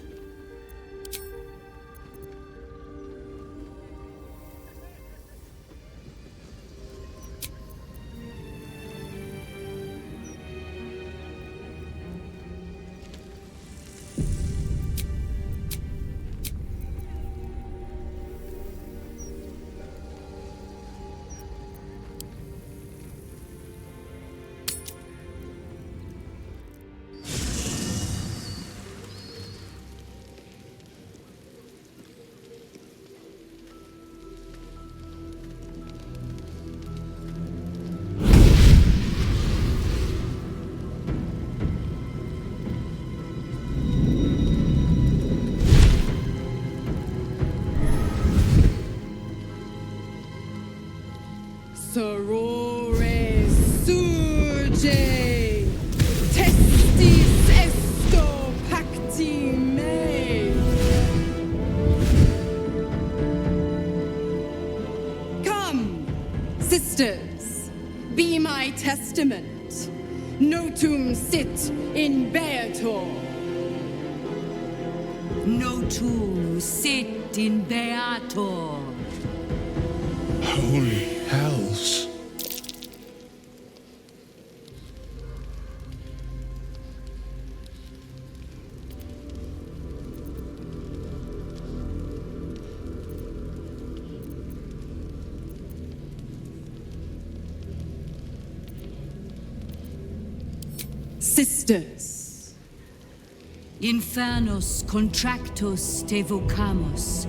Sorore surge, testis esto pacti me. Come, sisters, be my testament. Notum sit in beator. Notum sit in beator. Holy hells. Sisters. Infernos contractus te vocamus.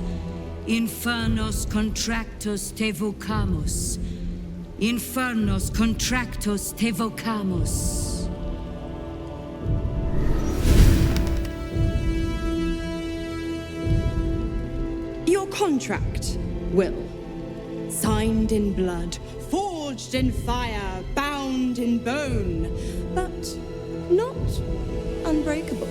Infernos contractus te vocamus. Infernos contractus te vocamus. Your contract, Will. Signed in blood, forged in fire, bound in bone, but not unbreakable.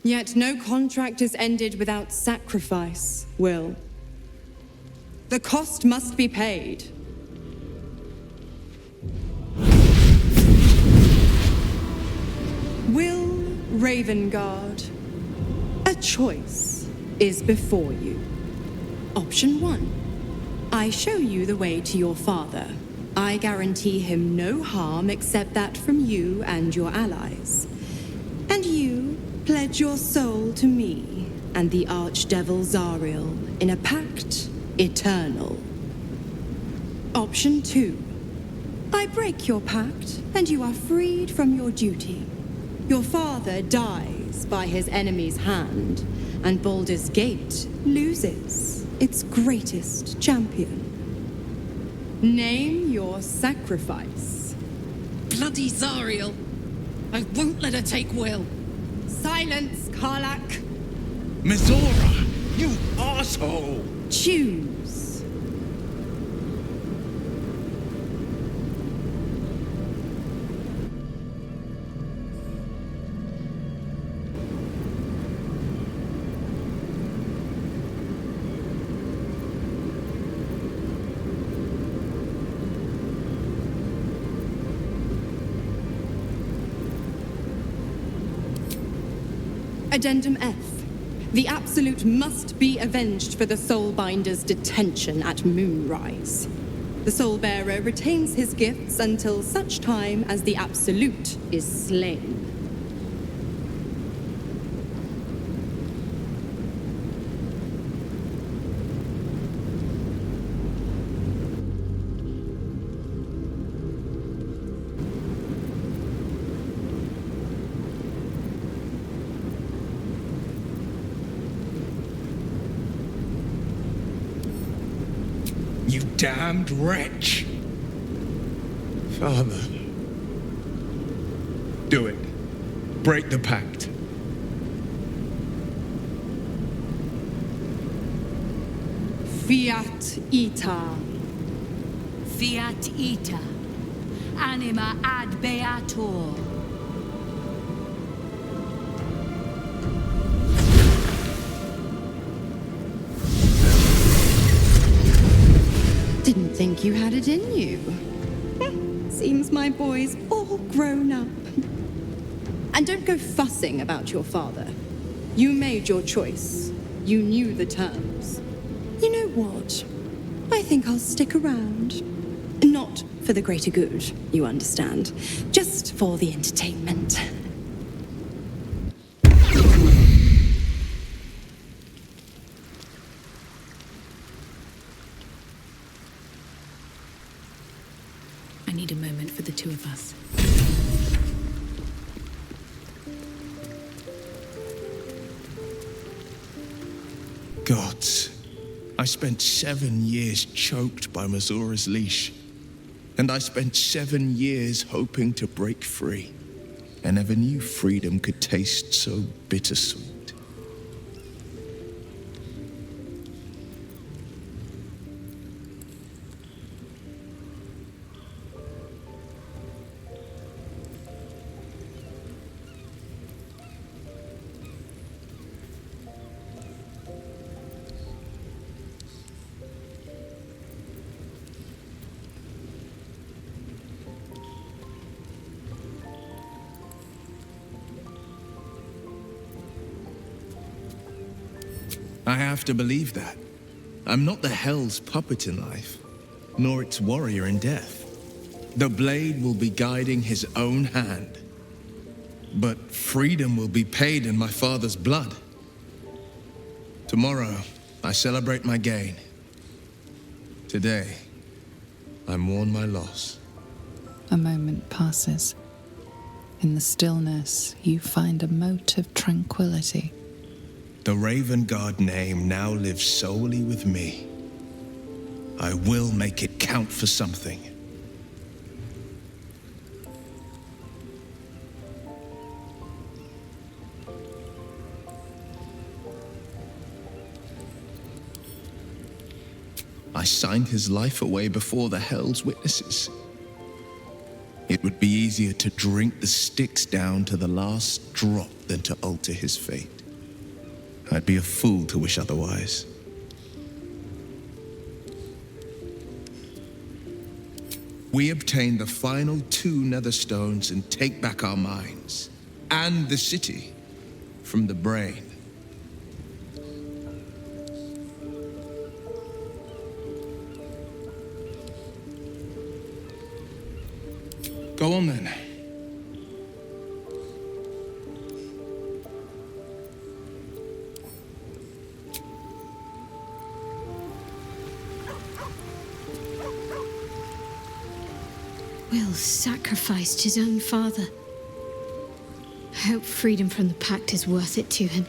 Yet no contract is ended without sacrifice, Will. The cost must be paid. Will Ravengard, a choice is before you. Option 1. I show you the way to your father. I guarantee him no harm except that from you and your allies. And you pledge your soul to me and the archdevil Zariel in a pact eternal. Option 2. I break your pact and you are freed from your duty. Your father dies by his enemy's hand, and Baldur's Gate loses its greatest champion. Name your sacrifice. Bloody Zariel! I won't let her take Will. Silence, Karlak. Mizora, you asshole! Choose. Addendum F. The Absolute must be avenged for the Soulbinder's detention at Moonrise. The Soulbearer retains his gifts until such time as the Absolute is slain. You damned wretch! Father. Do it. Break the pact. Fiat Ita. Fiat ita. Anima ad beator. Didn't think you had it in you. Seems my boy's all grown up. And don't go fussing about your father. You made your choice. You knew the terms. You know what? I think I'll stick around. Not for the greater good, you understand. Just for the entertainment. I need a moment for the two of us. Gods, I spent 7 years choked by Mazura's leash. And I spent 7 years hoping to break free. I never knew freedom could taste so bittersweet. I have to believe that. I'm not the Hell's puppet in life, nor its warrior in death. The blade will be guiding his own hand. But freedom will be paid in my father's blood. Tomorrow, I celebrate my gain. Today, I mourn my loss. A moment passes. In the stillness, you find a mote of tranquility. The Raven Guard name now lives solely with me. I will make it count for something. I signed his life away before the Hell's witnesses. It would be easier to drink the Styx down to the last drop than to alter his fate. I'd be a fool to wish otherwise. We obtain the final 2 netherstones and take back our minds, and the city, from the brain. Go on then. Will sacrificed his own father. I hope freedom from the pact is worth it to him.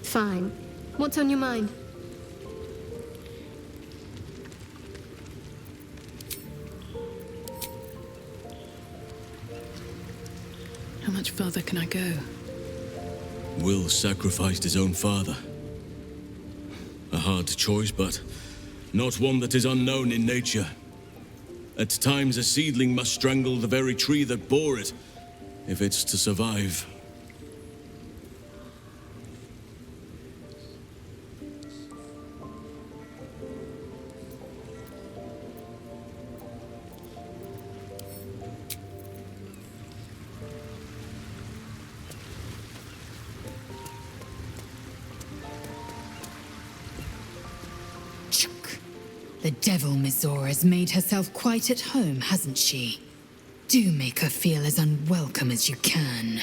Fine. What's on your mind? How much further can I go? Will sacrificed his own father. A hard choice, but not one that is unknown in nature. At times, a seedling must strangle the very tree that bore it, if it's to survive. devil Mizora has made herself quite at home, hasn't she? Do make her feel as unwelcome as you can.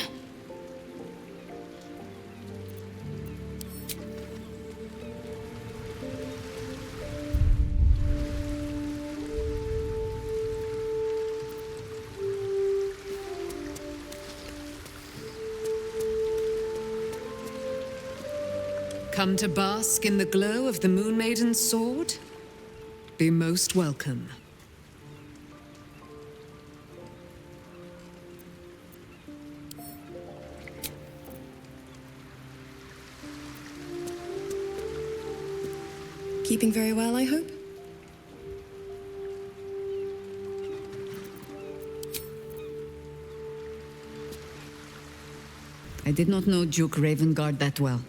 Come to bask in the glow of the Moon Maiden's sword? Be most welcome. Keeping very well, I hope? I did not know Duke Ravengard that well.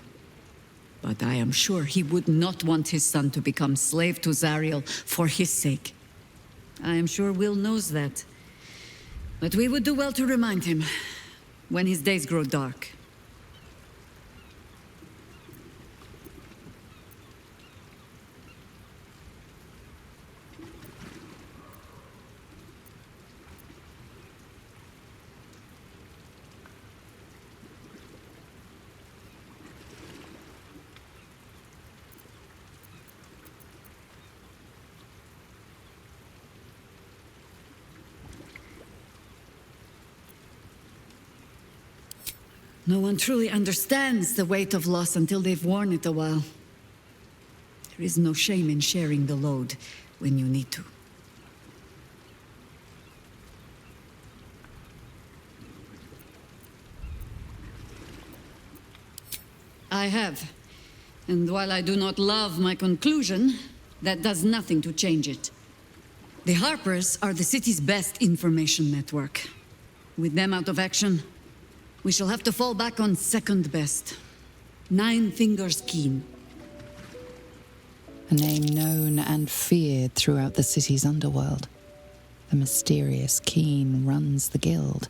But I am sure he would not want his son to become slave to Zariel for his sake. I am sure Will knows that. But we would do well to remind him when his days grow dark. No one truly understands the weight of loss until they've worn it a while. There is no shame in sharing the load when you need to. I have. And while I do not love my conclusion, that does nothing to change it. The Harpers are the city's best information network. With them out of action, we shall have to fall back on second best. Nine Fingers Keen. A name known and feared throughout the city's underworld. The mysterious Keen runs the guild,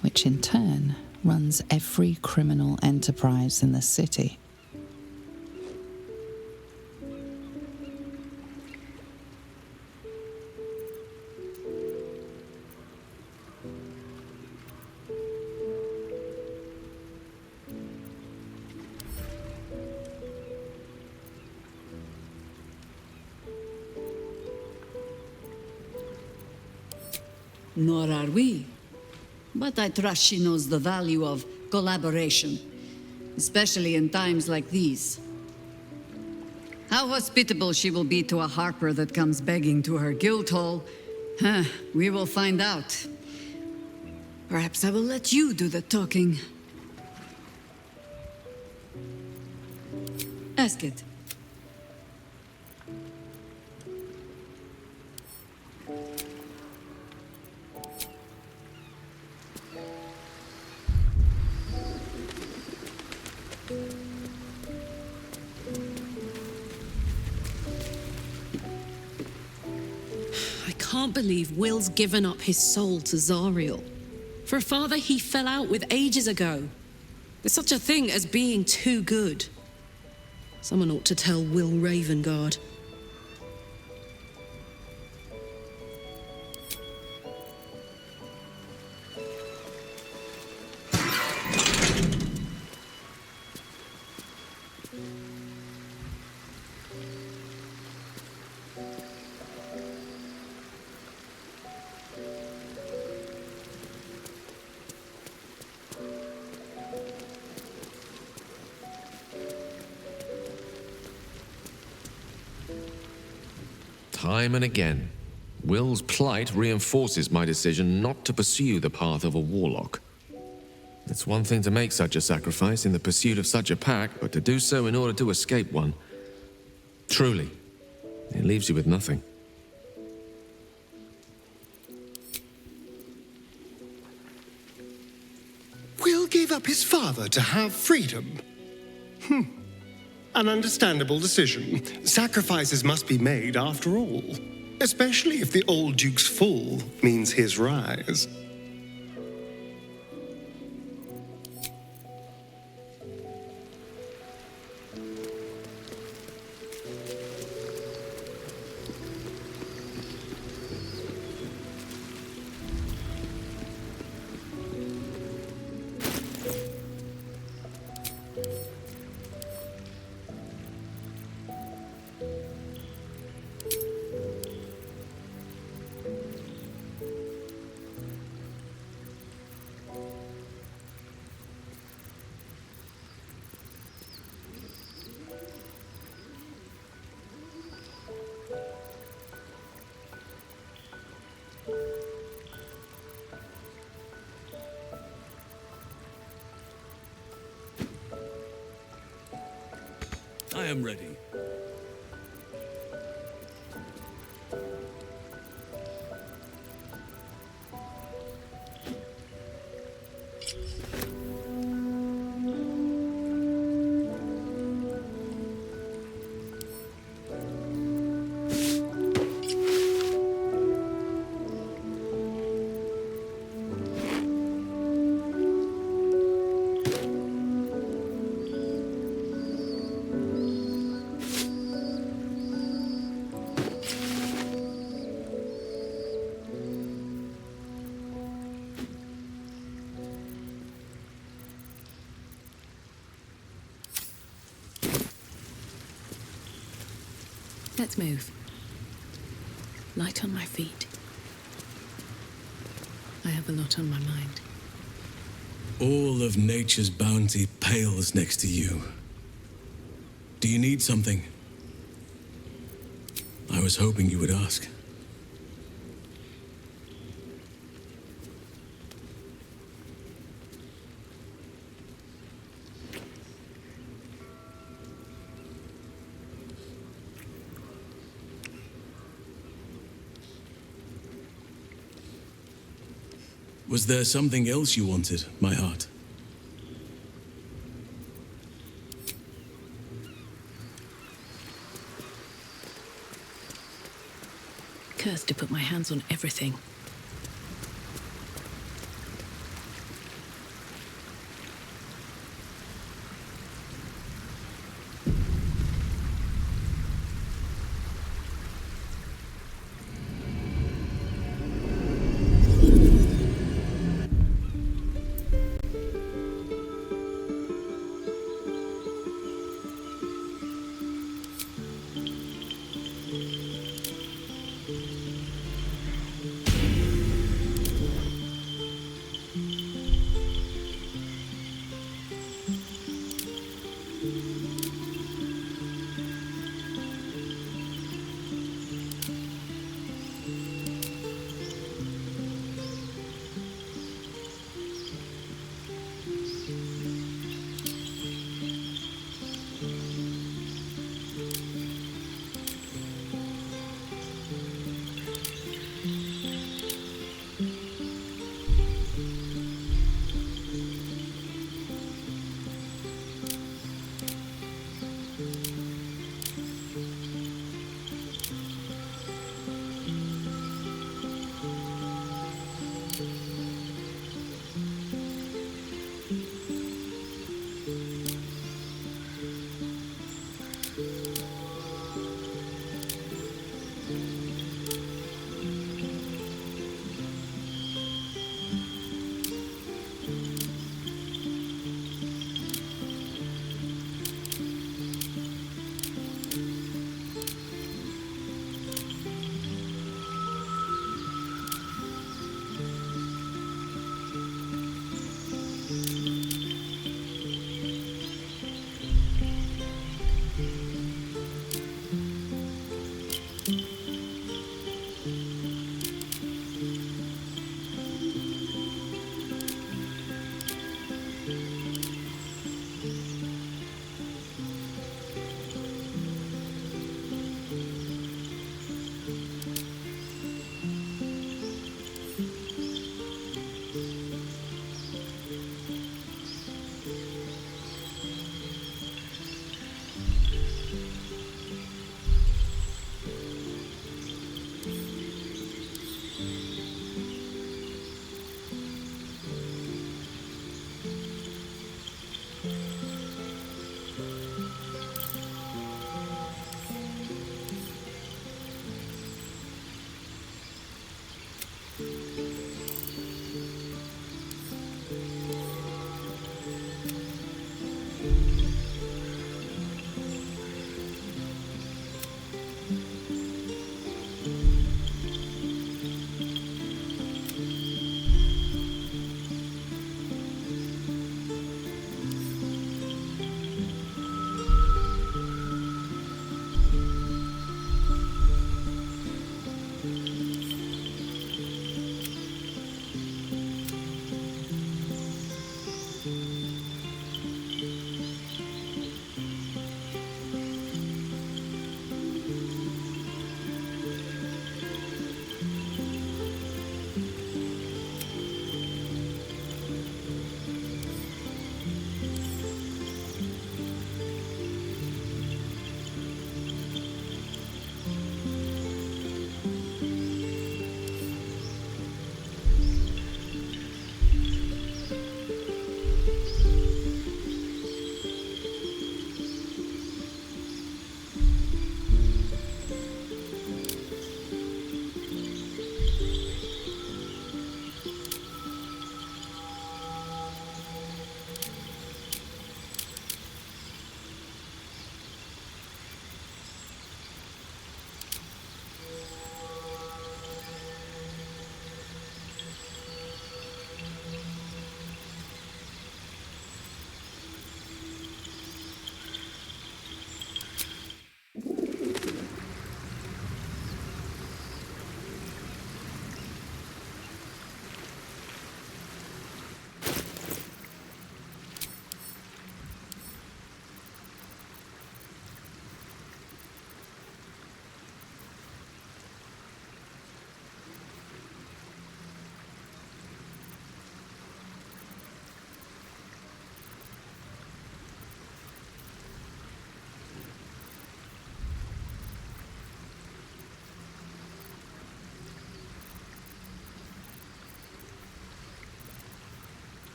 which in turn runs every criminal enterprise in the city. Nor are we. But I trust she knows the value of collaboration, especially in times like these. How hospitable she will be to a Harper that comes begging to her guild hall, we will find out. Perhaps I will let you do the talking. Ask it. I can't believe Will's given up his soul to Zariel. For a father he fell out with ages ago. There's such a thing as being too good. Someone ought to tell Will Ravengard. Time and again, Will's plight reinforces my decision not to pursue the path of a warlock. It's one thing to make such a sacrifice in the pursuit of such a pack, but to do so in order to escape one. Truly, it leaves you with nothing. Will gave up his father to have freedom. An understandable decision. Sacrifices must be made after all. Especially if the old Duke's fall means his rise. am ready. Let's move. Light on my feet. I have a lot on my mind. All of nature's bounty pales next to you. Do you need something? I was hoping you would ask. Was there something else you wanted, my heart? Cursed to put my hands on everything.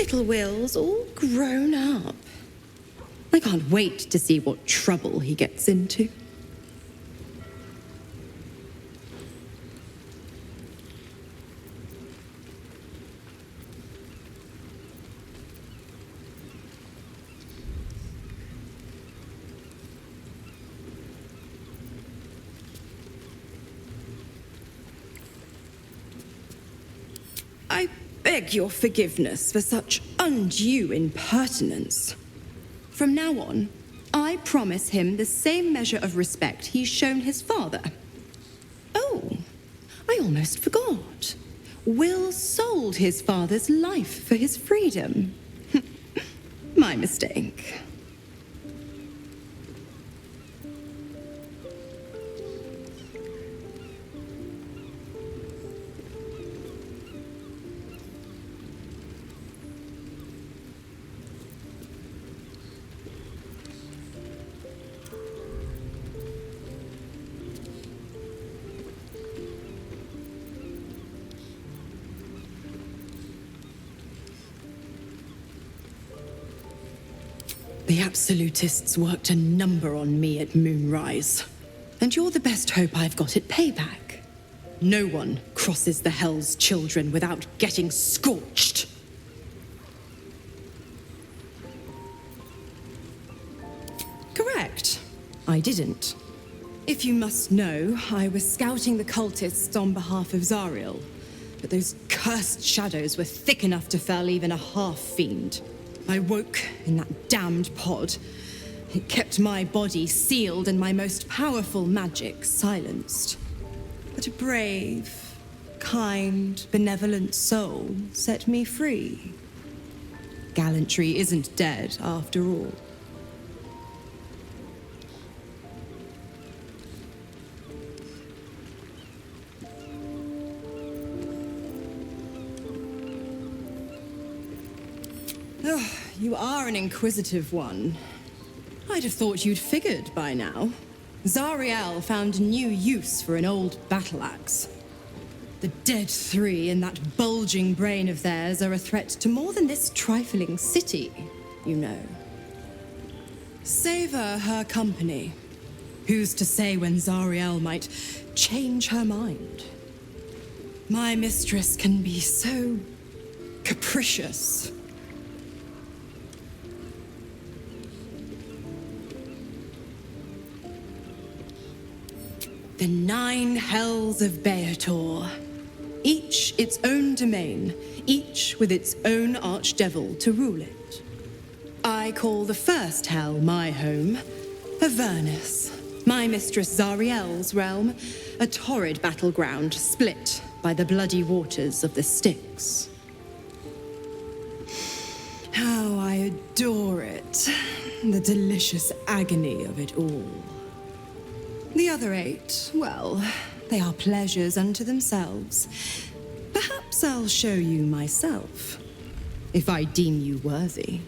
Little Will's all grown up. I can't wait to see what trouble he gets into. I beg your forgiveness for such undue impertinence. From now on, I promise him the same measure of respect he's shown his father. Oh, I almost forgot. Will sold his father's life for his freedom. My mistake. The Absolutists worked a number on me at Moonrise, and you're the best hope I've got at payback. No one crosses the Hell's Children without getting scorched. Correct. I didn't. If you must know, I was scouting the cultists on behalf of Zariel, but those cursed shadows were thick enough to fell even a half-fiend. I woke in that damned pod. It kept my body sealed and my most powerful magic silenced. But a brave, kind, benevolent soul set me free. Gallantry isn't dead after all. You are an inquisitive one. I'd have thought you'd figured by now. Zariel found new use for an old battle axe. The dead three in that bulging brain of theirs are a threat to more than this trifling city, you know. Savor her company. Who's to say when Zariel might change her mind? My mistress can be so capricious. The 9 hells of Beator. Each its own domain, each with its own archdevil to rule it. I call the first hell my home, Avernus, my mistress Zariel's realm, a torrid battleground split by the bloody waters of the Styx. How I adore it, the delicious agony of it all. The other 8, well, they are pleasures unto themselves. Perhaps I'll show you myself, if I deem you worthy.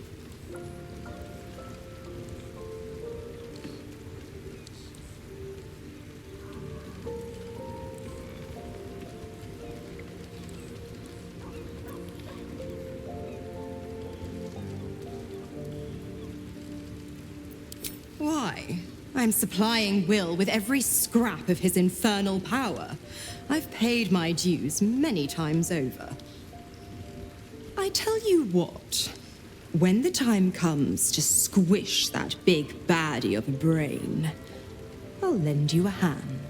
Why? I'm supplying Will with every scrap of his infernal power. I've paid my dues many times over. I tell you what, when the time comes to squish that big baddie of a brain, I'll lend you a hand.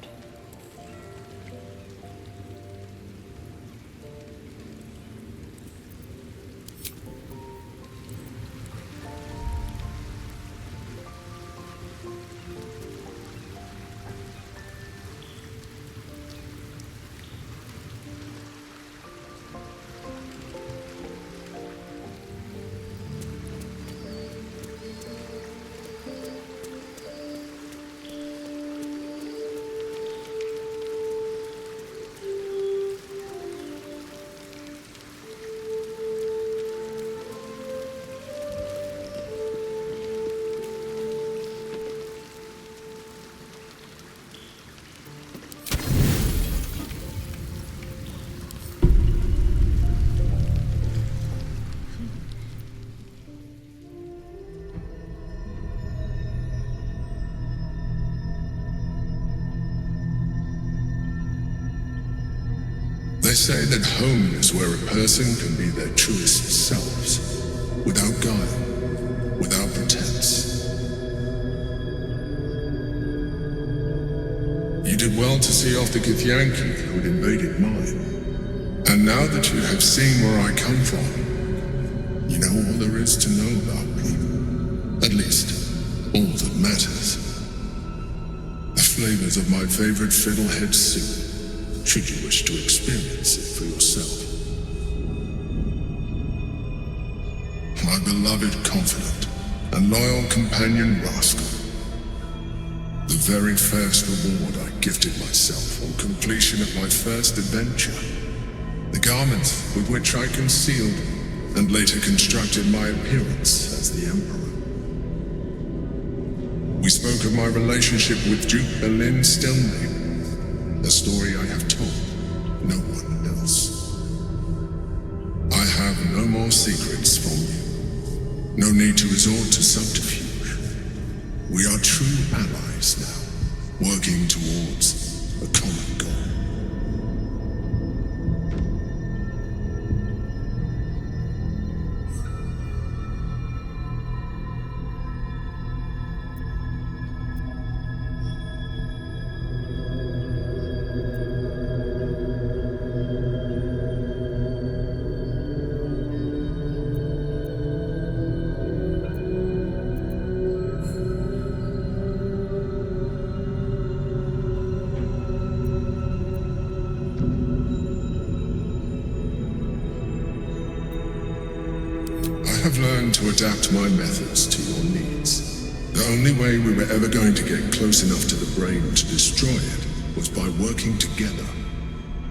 say that home is where a person can be their truest selves, without guile, without pretense. You did well to see off the Githyanki who had invaded mine. And now that you have seen where I come from, you know all there is to know about me. At least, all that matters. The flavors of my favorite fiddlehead soup, should you wish to experience it for yourself. My beloved confidant and loyal companion Rascal. The very first reward I gifted myself on completion of my first adventure. The garments with which I concealed and later constructed my appearance as the Emperor. We spoke of my relationship with Duke Berlin Stilney, a story I have told no one else. I have no more secrets from you. No need to resort to subterfuge. We are true allies now, working towards a common goal. I have learned to adapt my methods to your needs. The only way we were ever going to get close enough to the brain to destroy it was by working together.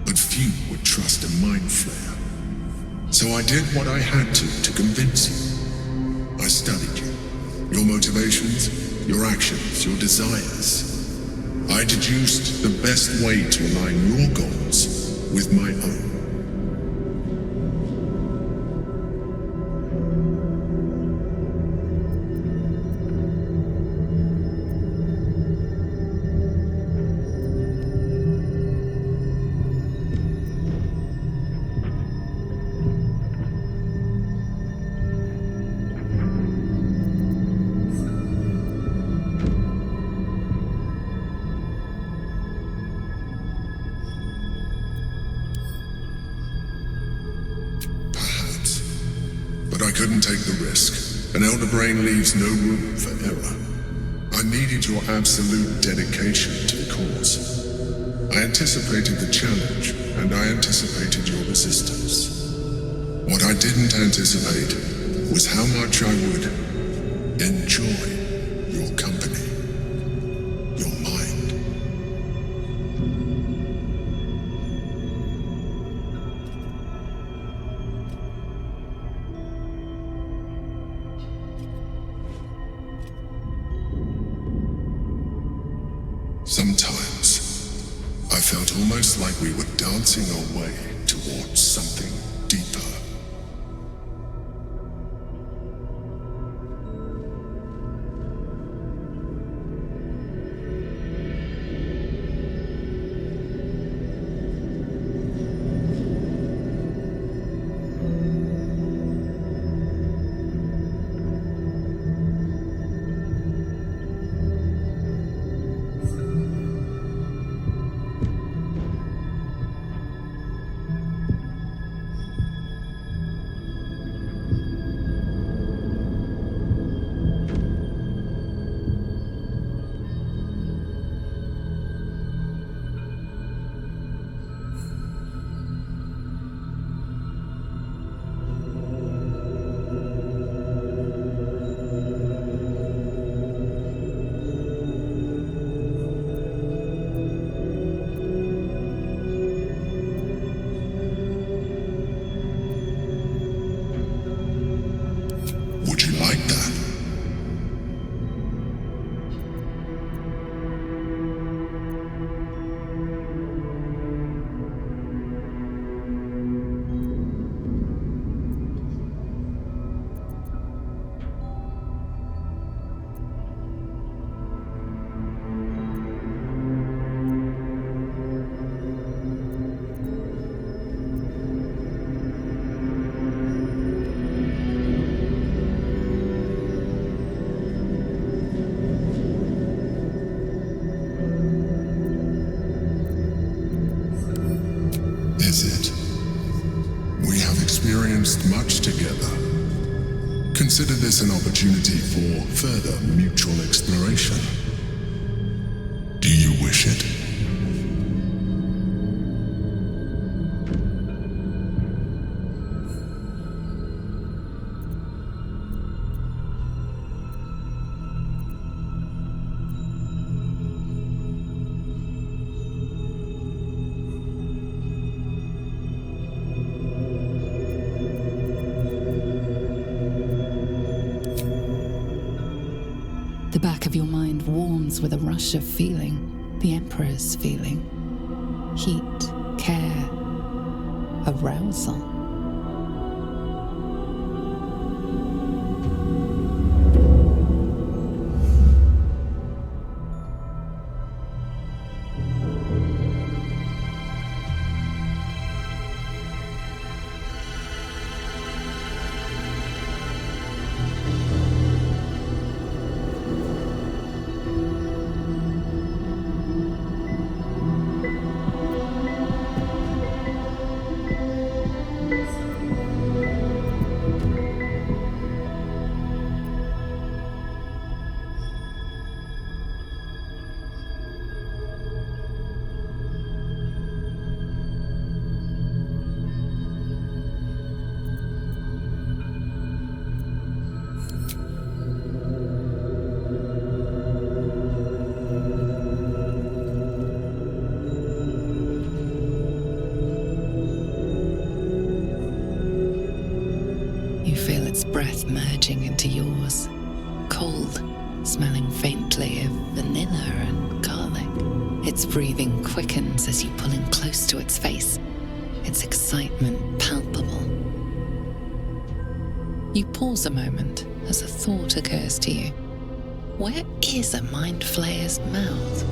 But few would trust a mind flare. So I did what I had to convince you. I studied you, your motivations, your actions, your desires. I deduced the best way to align your goals with my own. But I couldn't take the risk. An elder brain leaves no room for error. I needed your absolute dedication to the cause. I anticipated the challenge, and I anticipated your resistance. What I didn't anticipate was how much I would enjoy your company, your mind. Sometimes, I felt almost like we were dancing our way towards something deeper. is it? We have experienced much together. Consider this an opportunity for further mutual exploration. Do you wish it? The back of your mind warms with a rush of feeling, the Emperor's feeling. Heat, care, arousal. You feel its breath merging into yours, cold, smelling faintly of vanilla and garlic. Its breathing quickens as you pull in close to its face, its excitement palpable. You pause a moment as a thought occurs to you. Where is a mind flayer's mouth?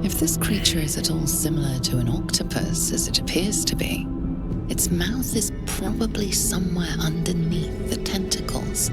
If this creature is at all similar to an octopus, as it appears to be, its mouth is probably somewhere underneath the tentacles.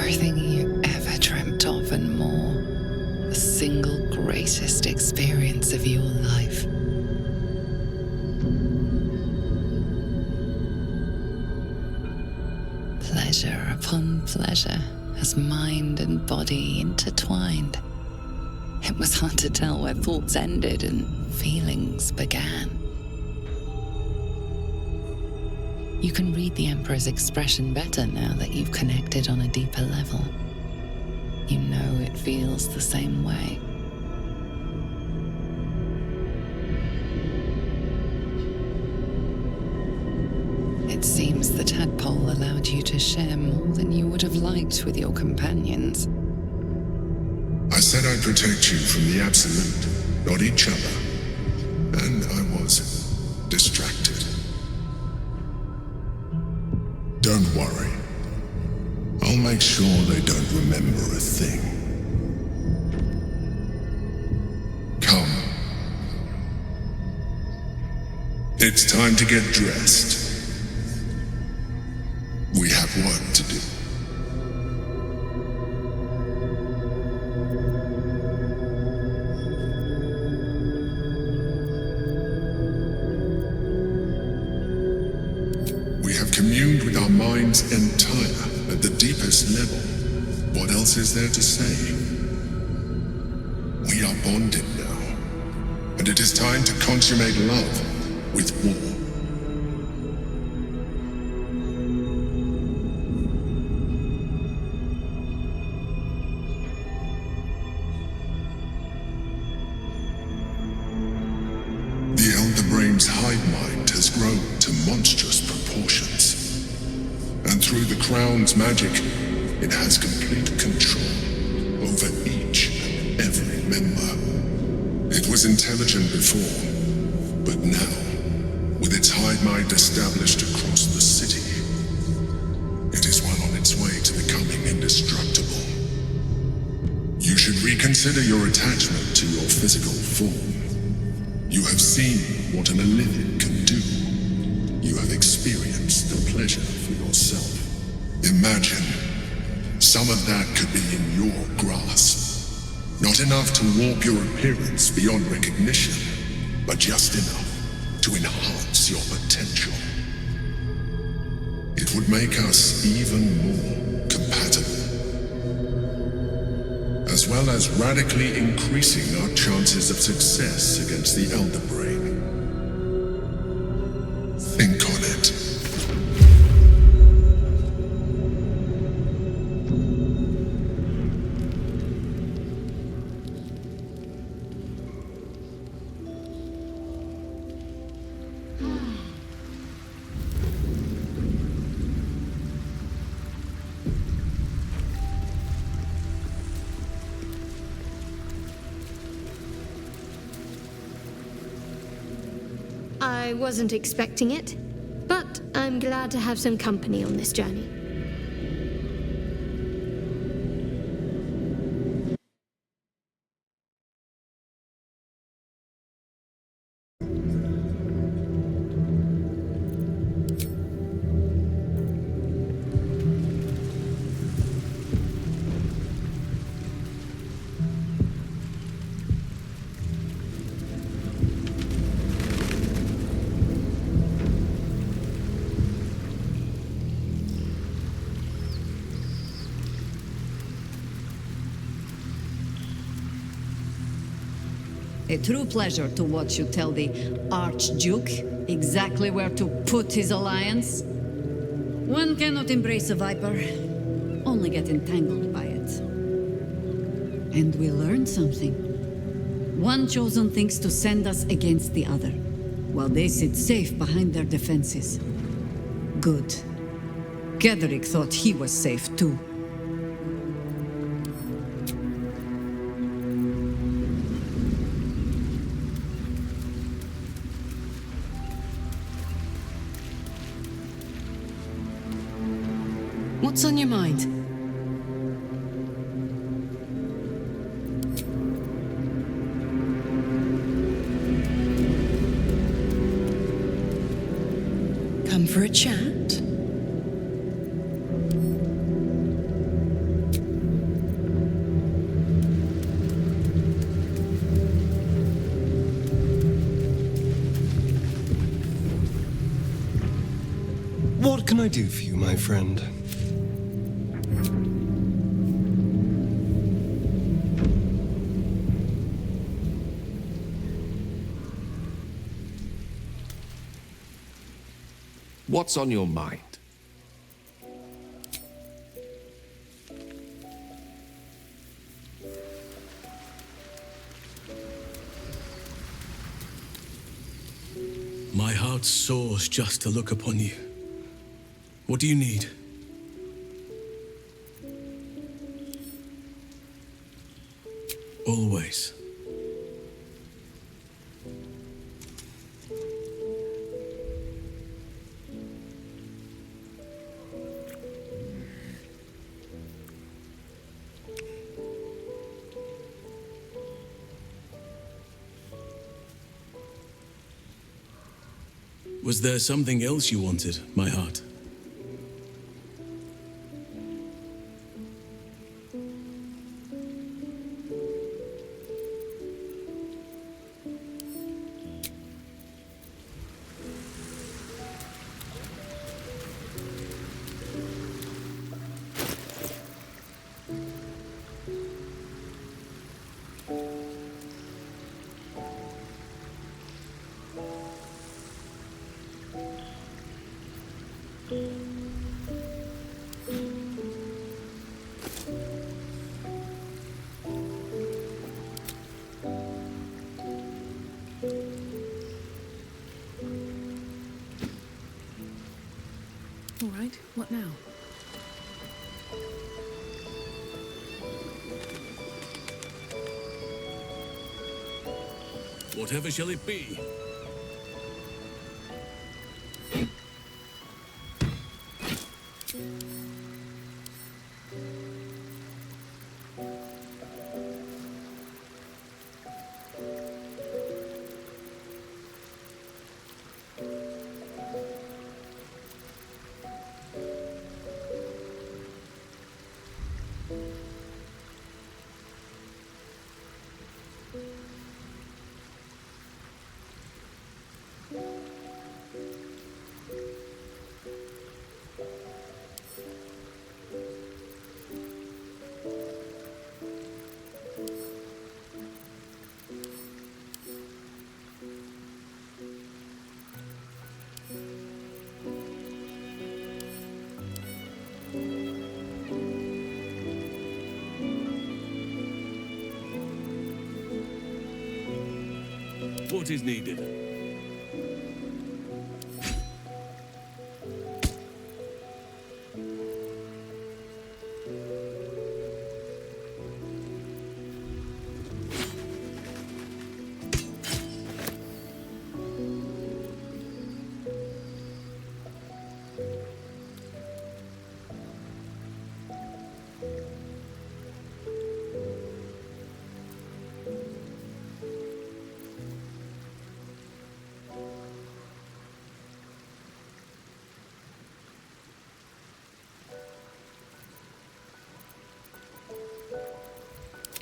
Everything you ever dreamt of and more. The single greatest experience of your life. Pleasure upon pleasure, as mind and body intertwined. It was hard to tell where thoughts ended and feelings began. You can read the Emperor's expression better now that you've connected on a deeper level. You know it feels the same way. It seems the tadpole allowed you to share more than you would have liked with your companions. I said I'd protect you from the absolute, not each other. And I was distracted. Don't worry. I'll make sure they don't remember a thing. Come. It's time to get dressed. We have work to do. We have communed with our minds entire at the deepest level. What else is there to say? We are bonded now, and it is time to consummate love with war. Hive mind has grown to monstrous proportions, and through the crown's magic, it has complete control over each and every member. It was intelligent before, but now, with its hive mind established across the city, it is well on its way to becoming indestructible. You should reconsider your attachment to your physical form. You have seen what an Elithian can do. You have experienced the pleasure for yourself. Imagine, some of that could be in your grasp. Not enough to warp your appearance beyond recognition, but just enough to enhance your potential. It would make us even more compatible, as well as radically increasing our chances of success against the Elder Brain. Think on it. I wasn't expecting it, but I'm glad to have some company on this journey. A true pleasure to watch you tell the Archduke exactly where to put his alliance. One cannot embrace a viper, only get entangled by it. And we learned something. One chosen thinks to send us against the other, while they sit safe behind their defenses. Good. Gedrick thought he was safe too. What's on your mind? Come for a chat? I do for you, my friend? What's on your mind? My heart soars just to look upon you. What do you need? Always. Was there something else you wanted, my heart? All right, what now? Whatever shall it be? What is needed?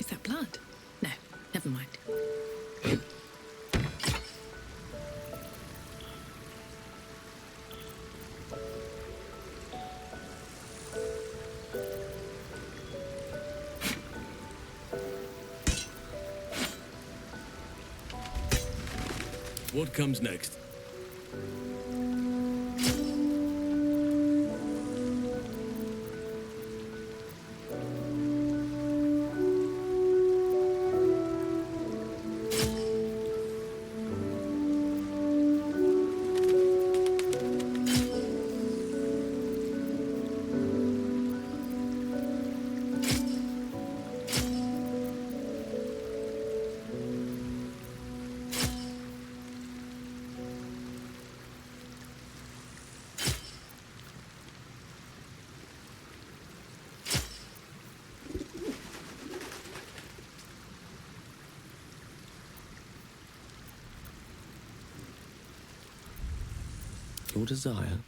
Is that blood? No, never mind. What comes next? Your desire?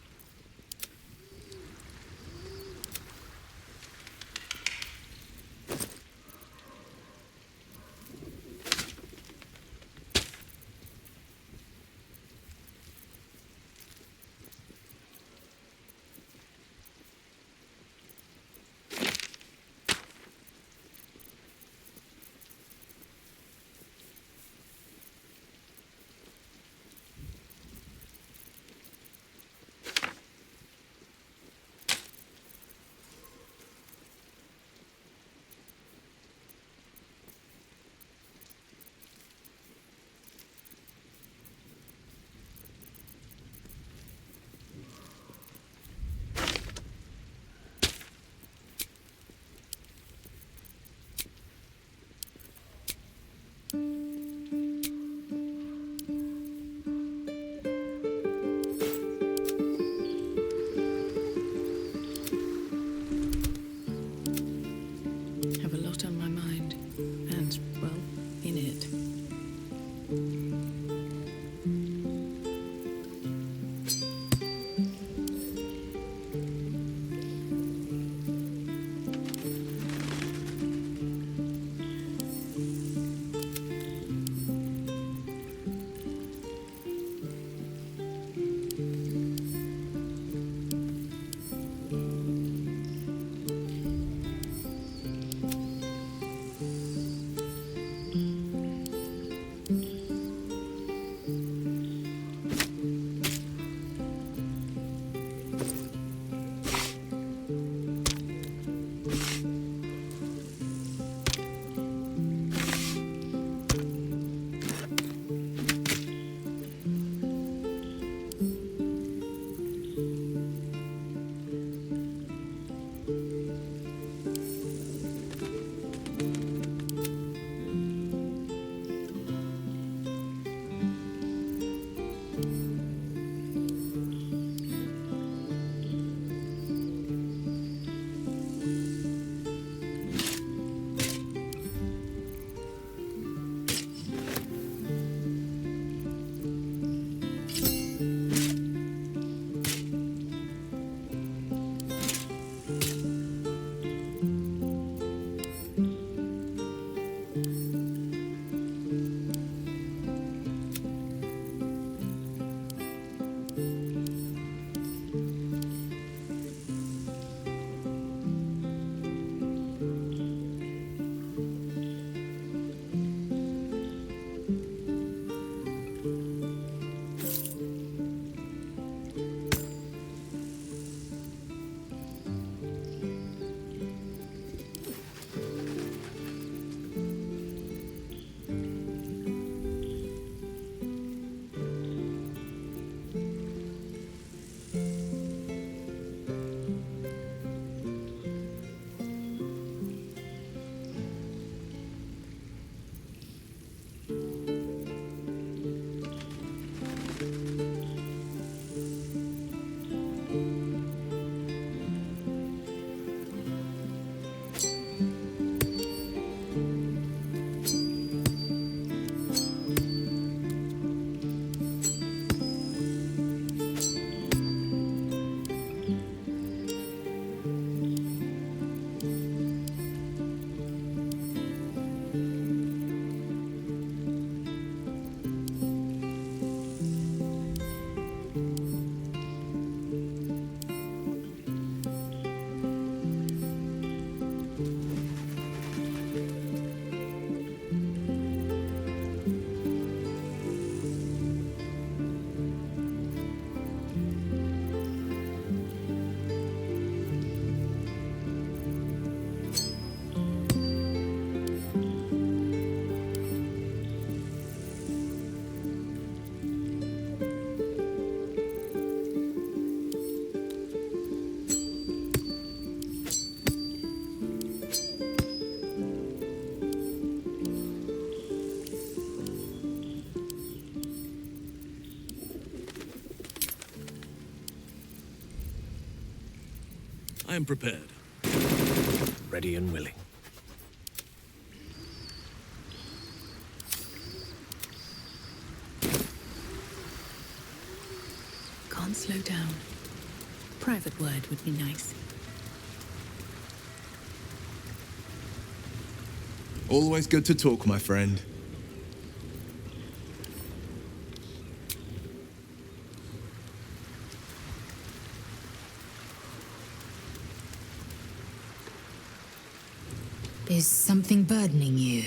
am prepared. Ready and willing. Can't slow down. Private word would be nice. Always good to talk, my friend. Is something burdening you?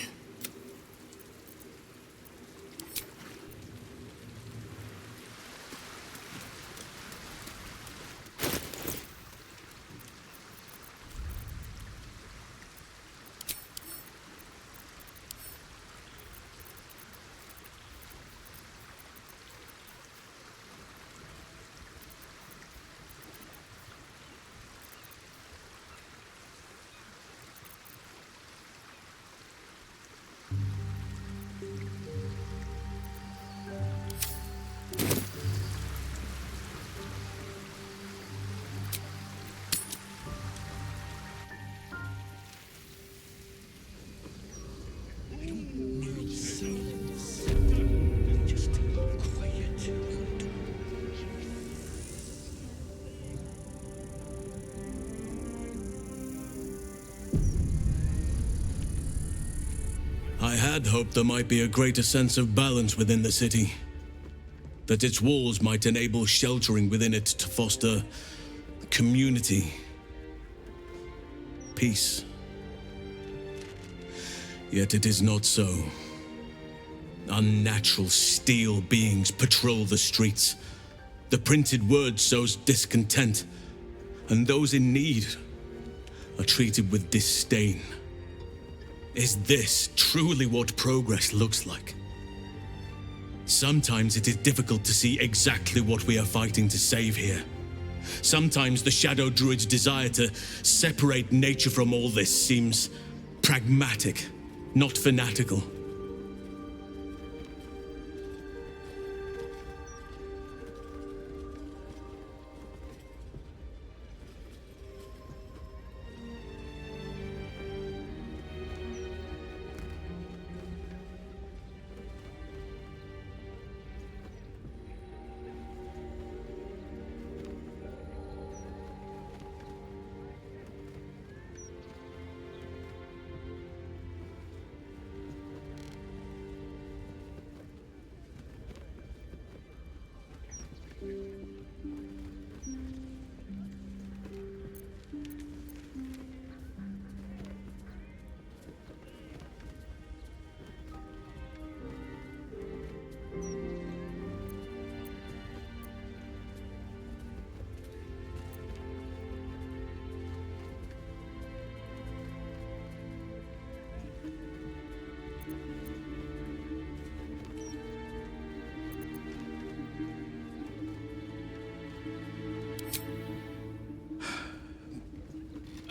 I had hoped there might be a greater sense of balance within the city. That its walls might enable sheltering within it to foster community, peace. Yet it is not so. Unnatural steel beings patrol the streets. The printed word sows discontent, and those in need are treated with disdain. Is this truly what progress looks like? Sometimes it is difficult to see exactly what we are fighting to save here. Sometimes the Shadow Druid's desire to separate nature from all this seems pragmatic, not fanatical.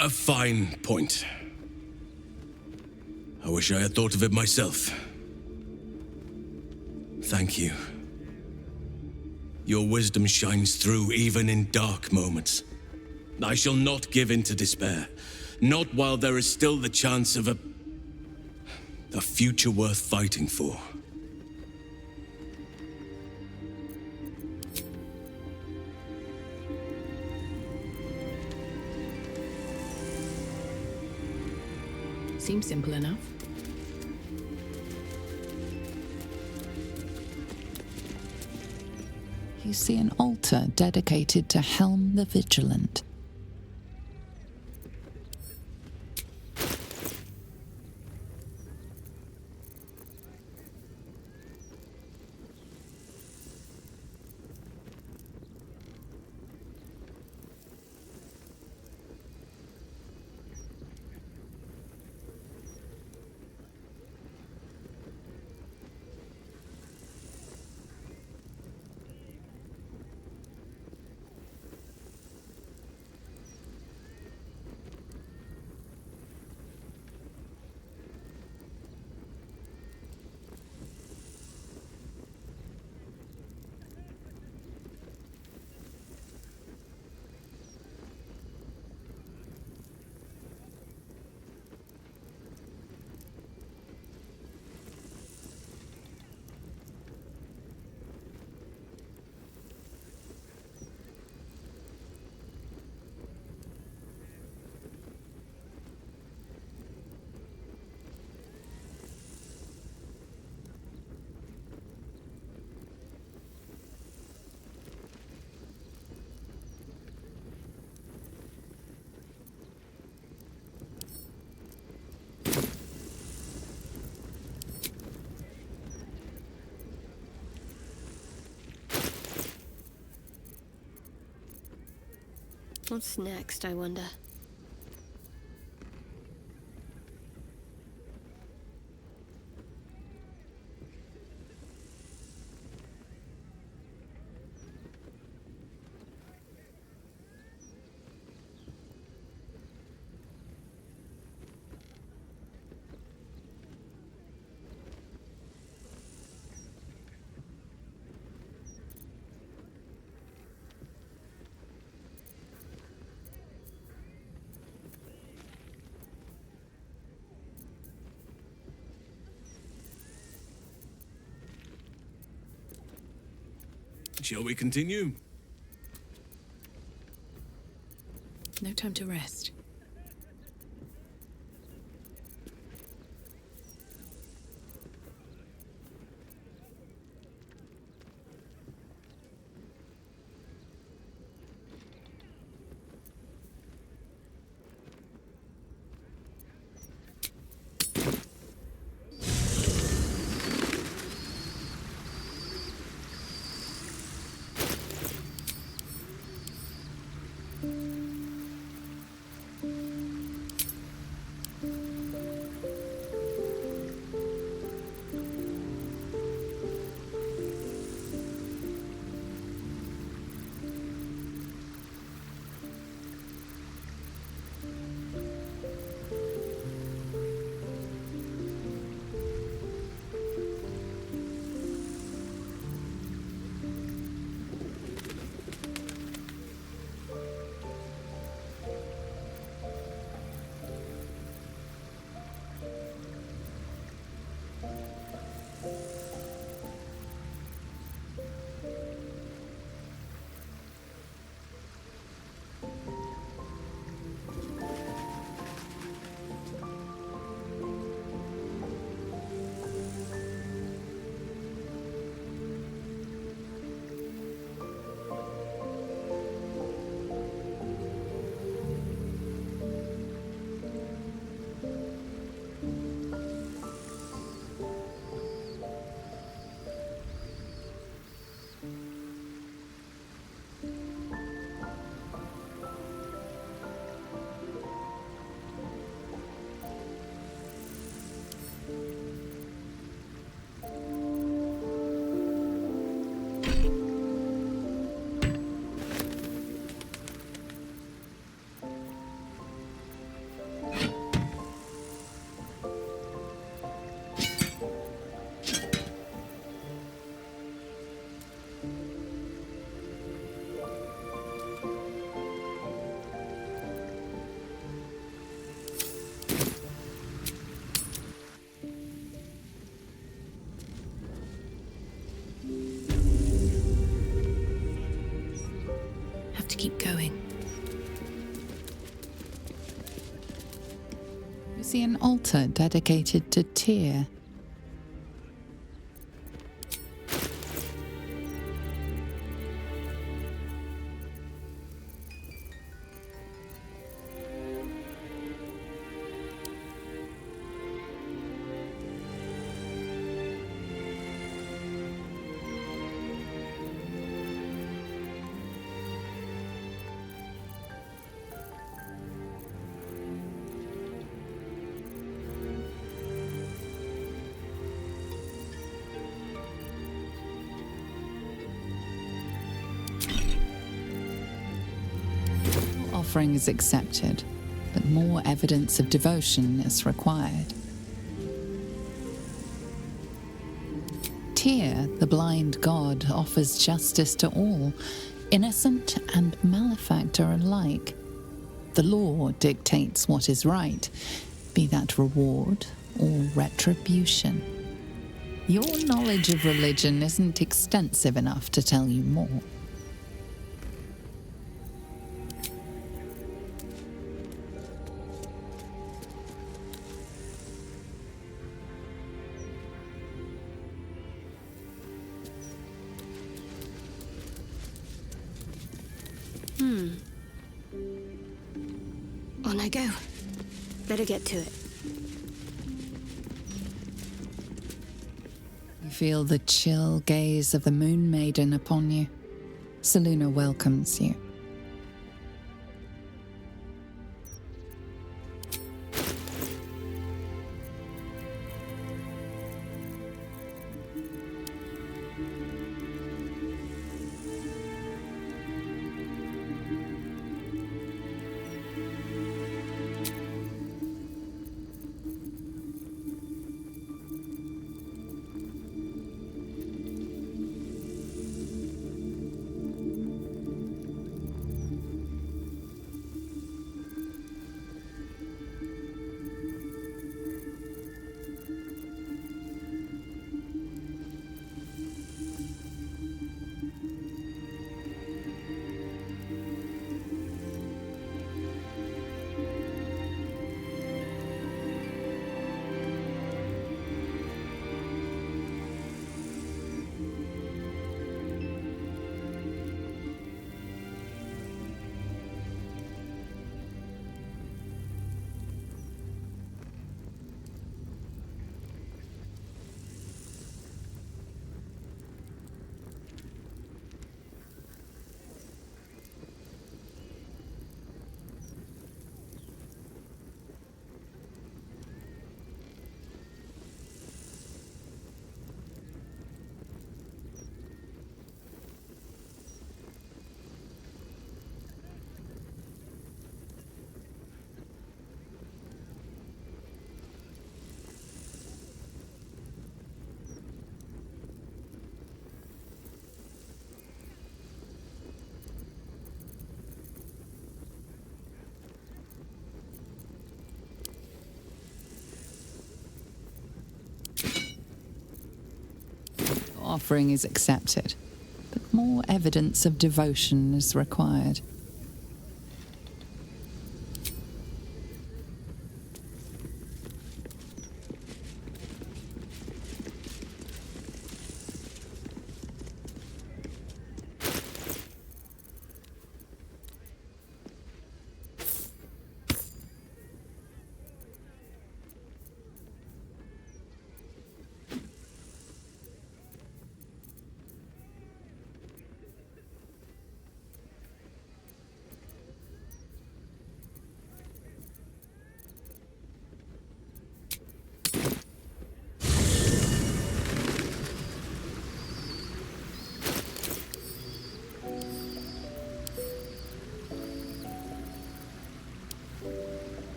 A fine point. I wish I had thought of it myself. Thank you. Your wisdom shines through even in dark moments. I shall not give in to despair. Not while there is still the chance of a future worth fighting for. Seems simple enough. You see an altar dedicated to Helm the Vigilant. What's next, I wonder? Shall we continue? No time to rest. To keep going. You see an altar dedicated to Tyr. Offering is accepted, but more evidence of devotion is required. Tyr, the blind god, offers justice to all, innocent and malefactor alike. The law dictates what is right, be that reward or retribution. Your knowledge of religion isn't extensive enough to tell you more. On I go. Better get to it. You feel the chill gaze of the Moon Maiden upon you. Seluna welcomes you. offering is accepted, but more evidence of devotion is required.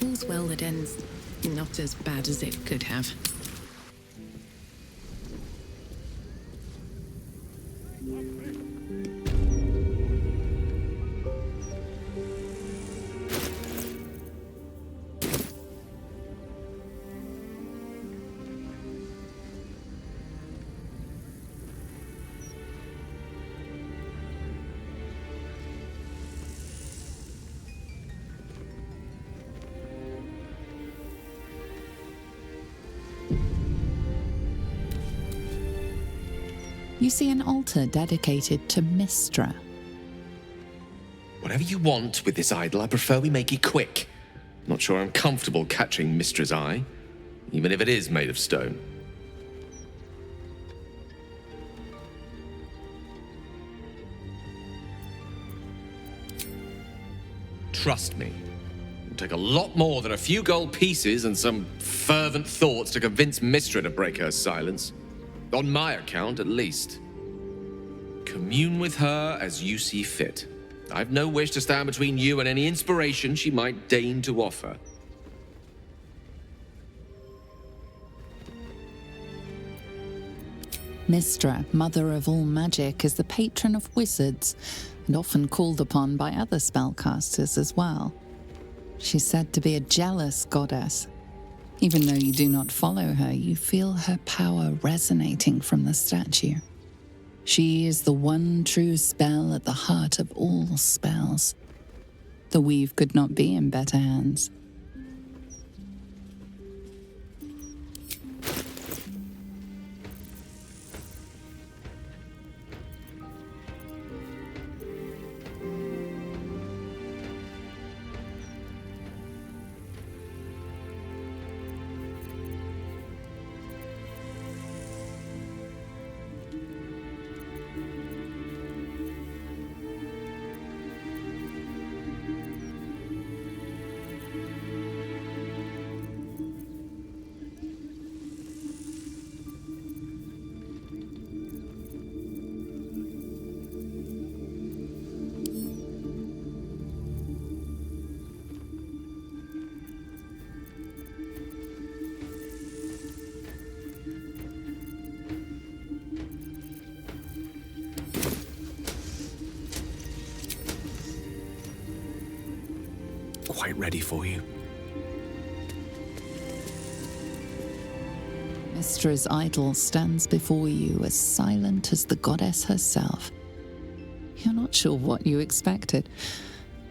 All's well that ends not as bad as it could have. You see an altar dedicated to Mystra. Whatever you want with this idol, I prefer we make it quick. Not sure I'm comfortable catching Mystra's eye, even if it is made of stone. Trust me, it'll take a lot more than a few gold pieces and some fervent thoughts to convince Mystra to break her silence. On my account, at least. Commune with her as you see fit. I've no wish to stand between you and any inspiration she might deign to offer. Mystra, mother of all magic, is the patron of wizards, and often called upon by other spellcasters as well. She's said to be a jealous goddess. Even though you do not follow her, you feel her power resonating from the statue. She is the one true spell at the heart of all spells. The weave could not be in better hands. Quite ready for you. Mystra's idol stands before you as silent as the goddess herself. You're not sure what you expected.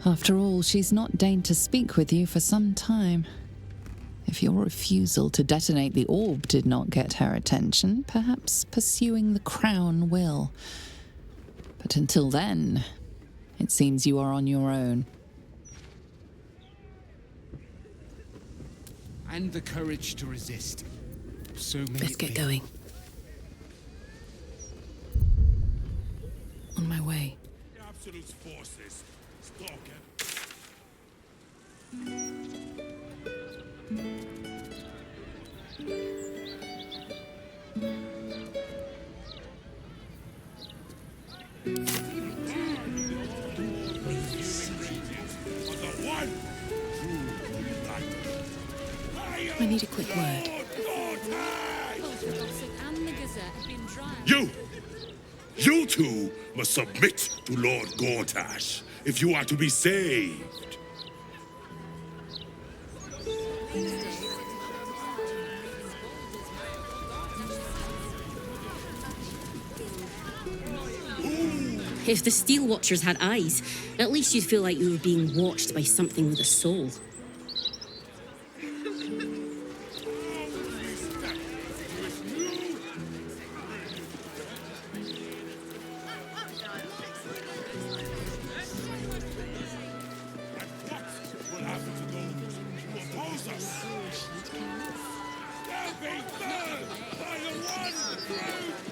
After all, she's not deigned to speak with you for some time. If your refusal to detonate the orb did not get her attention, perhaps pursuing the crown will. But until then, it seems you are on your own. And the courage to resist. So may Let's it get be. going. On my way. Absolute forces. Stalker. I need a quick word. You two must submit to Lord Gortash if you are to be saved. If the Steel Watchers had eyes, at least you'd feel like you were being watched by something with a soul. They'll be burned by the one true